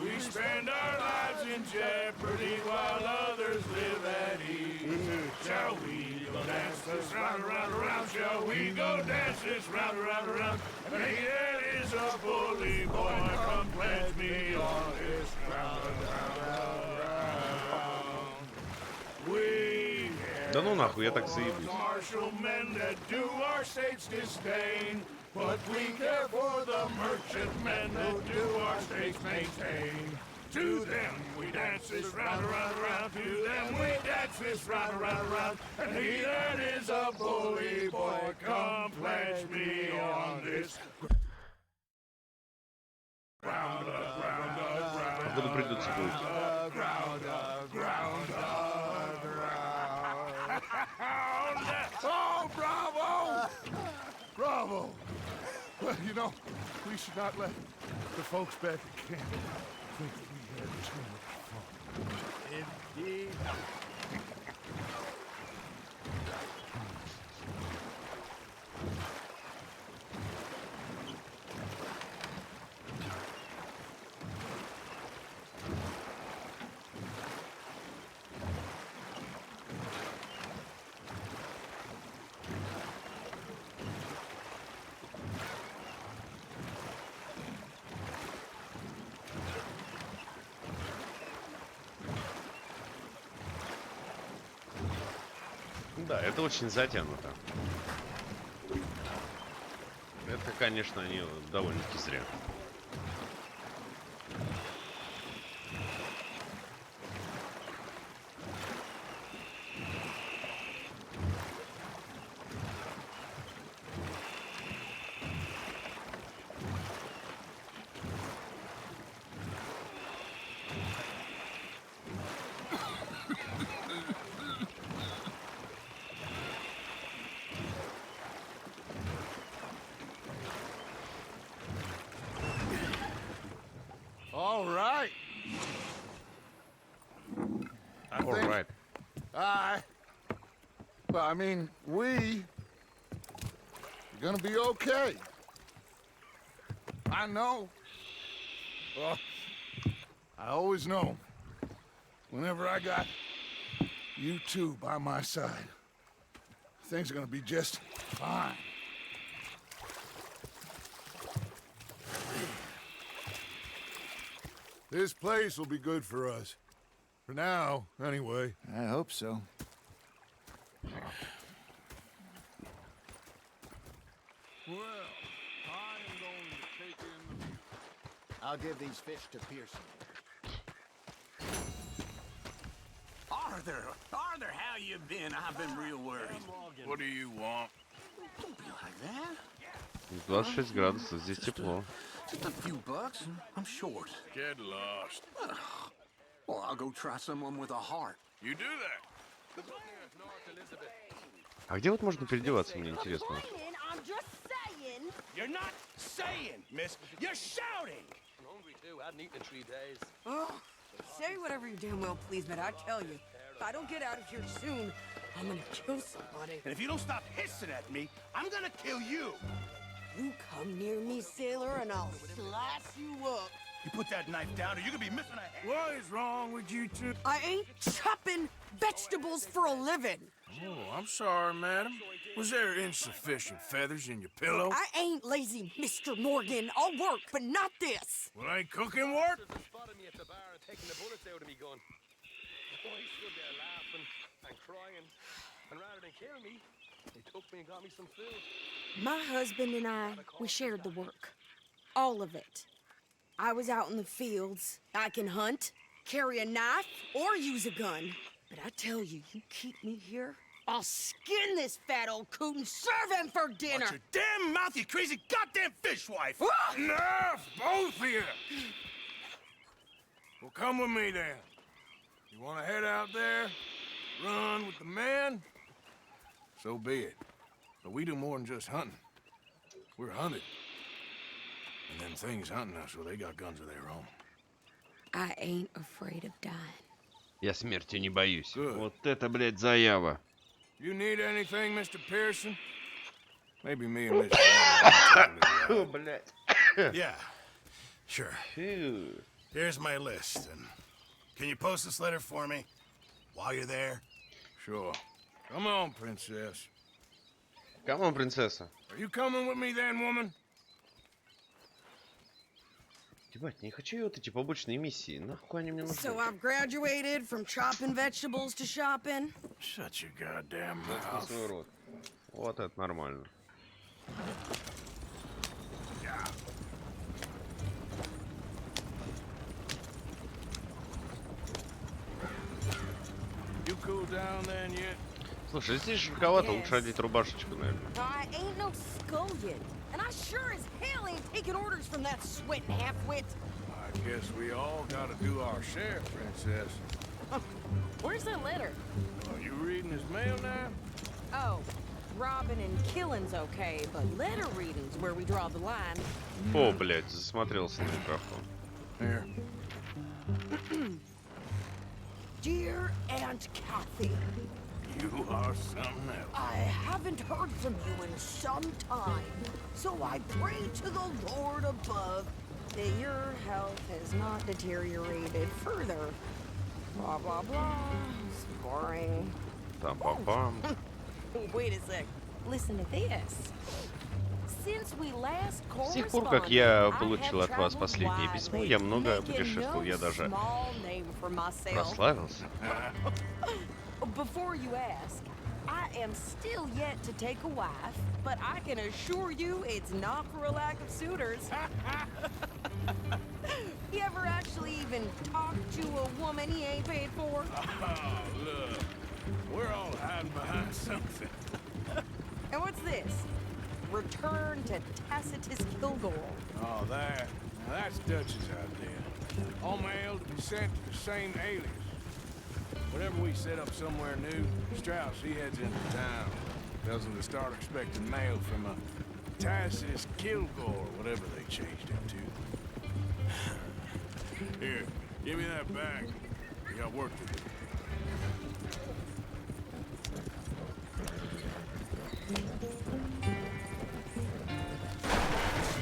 We spend our lives in jeopardy while others live at ease. Shall we go dance this round, around, around? Shall we go dance this round, around, around? And he that is a bully boy, come pledge me on this round, round, round, round. We Да ну нахуй, я так заебусь. martial men that do our state's disdain, but we care for the merchantmen that do our state's maintain. To them we dance this round, around, around. To them we dance this round, around, around. And he that is a bully boy, come pledge me on this ground, ground, ground. Походу придется будет. Oh, bravo! Bravo! Well, you know, we should not let the folks back at camp think that we had too much fun. Indeed. Да, это очень затянуто. Это, конечно, они довольно-таки зря. All right. All right. Well, I mean, we are gonna be okay. I know. Well, I always know. Whenever I got you two by my side, things are gonna be just fine. This place will be good for us. For now, anyway. I hope so. Well, I am going to take in the view. I'll give these fish to Pearson. Arthur, how you been? I've been real worried. What do you want? Don't be like that. 26 градусов, здесь тепло. Just a few bucks. I'm short. Get lost. Well, I'll go try someone with a heart. You do that. А где вот можно переодеваться, мне интересно? I'm just saying. You're not saying, miss. You're shouting. I'm hungry too. I hadn't eaten in 3 days. Oh, say whatever you damn well please, but I tell you, if I don't get out of here soon, I'm gonna kill somebody. And if you don't stop hissing at me, I'm gonna kill you. You come near me, sailor, and I'll slice you up. You put that knife down, or you're gonna be missing a head. What is wrong with you two? I ain't chopping vegetables for a living. Oh, I'm sorry, madam. Was there insufficient feathers in your pillow? I ain't lazy, Mr. Morgan. I'll work, but not this. Well, ain't cooking work? They spotted me at the bar and taking the bullets out of me gun. Oh, he stood there laughing and crying. And rather than kill me, he took me and got me some food. My husband and I, we shared the work. All of it. I was out in the fields. I can hunt, carry a knife, or use a gun. But I tell you, you keep me here, I'll skin this fat old coot and serve him for dinner. Watch your damn mouth, you crazy goddamn fishwife! Enough, both of you! Well, come with me then. You want to head out there, run with the men? So be it. But we do more than just hunting. We're hunted. And them things hunting us, well, they got guns of their own. I ain't afraid of dying. Я смерти не боюсь. Вот это, блядь, заява. You need anything, Mr. Pearson? Maybe me and Mr. Oh, блядь. Yeah, sure. Here's my list, and can you post this letter for me while you're there? Sure. Come on, princess. Come on, принцесса. Are you coming with me then, woman? Ебать, не хочу я вот эти побочные миссии. Нахуй они мне нужны? So I've graduated from chopping vegetables to shopping. Shut your goddamn На mouth. свой рот. Вот это нормально. You cool down then yet? Слушай, здесь жарковато, лучше одеть рубашечку, наверное. I ain't no scullion, and I sure as hell ain't taking orders from that sweating half-wit. I guess we all gotta do our share, princess. Where's that letter? Are you reading his mail now? Oh, robbing and killing's okay, but letter reading's where we draw the line. О, блядь, засмотрелся на микрофон. Here. Dear Aunt Kathy, You are something else. I haven't heard from you in some time, so I pray to the Lord above that your health has not deteriorated further. Blah, blah, blah. It's boring. Там-пам-пам. Wait a sec. Listen to this. Since we last С тех пор, как я получил от вас последнее письмо, я много путешествовал, я даже прославился. Before you ask, I am still yet to take a wife, but I can assure you it's not for a lack of suitors. You ever actually even talk to a woman he ain't paid for? Oh, look. We're all hiding behind something. And what's this? Return to Tacitus Kilgore. Oh, that's Dutch's idea. All mail to be sent to the same alias. Whenever we set up somewhere new, Strauss, he heads into town. Tells them to start expecting mail from a Tacitus Kilgore, whatever they changed it to. Here, give me that bag. We got work to do.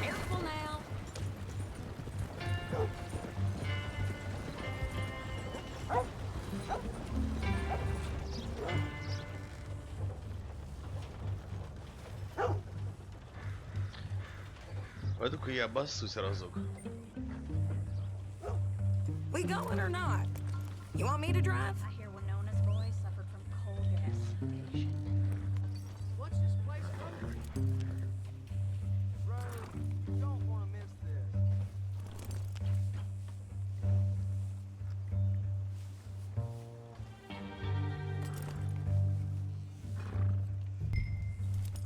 Careful now. Пойду-ка я обоссусь разок. We going or not? You want me to drive? I hear Winona's boy suffered from coal gasification. What's this place hungry? Rose, you don't want to miss this.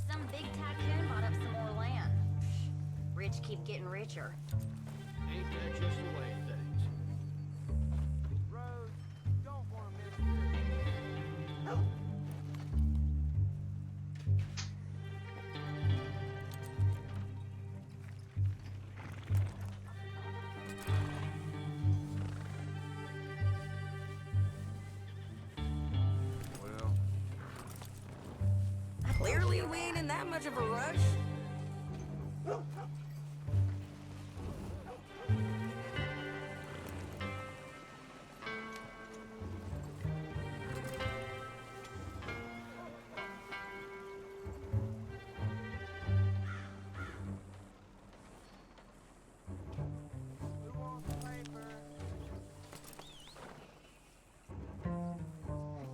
Some big tycoon bought up some more land. Rich keep getting richer. Ain't that just the way of things? Rose, you don't want to miss this. Oh. Clearly, we ain't in that much of a rush.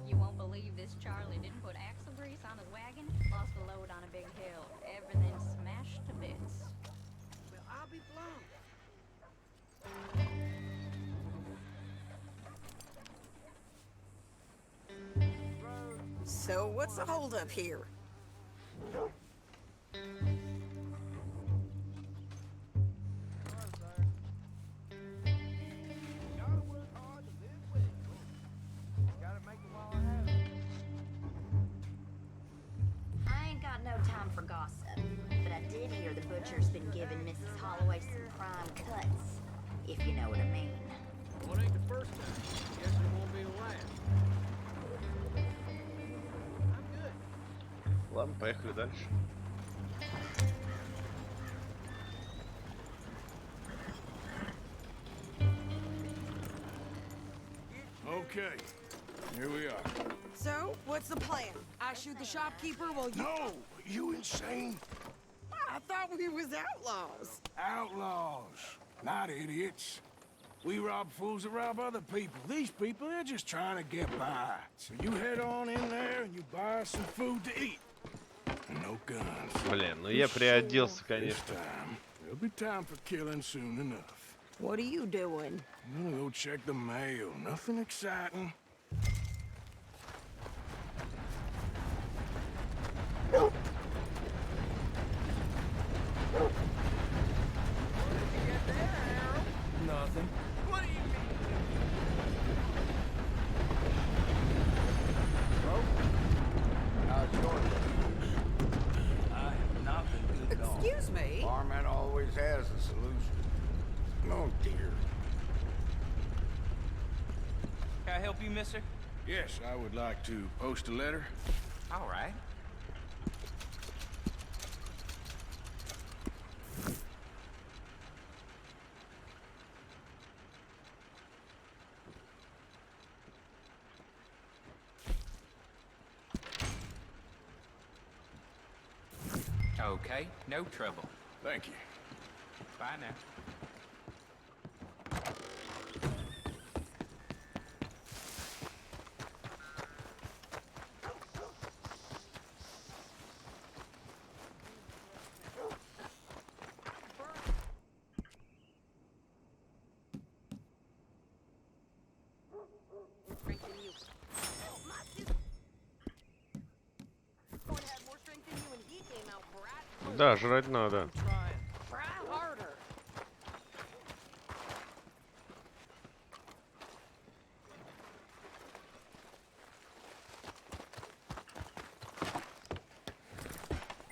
You won't believe this Charlie didn't put axle grease on his wagon. Lost a load on a big hill. Everything smashed to bits. Well, I'll be blown. So, what's the holdup here? I ain't got no time for gossip, but I did hear the butcher's been giving Mrs. Holloway some prime cuts, if you know what I mean. Well, it ain't the first time. Guess it won't be the last. I'm good. Ладно, поехали дальше. Okay, here we are. So, what's the plan? I shoot the shopkeeper while you... No! You insane? I thought we was outlaws. Outlaws, not idiots. We rob fools that rob other people. These people, they're just trying to get by. So you head on in there and you buy some food to eat. No guns. Блин, ну я приоделся, конечно. There'll be time for killing soon enough. What are you doing? I'm gonna go check the mail. Nothing exciting. Nothing. What do you mean? How's your news? I have not been good at all. Excuse me? Barman always has a solution. Oh, dear. Can I help you, mister? Yes, I would like to post a letter. All right. Okay, no trouble. Thank you. Bye now. Да, жрать надо. Try harder.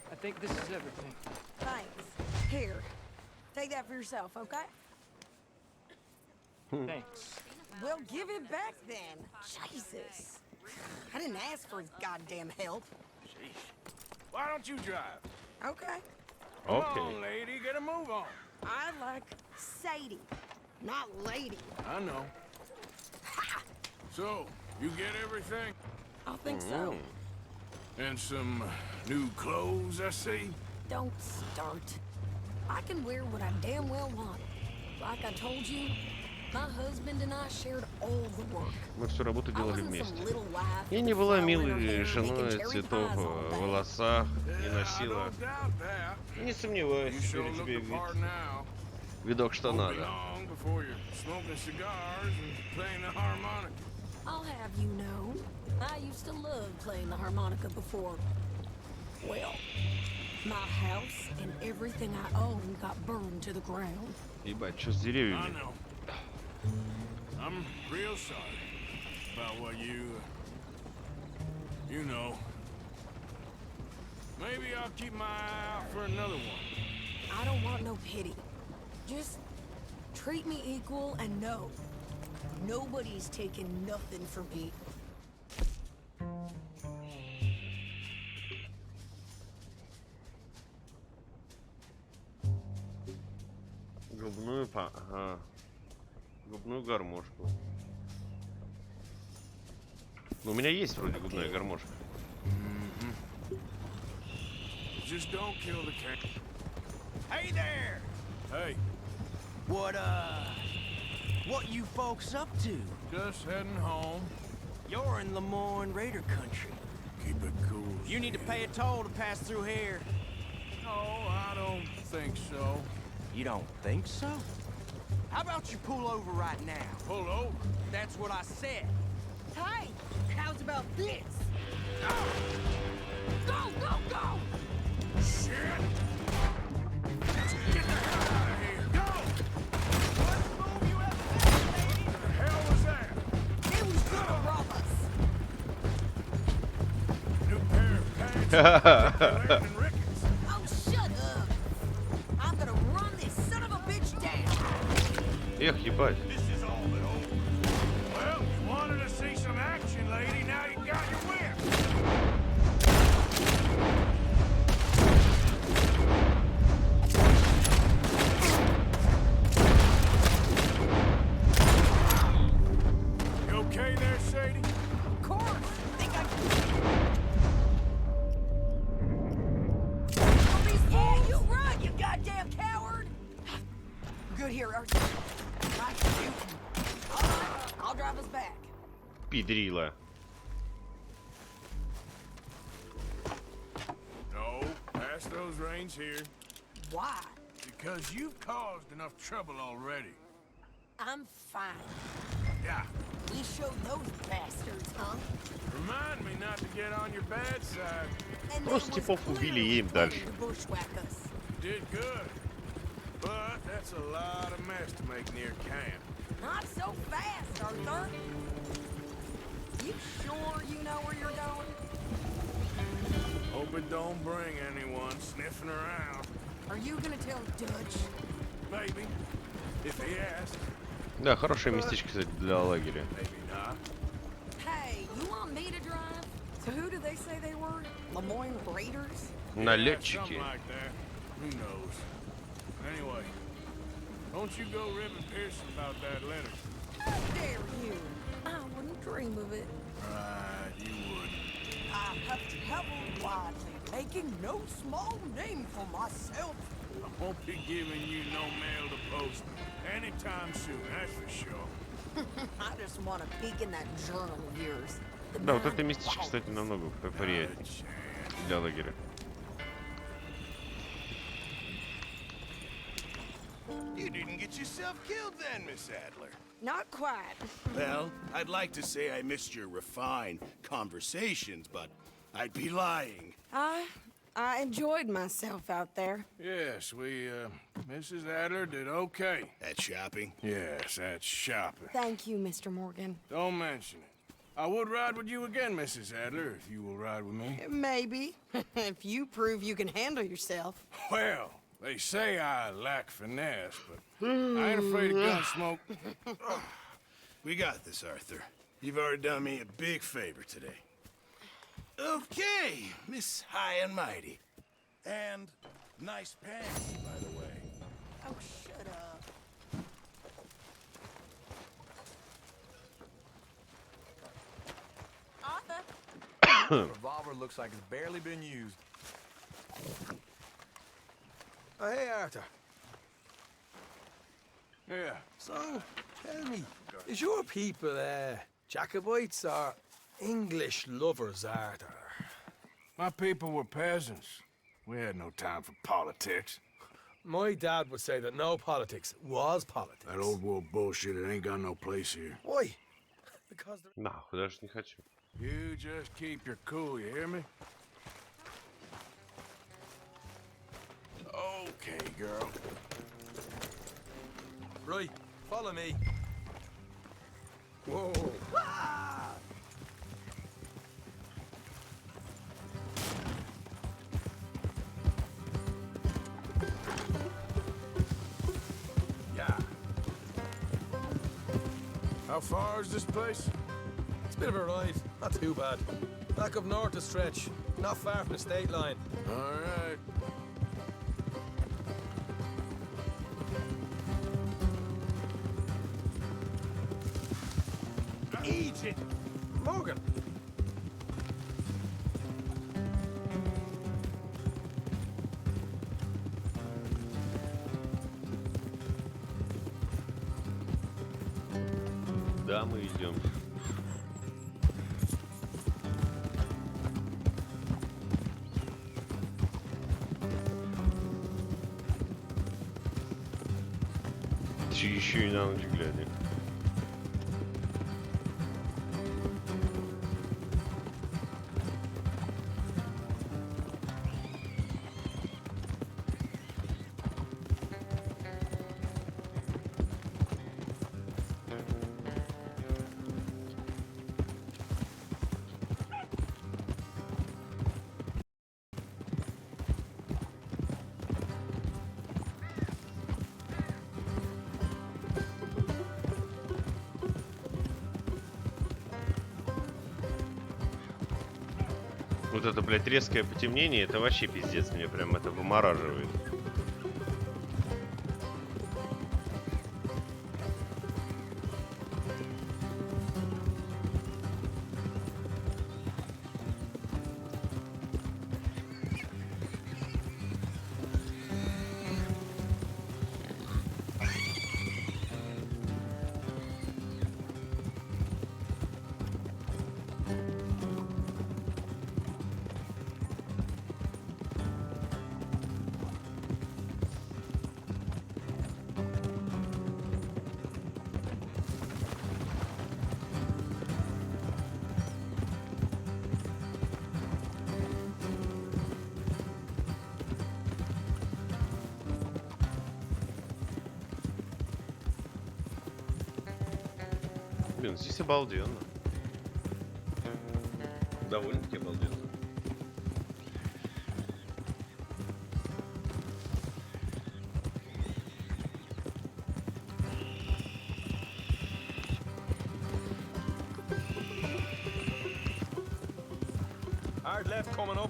I think this is everything. Thanks. Here, take that for yourself, okay? Thanks. Well, give it back then. Jesus. I didn't ask for his goddamn help. Sheesh. Why don't you drive? Okay. Come on, lady, get a move on. I like Sadie, not lady. I know. So, you get everything? I think so. And some new clothes, I see? Don't start. I can wear what I damn well want. Like I told you, Мы всю работу делали вместе. Я не была милой женой цветов в волосах, не носила. Не сомневаюсь, теперь у тебя видок что надо. I'll have you know, I used to love playing the harmonica before. Well, my house and everything I own got burned to the ground. Ебать, что с деревьями? I'm real sorry about what you know. Maybe I'll keep my eye out for another one. I don't want no pity. Just treat me equal and know nobody's taking nothing from me. Губную гармошку. Ну, у меня есть вроде губная гармошка. Just don't kill the cat. Hey there! Hey. What you folks up to? Just heading home. You're in Lemoyne Raider country. Keep it cool. You need to pay a toll to pass through here. No, I don't think so. You don't think so? How about you pull over right now? Pull over? That's what I said. Hey, how's about this? Go, go, go! Shit! Get the hell out of here! Go! Let's move you up there, lady! What the hell was that? It was gonna rob us. New pair of pants. Oh, shut up! I'm gonna run this son of a bitch down. Эх, ебать. Well, you wanted to see some action, lady. Now you got your whip. You okay there, Sadie? Of course. Think I can. You run, you goddamn coward! Good here, Archie. Nice shooting. All right, I'll drive us back. Пидрила. No, pass those reins here. Why? Because you've caused enough trouble already. I'm fine. Yeah. We showed those bastards, huh? Remind me not to get on your bad side. And Просто типов убили, едем дальше. Bushwhack us. You did good. But that's a lot of mess to make near camp. Not so fast, Arthur. You sure you know where you're going? Hope it don't bring anyone sniffing around. Are you gonna tell Dutch? Maybe. If he asks. Да, хорошее местечко, кстати, для лагеря. Maybe not. Hey, you want me to drive? So who do they say they were? Lemoyne Raiders? Налетчики. Something like that. Who knows? Anyway, don't you go ribbing Pearson about that letter. How dare you? I wouldn't dream of it. Right, you wouldn't. I have traveled widely, making no small name for myself. I won't be giving you no mail to post anytime soon, that's for sure. I just want to peek in that journal of yours. Да, вот это местечко, кстати, намного приятнее для лагеря. You didn't get yourself killed then, Miss Adler. Not quite. Well, I'd like to say I missed your refined conversations, but I'd be lying. I enjoyed myself out there. Yes, Mrs. Adler did okay. At shopping? Yes, at shopping. Thank you, Mr. Morgan. Don't mention it. I would ride with you again, Mrs. Adler, if you will ride with me. Maybe. If you prove you can handle yourself. Well, they say I lack finesse, but I ain't afraid of gun smoke. We got this, Arthur. You've already done me a big favor today. Okay, Miss High and Mighty. And nice pants, by the way. Oh, shut up. Arthur? The revolver looks like it's barely been used. Oh, hey, Arthur. Yeah. So, tell me, is your people, Jacobites or English lovers, Arthur? My people were peasants. We had no time for politics. My dad would say that no politics was politics. That old world bullshit, it ain't got no place here. Why? Because Нахуй, даже не хочу. You just keep your cool, you hear me? Okay, girl. Right, follow me. Whoa. Yeah. How far is this place? It's a bit of a ride, not too bad. Back up north a stretch, not far from the state line. All right. Egypt! Morgan! Да, мы идем. Еще и на ночь глядя. Вот это, блядь, резкое потемнение, это вообще пиздец, меня прям это вымораживает. Блин, здесь обалденно. Довольно-таки обалденно. Hard left coming up.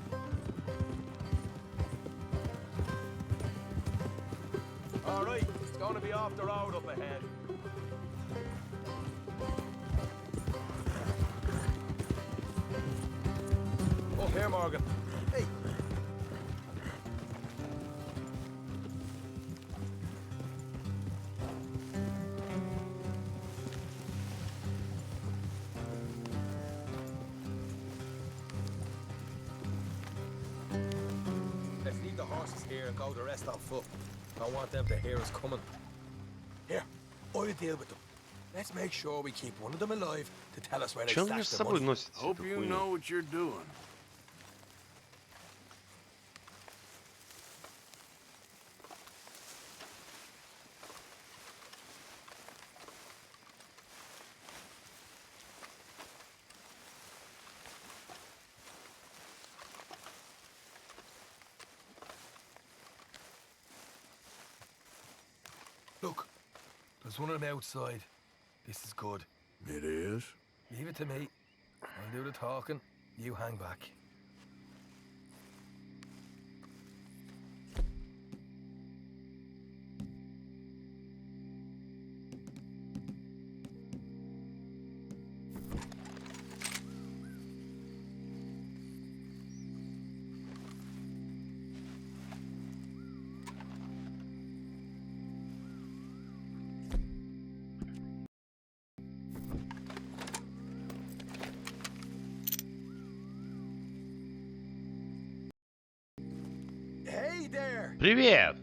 All right, it's going to be off the road up ahead. Up here, Morgan. Hey. Let's leave the horses here and go the rest on foot. Don't want them to hear us coming. Here, I'll deal with them. Let's make sure we keep one of them alive to tell us where they stashed the money. Hope you know what you're doing. Look, there's one of them outside. This is good. It is? Leave it to me. I'll do the talking. You hang back. Привет!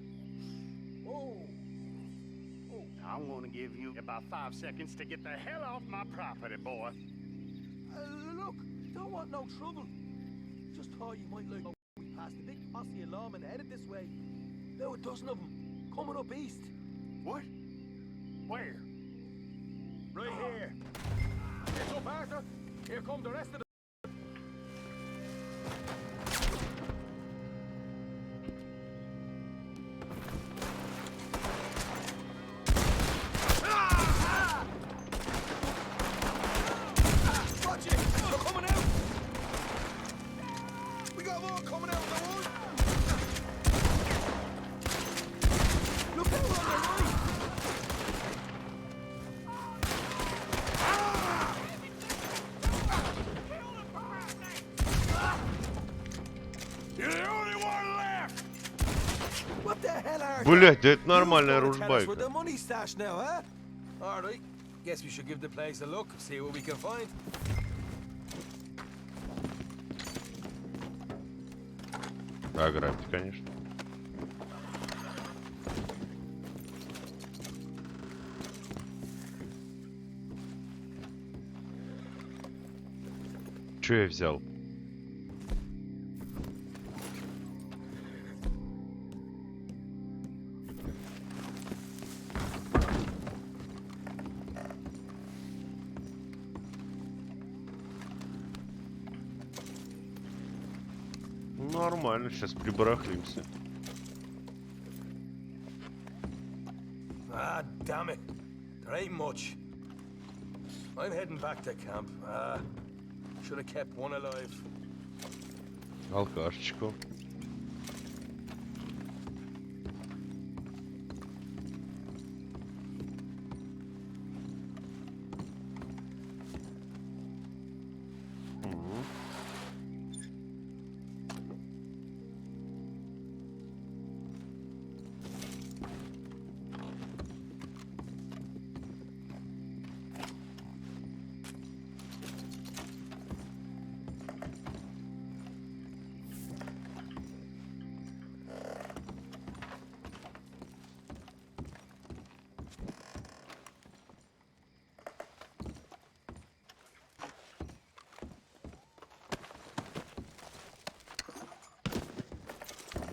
I'm gonna give you about 5 seconds to get the hell off my property, boy. Look, don't want no trouble. Just thought you might like we passed a big posse of lawmen headed this way. About a dozen of them coming up east. What? Where? Right here. Get up, Arthur. Here come the rest of the... Watch it! They're coming out! We got more coming out of the wood! Look out on the right! You're the only one left! What the hell are Блять, да это нормальная ружбайка. Where the money stashed now, huh? All right. Guess we should give the place a look, see what we can find. Ограбить, конечно. Че я взял? Нормально, сейчас прибарахлимся. Ah, damn it. There ain't much. I'm heading back to camp. Should have kept one alive. Алкашечку.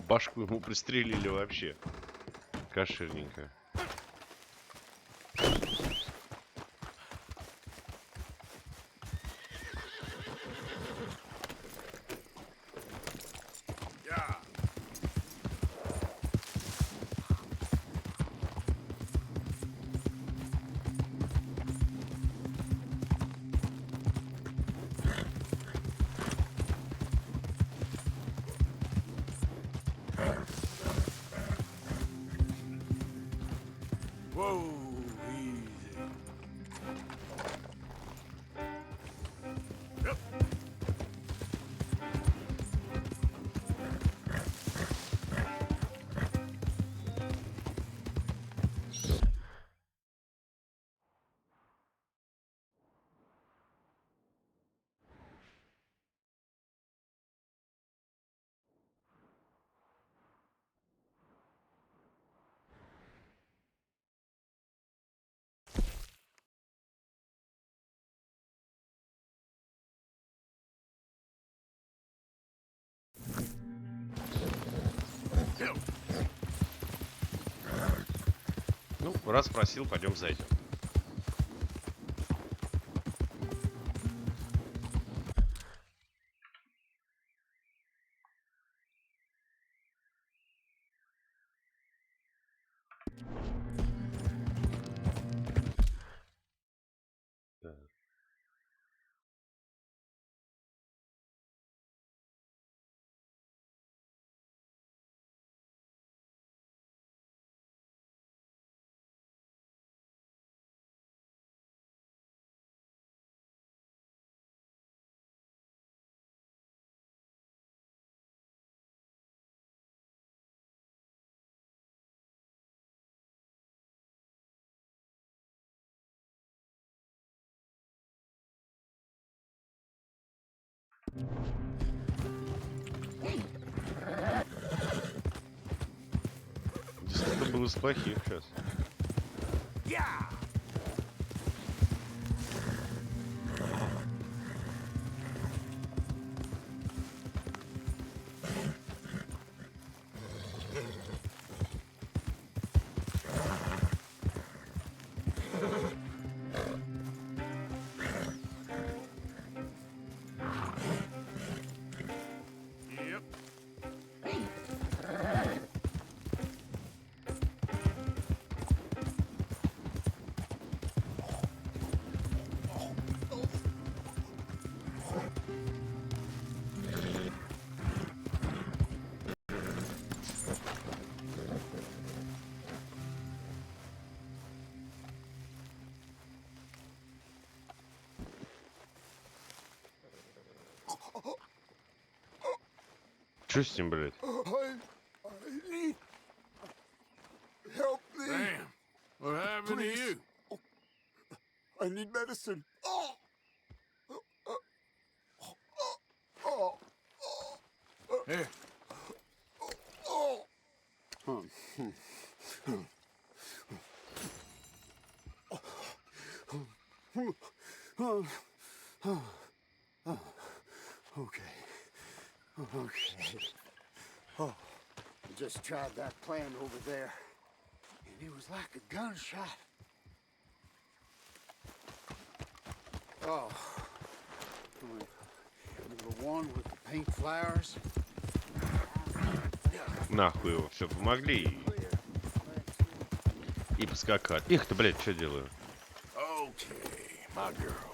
Башку ему пристрелили вообще. Кошерненько. Whoa, easy. Yep. Ну, раз спросил, пойдем зайдем. Был из плохих сейчас. Что с ним, блядь? Help me. Damn. What happened to you? I need medicine. Here. Okay. Oh, I just tried that plan over there, and it was like a gunshot. Oh, the one with the pink flowers. Нахуй его, все, помогли. И поскакать. Их ты, блядь, что делаю? Okay, my girl.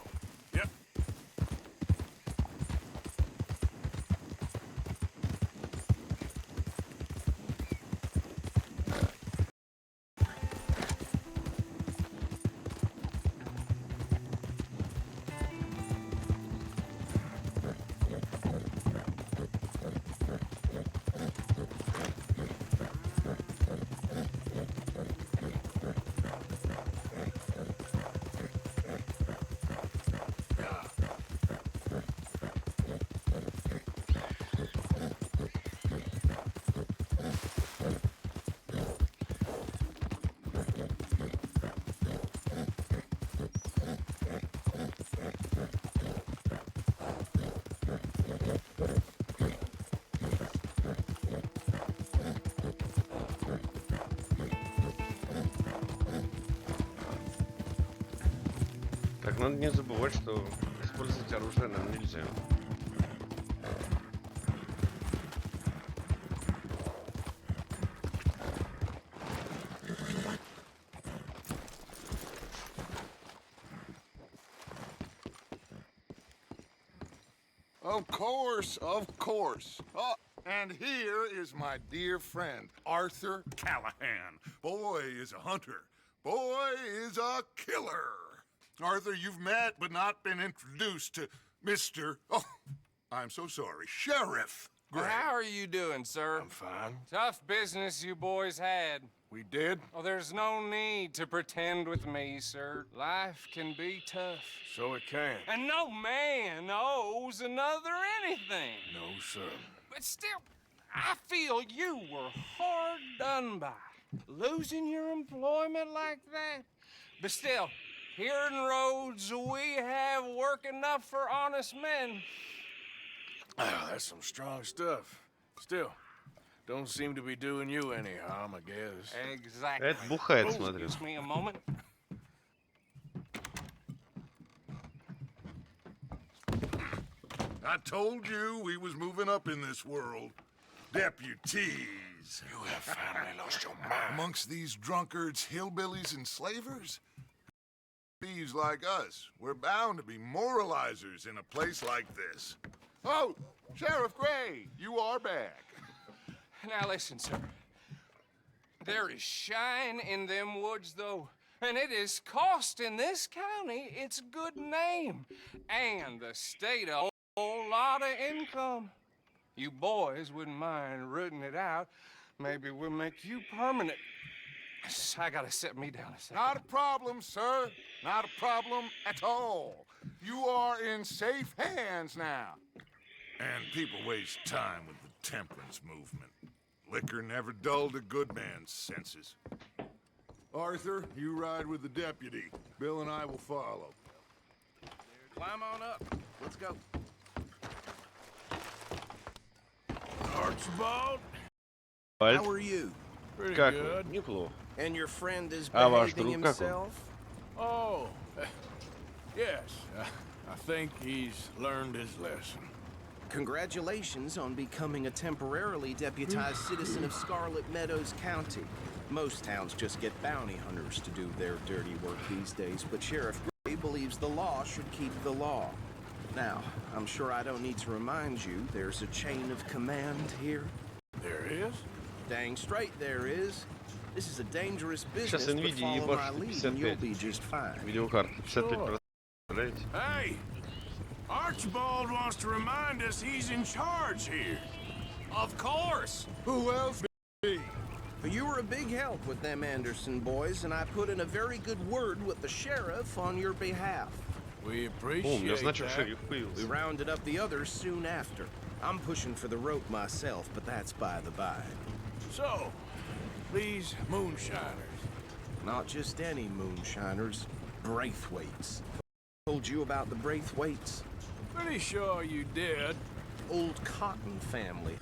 Так, надо не забывать, что использовать оружие нам нельзя. Of course, of course. Oh, and here is my dear friend, Arthur Callahan. Boy is a hunter. Boy is a killer. Arthur, you've met but not been introduced to Mr. Oh, I'm so sorry, Sheriff Gray. How are you doing, sir? I'm fine. Tough business you boys had. We did? Oh, there's no need to pretend with me, sir. Life can be tough. So it can. And no man owes another anything. No, sir. But still, I feel you were hard done by. Losing your employment like that. But still, here in Rhodes, we have work enough for honest men. Oh, that's some strong stuff. Still, don't seem to be doing you any harm, I guess. Exactly. Это бухает, смотрю. Excuse me a moment. I told you we was moving up in this world. Deputies. You have finally lost your mind. Amongst these drunkards, hillbillies, and slavers? Thieves like us, we're bound to be moralizers in a place like this. Oh, Sheriff Gray, you are back. Now listen, sir. There is shine in them woods, though. And it is costing this county its good name. And the state a whole lot of income. You boys wouldn't mind rooting it out. Maybe we'll make you permanent. I gotta sit me down a second. Not a problem, sir. Not a problem at all. You are in safe hands now. And people waste time with the temperance movement. Liquor never dulled a good man's senses. Arthur, you ride with the deputy. Bill and I will follow. Climb on up. Let's go. Archibald? How are you? Pretty Как good. вы? Неплохо. And your friend is А ваш behaving друг как он? himself? Oh, yes. I think he's learned his lesson. Congratulations on becoming a temporarily deputized citizen of Scarlet Meadows County. Most towns just get bounty hunters to do their dirty work these days, but Sheriff Gray believes the law should keep the law. Now, I'm sure I don't need to remind you there's a chain of command here. There is? Dang straight there is. This is a dangerous business, Сейчас but NVIDIA follow my ебашит lead and you'll 55. be just fine. Видеокарта 55%. Представляете? Hey! Archibald wants to remind us he's in charge here. Of course. Who else be? But you were a big help with them Anderson boys, and I put in a very good word with the sheriff on your behalf. We О, у appreciate меня значок that. шериф We появился. rounded up the others soon after. I'm pushing for the rope myself, but that's by the by. So, these moonshiners. Not just any moonshiners, Braithwaites. Told you about the Braithwaites? Pretty sure you did. Old Cotton family.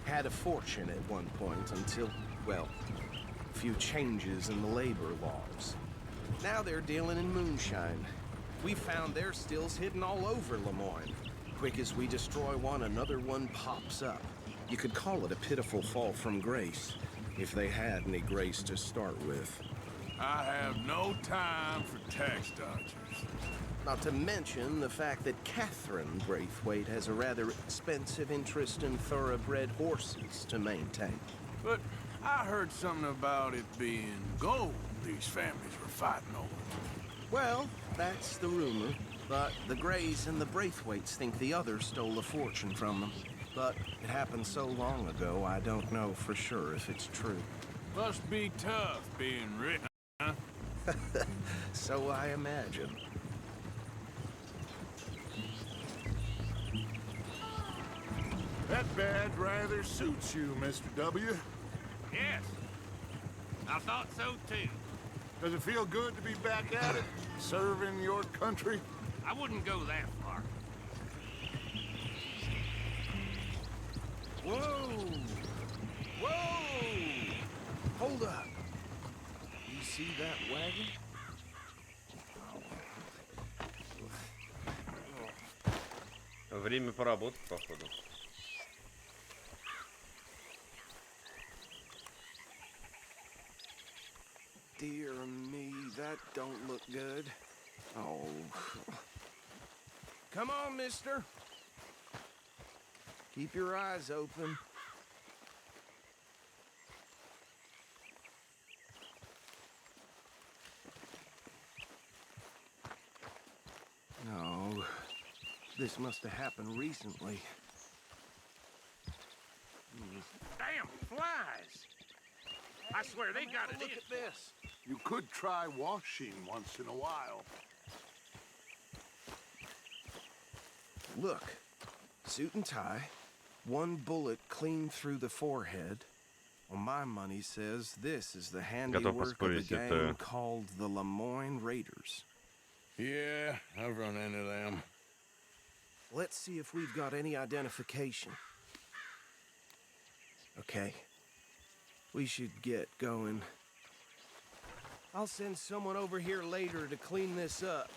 Had a fortune at one point until, well, a few changes in the labor laws. Now they're dealing in moonshine. We found their stills hidden all over Lemoyne. Quick as we destroy one, another one pops up. You could call it a pitiful fall from grace, if they had any grace to start with. I have no time for tax dodgers. Not to mention the fact that Catherine Braithwaite has a rather expensive interest in thoroughbred horses to maintain. But I heard something about it being gold these families were fighting over. Well, that's the rumor. But the Grays and the Braithwaites think the others stole a fortune from them. But it happened so long ago, I don't know for sure if it's true. Must be tough being rich, huh? So I imagine. That badge rather suits you, Mr. W. Yes. I thought so too. Does it feel good to be back at it, serving your country? I wouldn't go that far. Whoa! Whoa! Hold up. You see that wagon? Время поработать, походу. Dear me, that don't look good. Oh. Come on, mister. Keep your eyes open. No. This must have happened recently. Damn flies! I swear they got it in. Look at this. You could try washing once in a while. Look. Suit and tie. One bullet clean through the forehead. Well, my money says this is the handiwork of a gang called the Lemoyne Raiders. Yeah, I've run into them. Let's see if we've got any identification. Okay. We should get going. I'll send someone over here later to clean this up.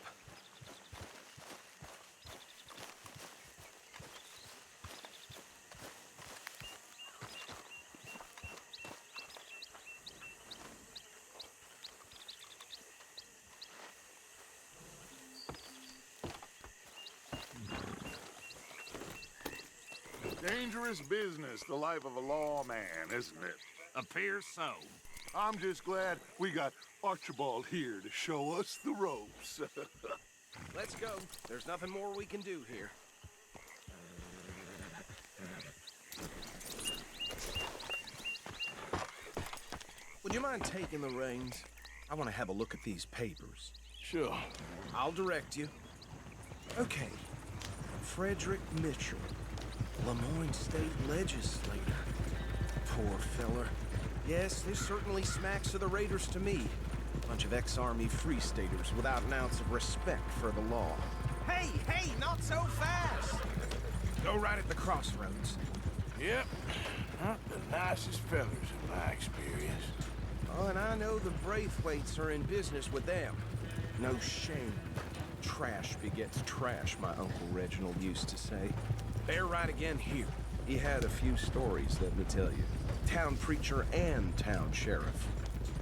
Dangerous business, the life of a lawman, isn't it? Appears so. I'm just glad we got Archibald here to show us the ropes. Let's go. There's nothing more we can do here. Would you mind taking the reins? I want to have a look at these papers. Sure. I'll direct you. Okay. Frederick Mitchell, Lemoyne State Legislator. Poor feller. Yes, this certainly smacks of the Raiders to me. Bunch of ex-Army Free Staters without an ounce of respect for the law. Hey, hey, not so fast! Go right at the crossroads. Yep. Not the nicest fellers in my experience. Oh, and I know the Braithwaites are in business with them. No shame. Trash begets trash, my Uncle Reginald used to say. They're right again here. He had a few stories, let me tell you. Town preacher and town sheriff.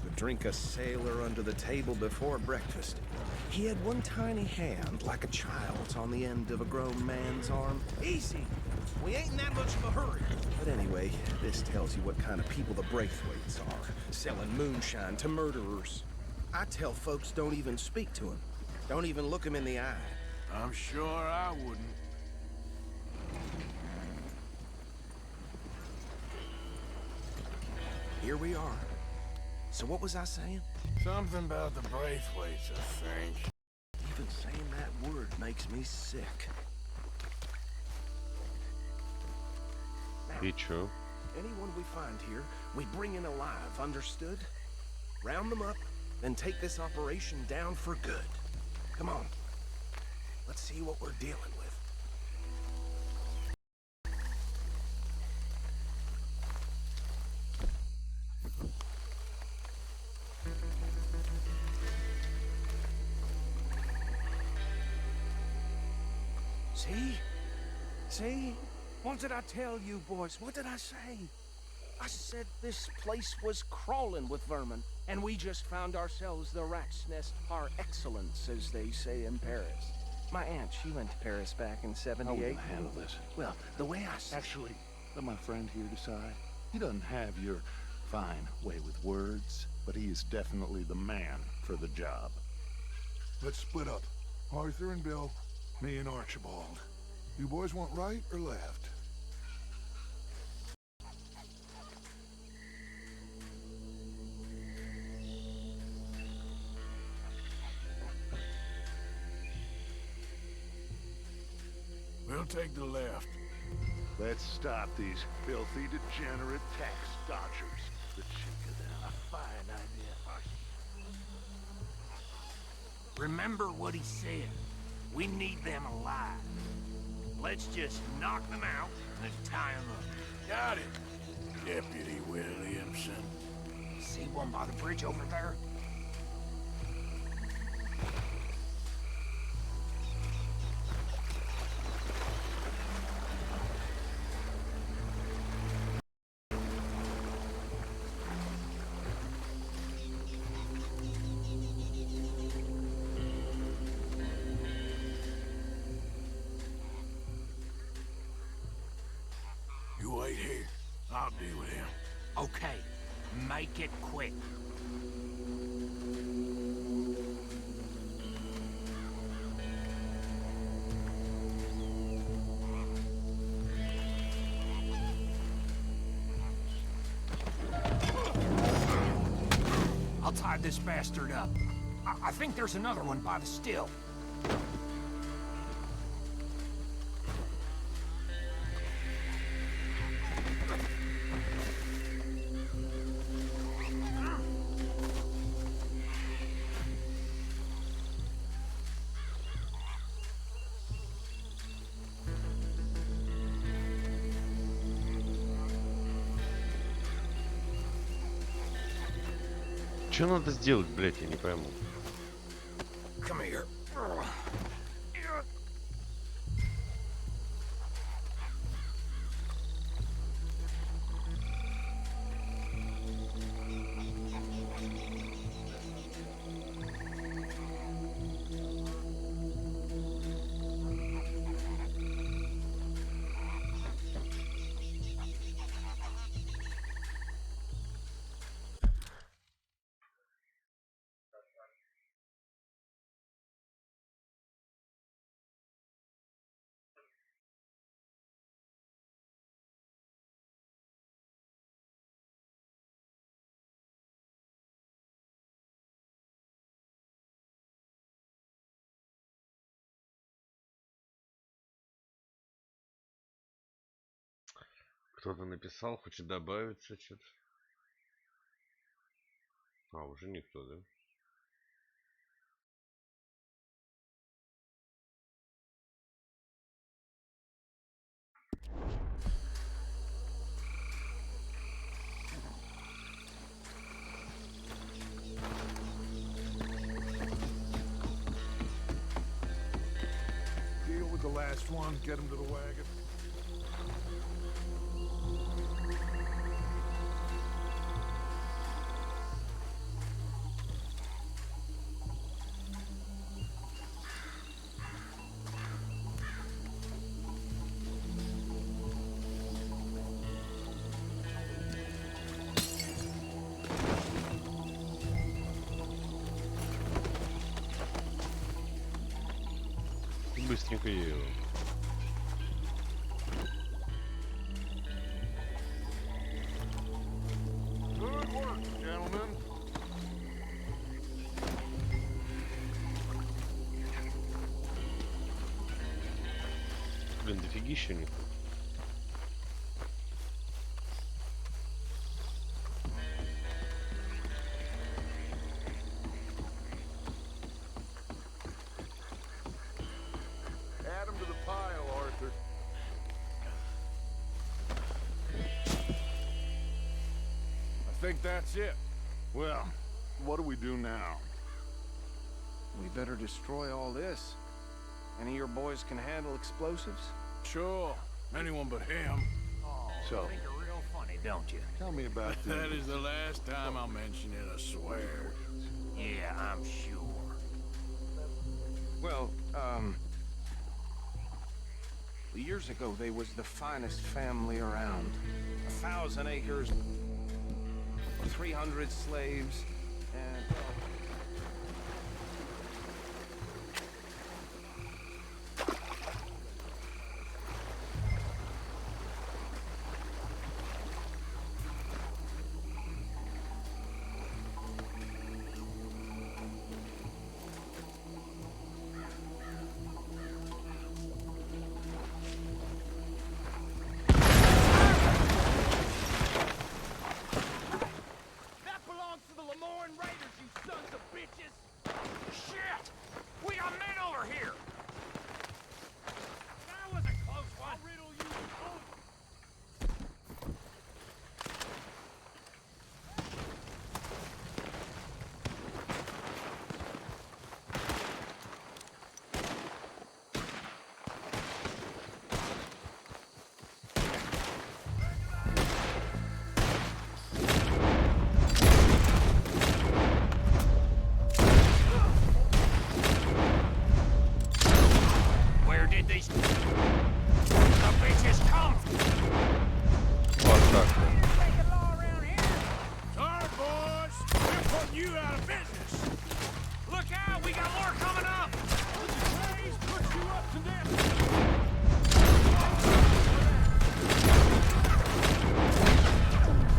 Could drink a sailor under the table before breakfast. He had one tiny hand, like a child's, on the end of a grown man's arm. Easy! We ain't in that much of a hurry. But anyway, this tells you what kind of people the Braithwaites are. Selling moonshine to murderers. I tell folks don't even speak to him. Don't even look him in the eye. I'm sure I wouldn't. Here we are. So what was I saying? Something about the Braithwaites, I think. Even saying that word makes me sick. Be true. Anyone we find here, we bring in alive, understood? Round them up, then take this operation down for good. Come on. Let's see what we're dealing with. See? See? What did I tell you, boys? What did I say? I said this place was crawling with vermin, and we just found ourselves the rat's nest par excellence, as they say in Paris. My aunt, she went to Paris back in '78. How will you handle this? Well, the way I... Actually, let my friend here decide. He doesn't have your fine way with words, but he is definitely the man for the job. Let's split up. Arthur and Bill, me and Archibald. You boys want right or left? We'll take the left. Let's stop these filthy, degenerate tax dodgers. The cheek of them. A fine idea. Remember what he said. We need them alive. Let's just knock them out and tie them up. Got it, Deputy Williamson. See one by the bridge over there? You wait here. I'll deal with him. Okay, make it quick. I'll tie this bastard up. I think there's another one by the still. Что надо сделать, блядь, я не пойму. Come here. Кто-то написал, хочет добавиться что-то. А, уже никто, да? Deal with the last one, get him to the wagon. Быстренько я его. Good work, gentlemen. Блин, дофигища них. Add him to the pile, Arthur. I think that's it. Well, what do we do now? We better destroy all this. Any of your boys can handle explosives? Sure. Anyone but him. So, think you're real funny, don't you? tell me about That is the last time I'll mention it, I swear. Yeah, I'm sure. Well, years ago, they was the finest family around. 1,000 acres, 300 slaves, and...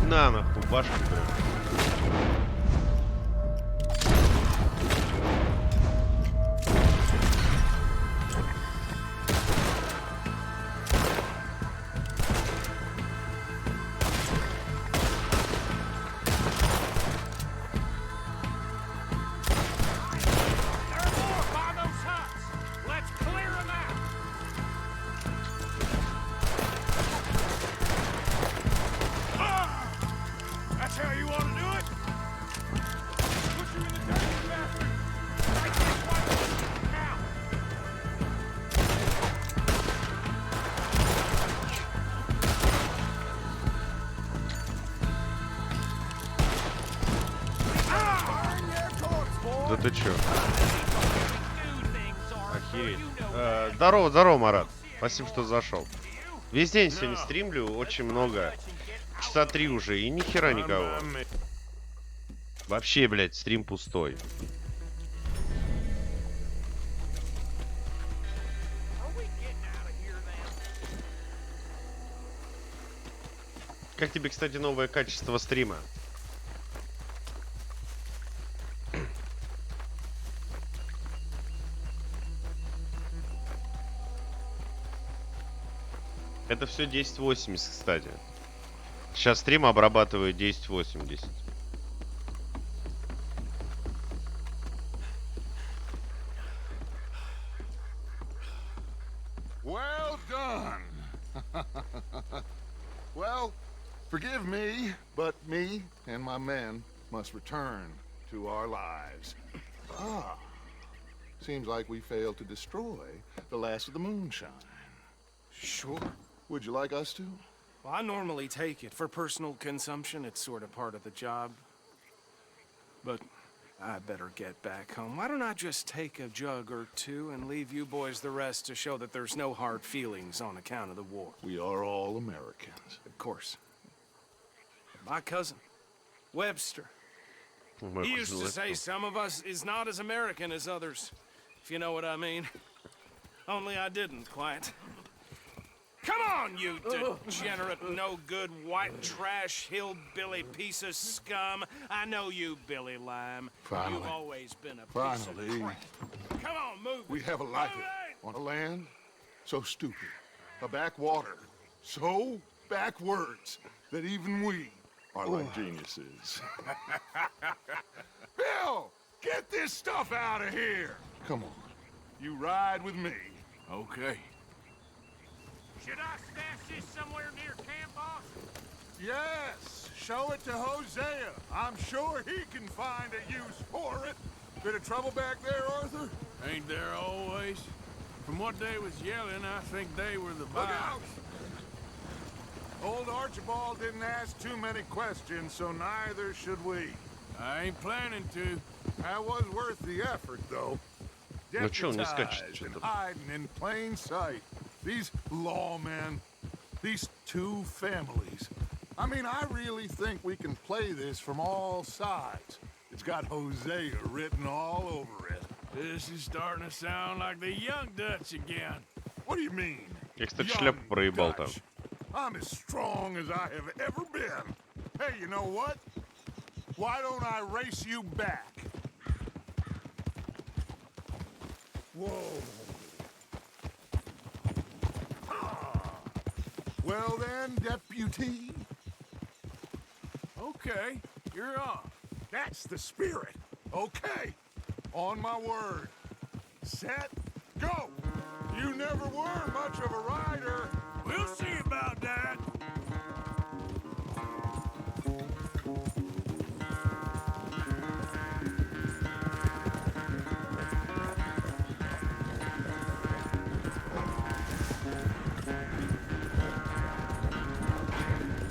На, нахуй, башку, блядь. Да ты чё? Охереть. Здорово, здорово, Марат. Спасибо, что зашел. Весь день сегодня стримлю, очень много. Часа 3 уже, и ни хера никого. Вообще, блядь, стрим пустой. Как тебе, кстати, новое качество стрима? Это все 1080, кстати. Сейчас стрим обрабатывает 1080. Well done. Well, forgive me, but me and my men must return to our lives. Ah, seems like we failed to destroy the last of the moonshine. Sure. Would you like us to? Well, I normally take it. For personal consumption, it's sort of part of the job. But I better get back home. Why don't I just take a jug or two and leave you boys the rest to show that there's no hard feelings on account of the war? We are all Americans. Of course. My cousin, Webster. He used to say some of us is not as American as others, if you know what I mean. Only I didn't quite. Come on, you degenerate, no-good, white trash, hillbilly piece of scum. I know you, Billy Lime. Finally. You've always been a piece of crap. Come on, move it. We have a life on a land so stupid, a backwater so backwards that even we are like geniuses. Bill, get this stuff out of here. Come on, you ride with me. Okay. Should I stash this somewhere near camp, boss? Yes, show it to Hosea. I'm sure he can find a use for it. Bit of trouble back there, Arthur? Ain't there always? From what they was yelling, I think they were the Look boss. out! Old Archibald didn't ask too many questions, so neither should we. I ain't planning to. That was worth the effort, though. Ну чё, он не скачет Deputized что-то. and hiding in plain sight. These lawmen, these two families. I mean, I really think we can play this from all sides. It's got Hosea written all over it. This is starting to sound like the young Dutch again. What do you mean? Я, кстати, шляпу проебал там. I'm as strong as I have ever been. Hey, you know what? Why don't I race you back? Whoa. Well then, deputy. Okay, you're off. That's the spirit. Okay. On my word. Set, go. You never were much of a rider. We'll see about that.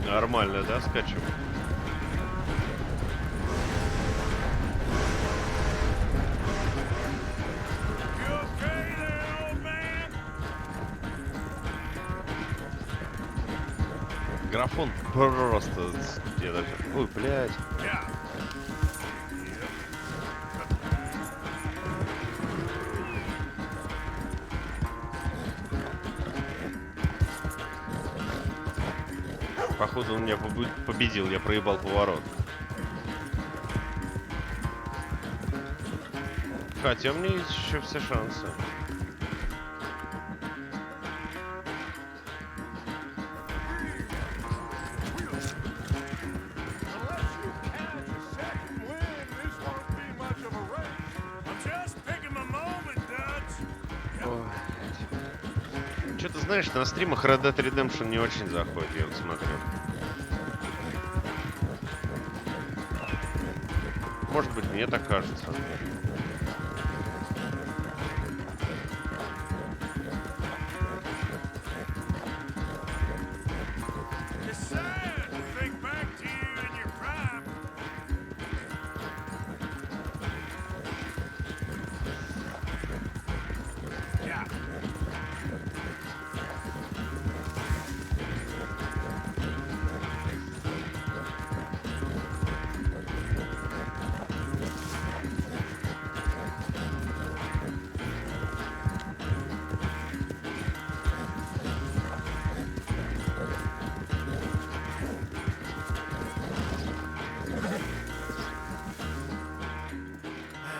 Нормально, да, скачем? Графон просто... Я даже... Ой, блядь. Походу он меня победил, я проебал поворот. Хотя у меня есть еще все шансы. Что-то знаешь, на стримах Red Dead Redemption не очень заходит, я вот смотрю. Может быть, мне так кажется.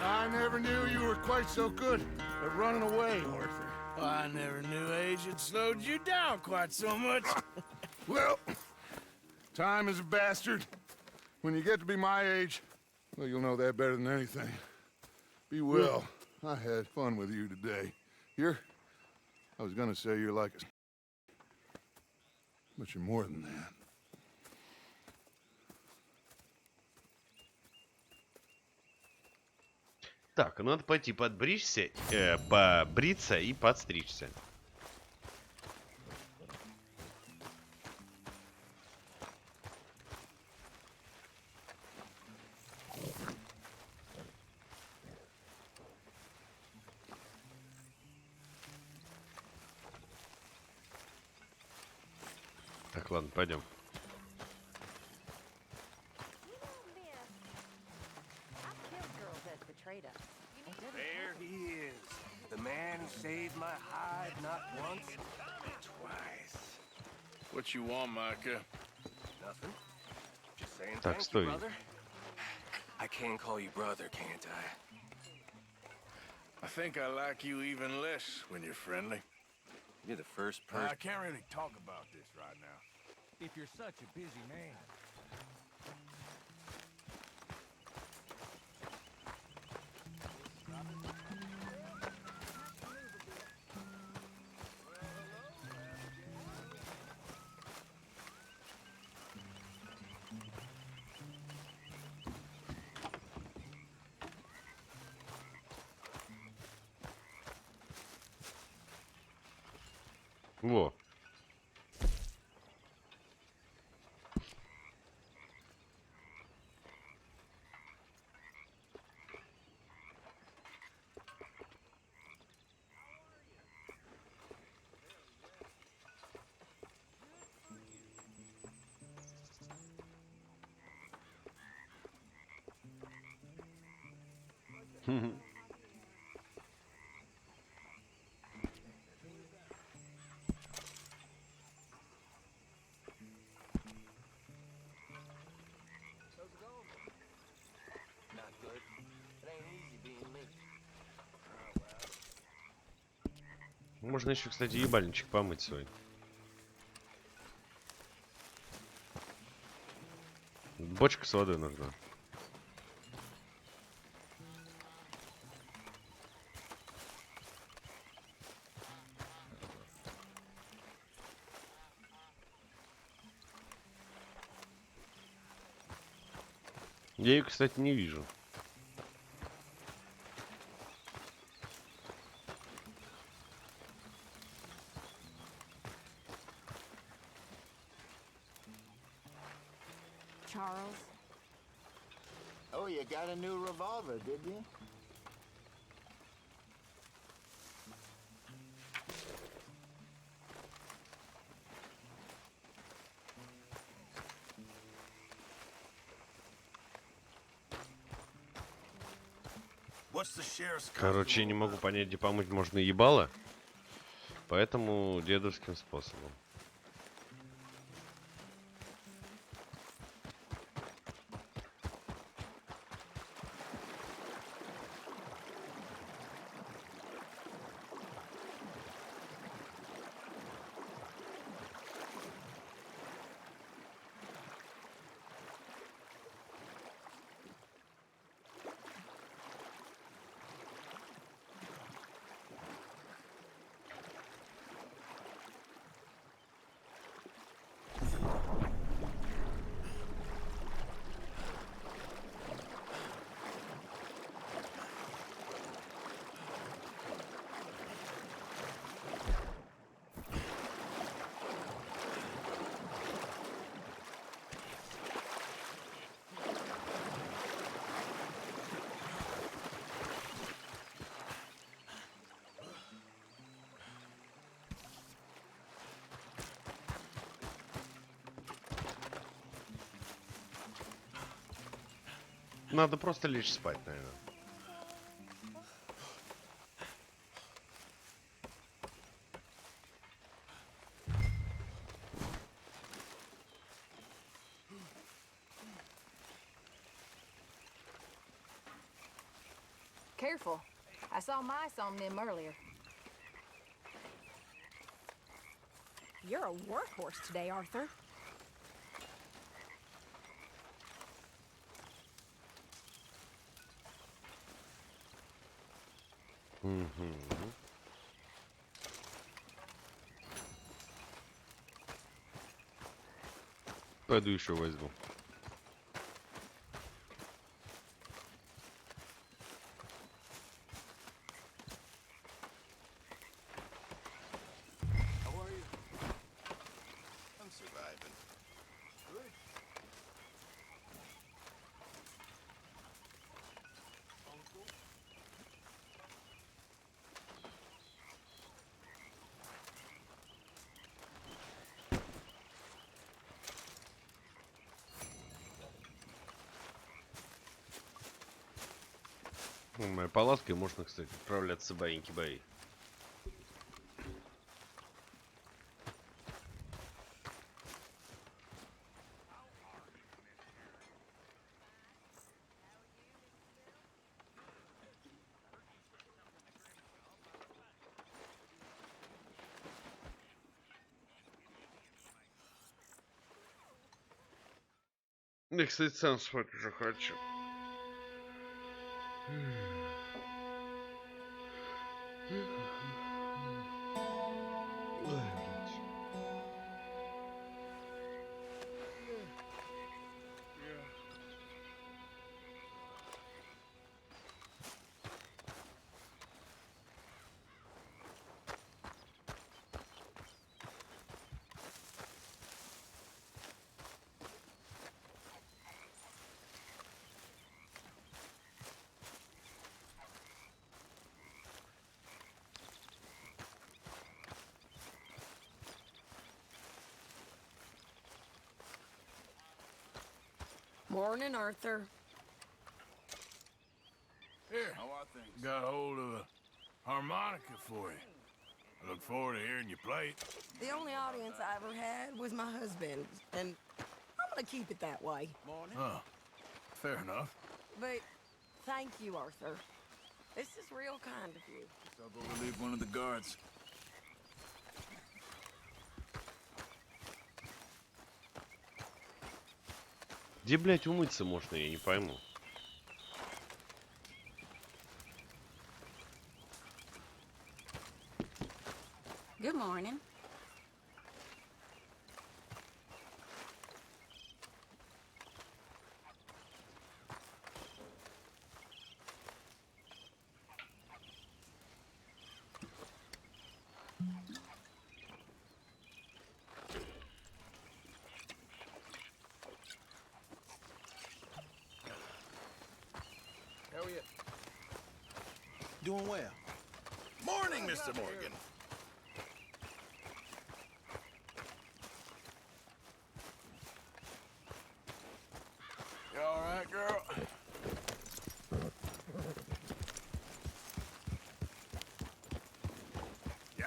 I never knew you were quite so good at running away, Arthur. Well, I never knew age had slowed you down quite so much. Well, time is a bastard. When you get to be my age, well, you'll know that better than anything. Be well. I had fun with you today. I was gonna say you're like a... But you're more than that. Так, надо пойти побриться и подстричься. Так, ладно, пойдем. There he is. The man who saved my hide not once, but twice. What you want, Micah? Nothing. Just saying Так, thank стой. you, brother. I can call you brother, can't I? I think I like you even less when you're friendly. You're the first person. I can't really talk about this right now. If you're such a busy man. Во. Not good. It ain't easy being me. Можно еще, кстати, ебальничек помыть свой. Бочка с водой нужна. Я ее, кстати, не вижу. Charles? Oh, you got a new revolver, did you? Короче, я не могу понять, где помыть можно ебало. Поэтому дедовским способом. Надо просто лечь спать, наверное. Careful. I saw mice on them earlier. You're a workhorse today, Arthur. Пойду еще возьму. Моей палаткой можно, кстати, отправляться в баиньки бои. Я, кстати, сам спать уже хочу. Morning, Arthur. Here, got a hold of a harmonica for you. I look forward to hearing you play it. The only audience I ever had was my husband, and I'm gonna keep it that way. Morning. Oh, fair enough. But thank you, Arthur. This is real kind of you. I'll go relieve one of the guards. Где, блядь, умыться можно, я не пойму. Good morning. How are you? Doing well. Morning, Mr. Morgan. You all right, girl? Yeah.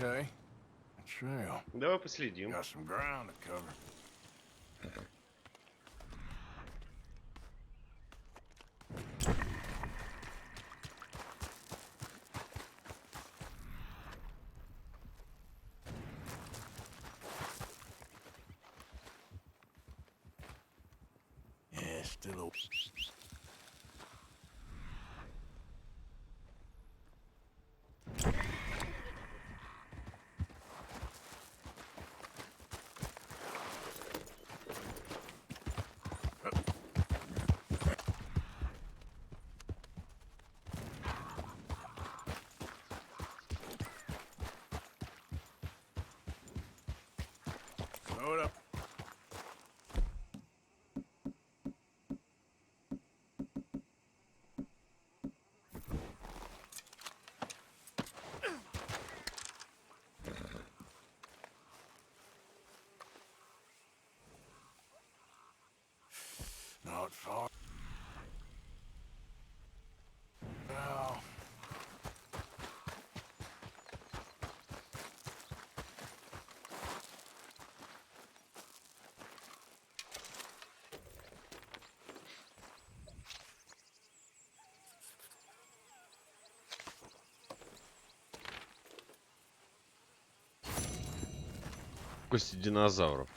Okay. A trail. Давай последим. Got some ground to cover. Yeah, still a... Hold up. Not far. Now. Кости динозавров.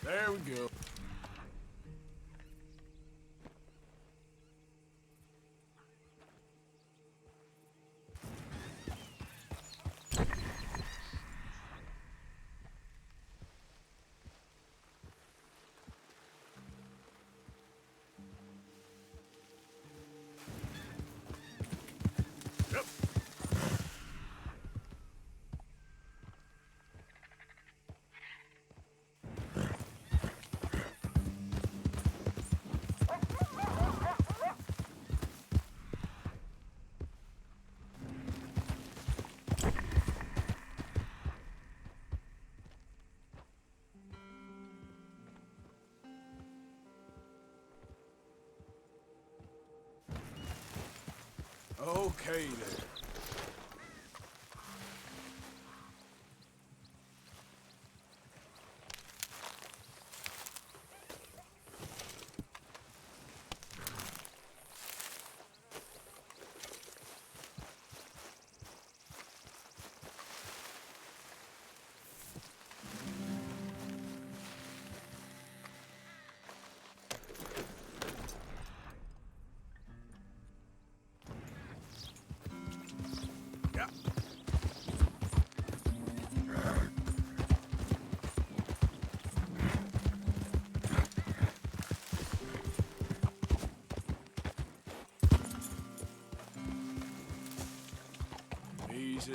There we go. Yep. Okay then. Easy.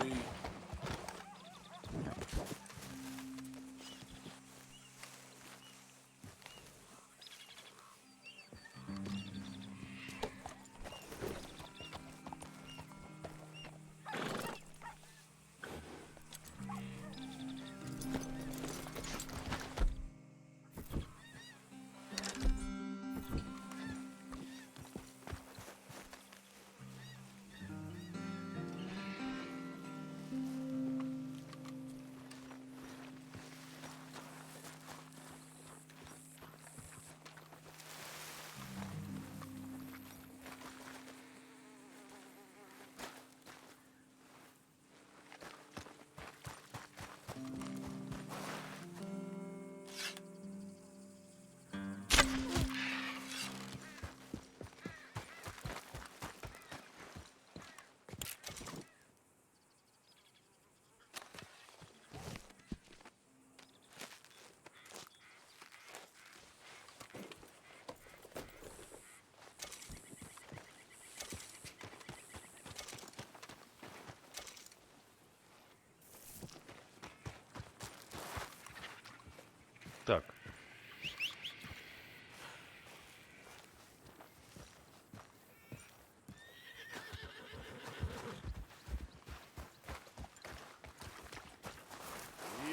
Так.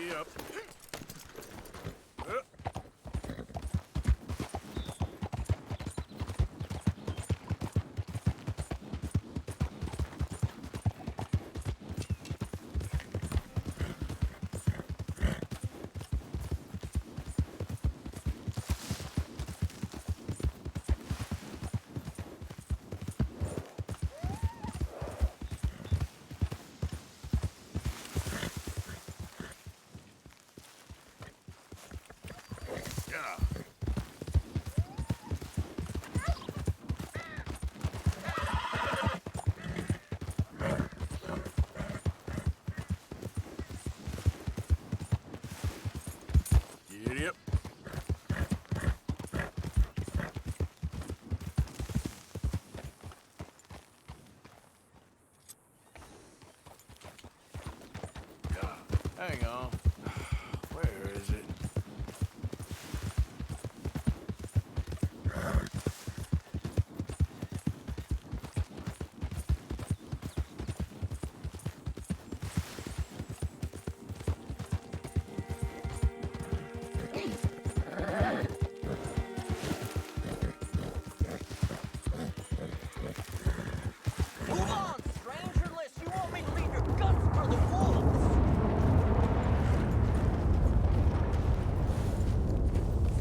Yep. Yep. Hang on. Where is it? Move on, stranger, unless you want me to leave your guts for the wolves!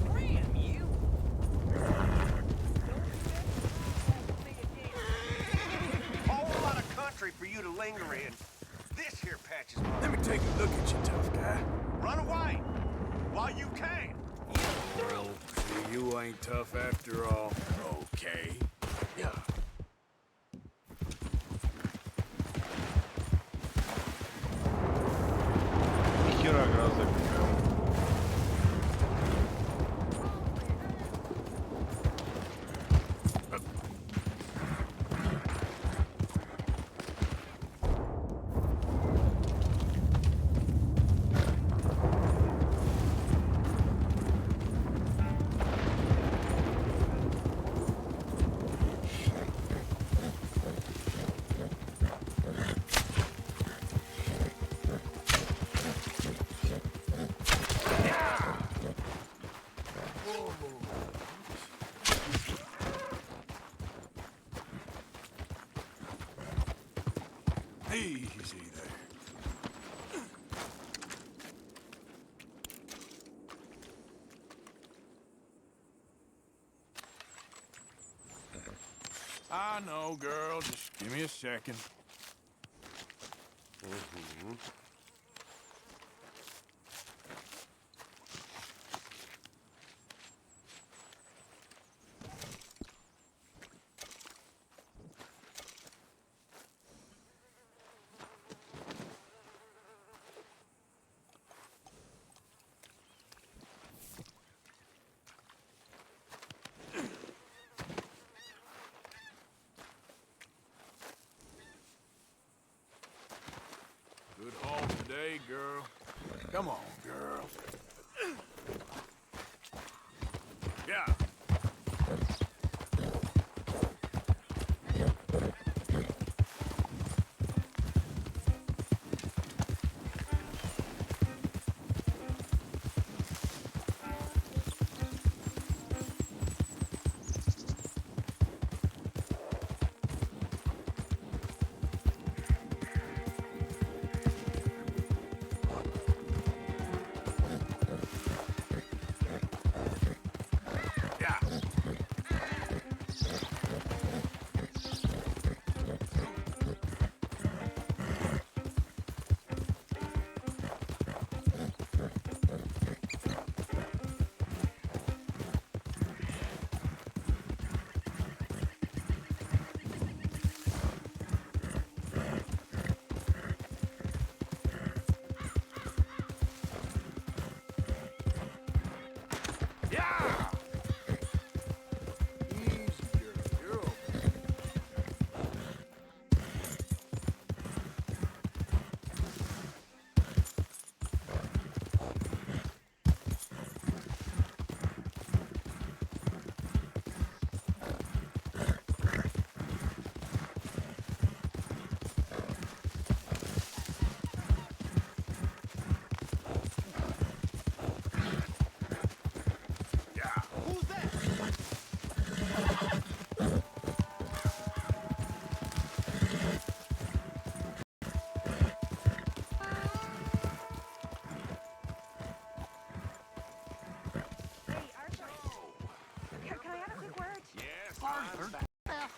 Scram, you! Whole lot of country for you to linger in. This here patch is mine. Let me take a look at you, tough guy. Run away while you can. See, you ain't tough after all. Okay. Yeah. Нихера грозы. Easy there. I know, girl. Just give me a second. Good haul today, girl. Come on, girl. Yeah.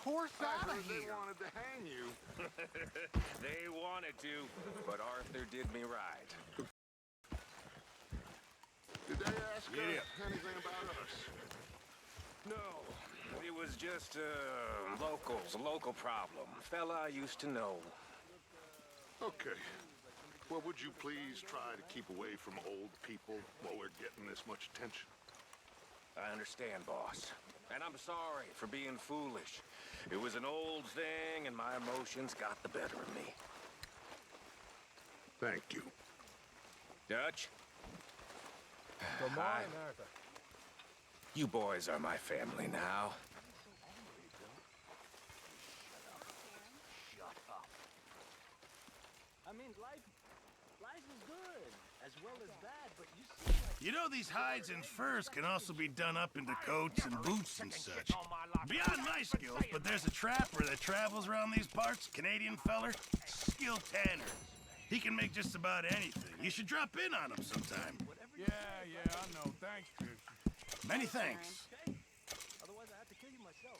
horse out of here. They wanted to hang you. They wanted to, but Arthur did me right. Did they ask anything about us? No, it was just a local problem. Fella I used to know. Okay. Well, would you please try to keep away from old people while we're getting this much attention? I understand, boss. And I'm sorry for being foolish. It was an old thing, and my emotions got the better of me. Thank you. Dutch? Good morning, Arthur. You boys are my family now. Shut up. I mean, life is good, as well as bad, but you seem like... You know, these hides and furs can also be done up into coats and boots and such. Beyond my skills, but there's a trapper that travels around these parts, Canadian feller, skilled tanner. He can make just about anything. You should drop in on him sometime. Yeah, I know. Thanks, Chris. Many thanks. Otherwise, I have to kill you myself.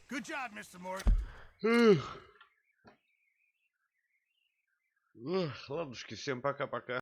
Good job, Mr. Mort. Ладушки, всем пока-пока.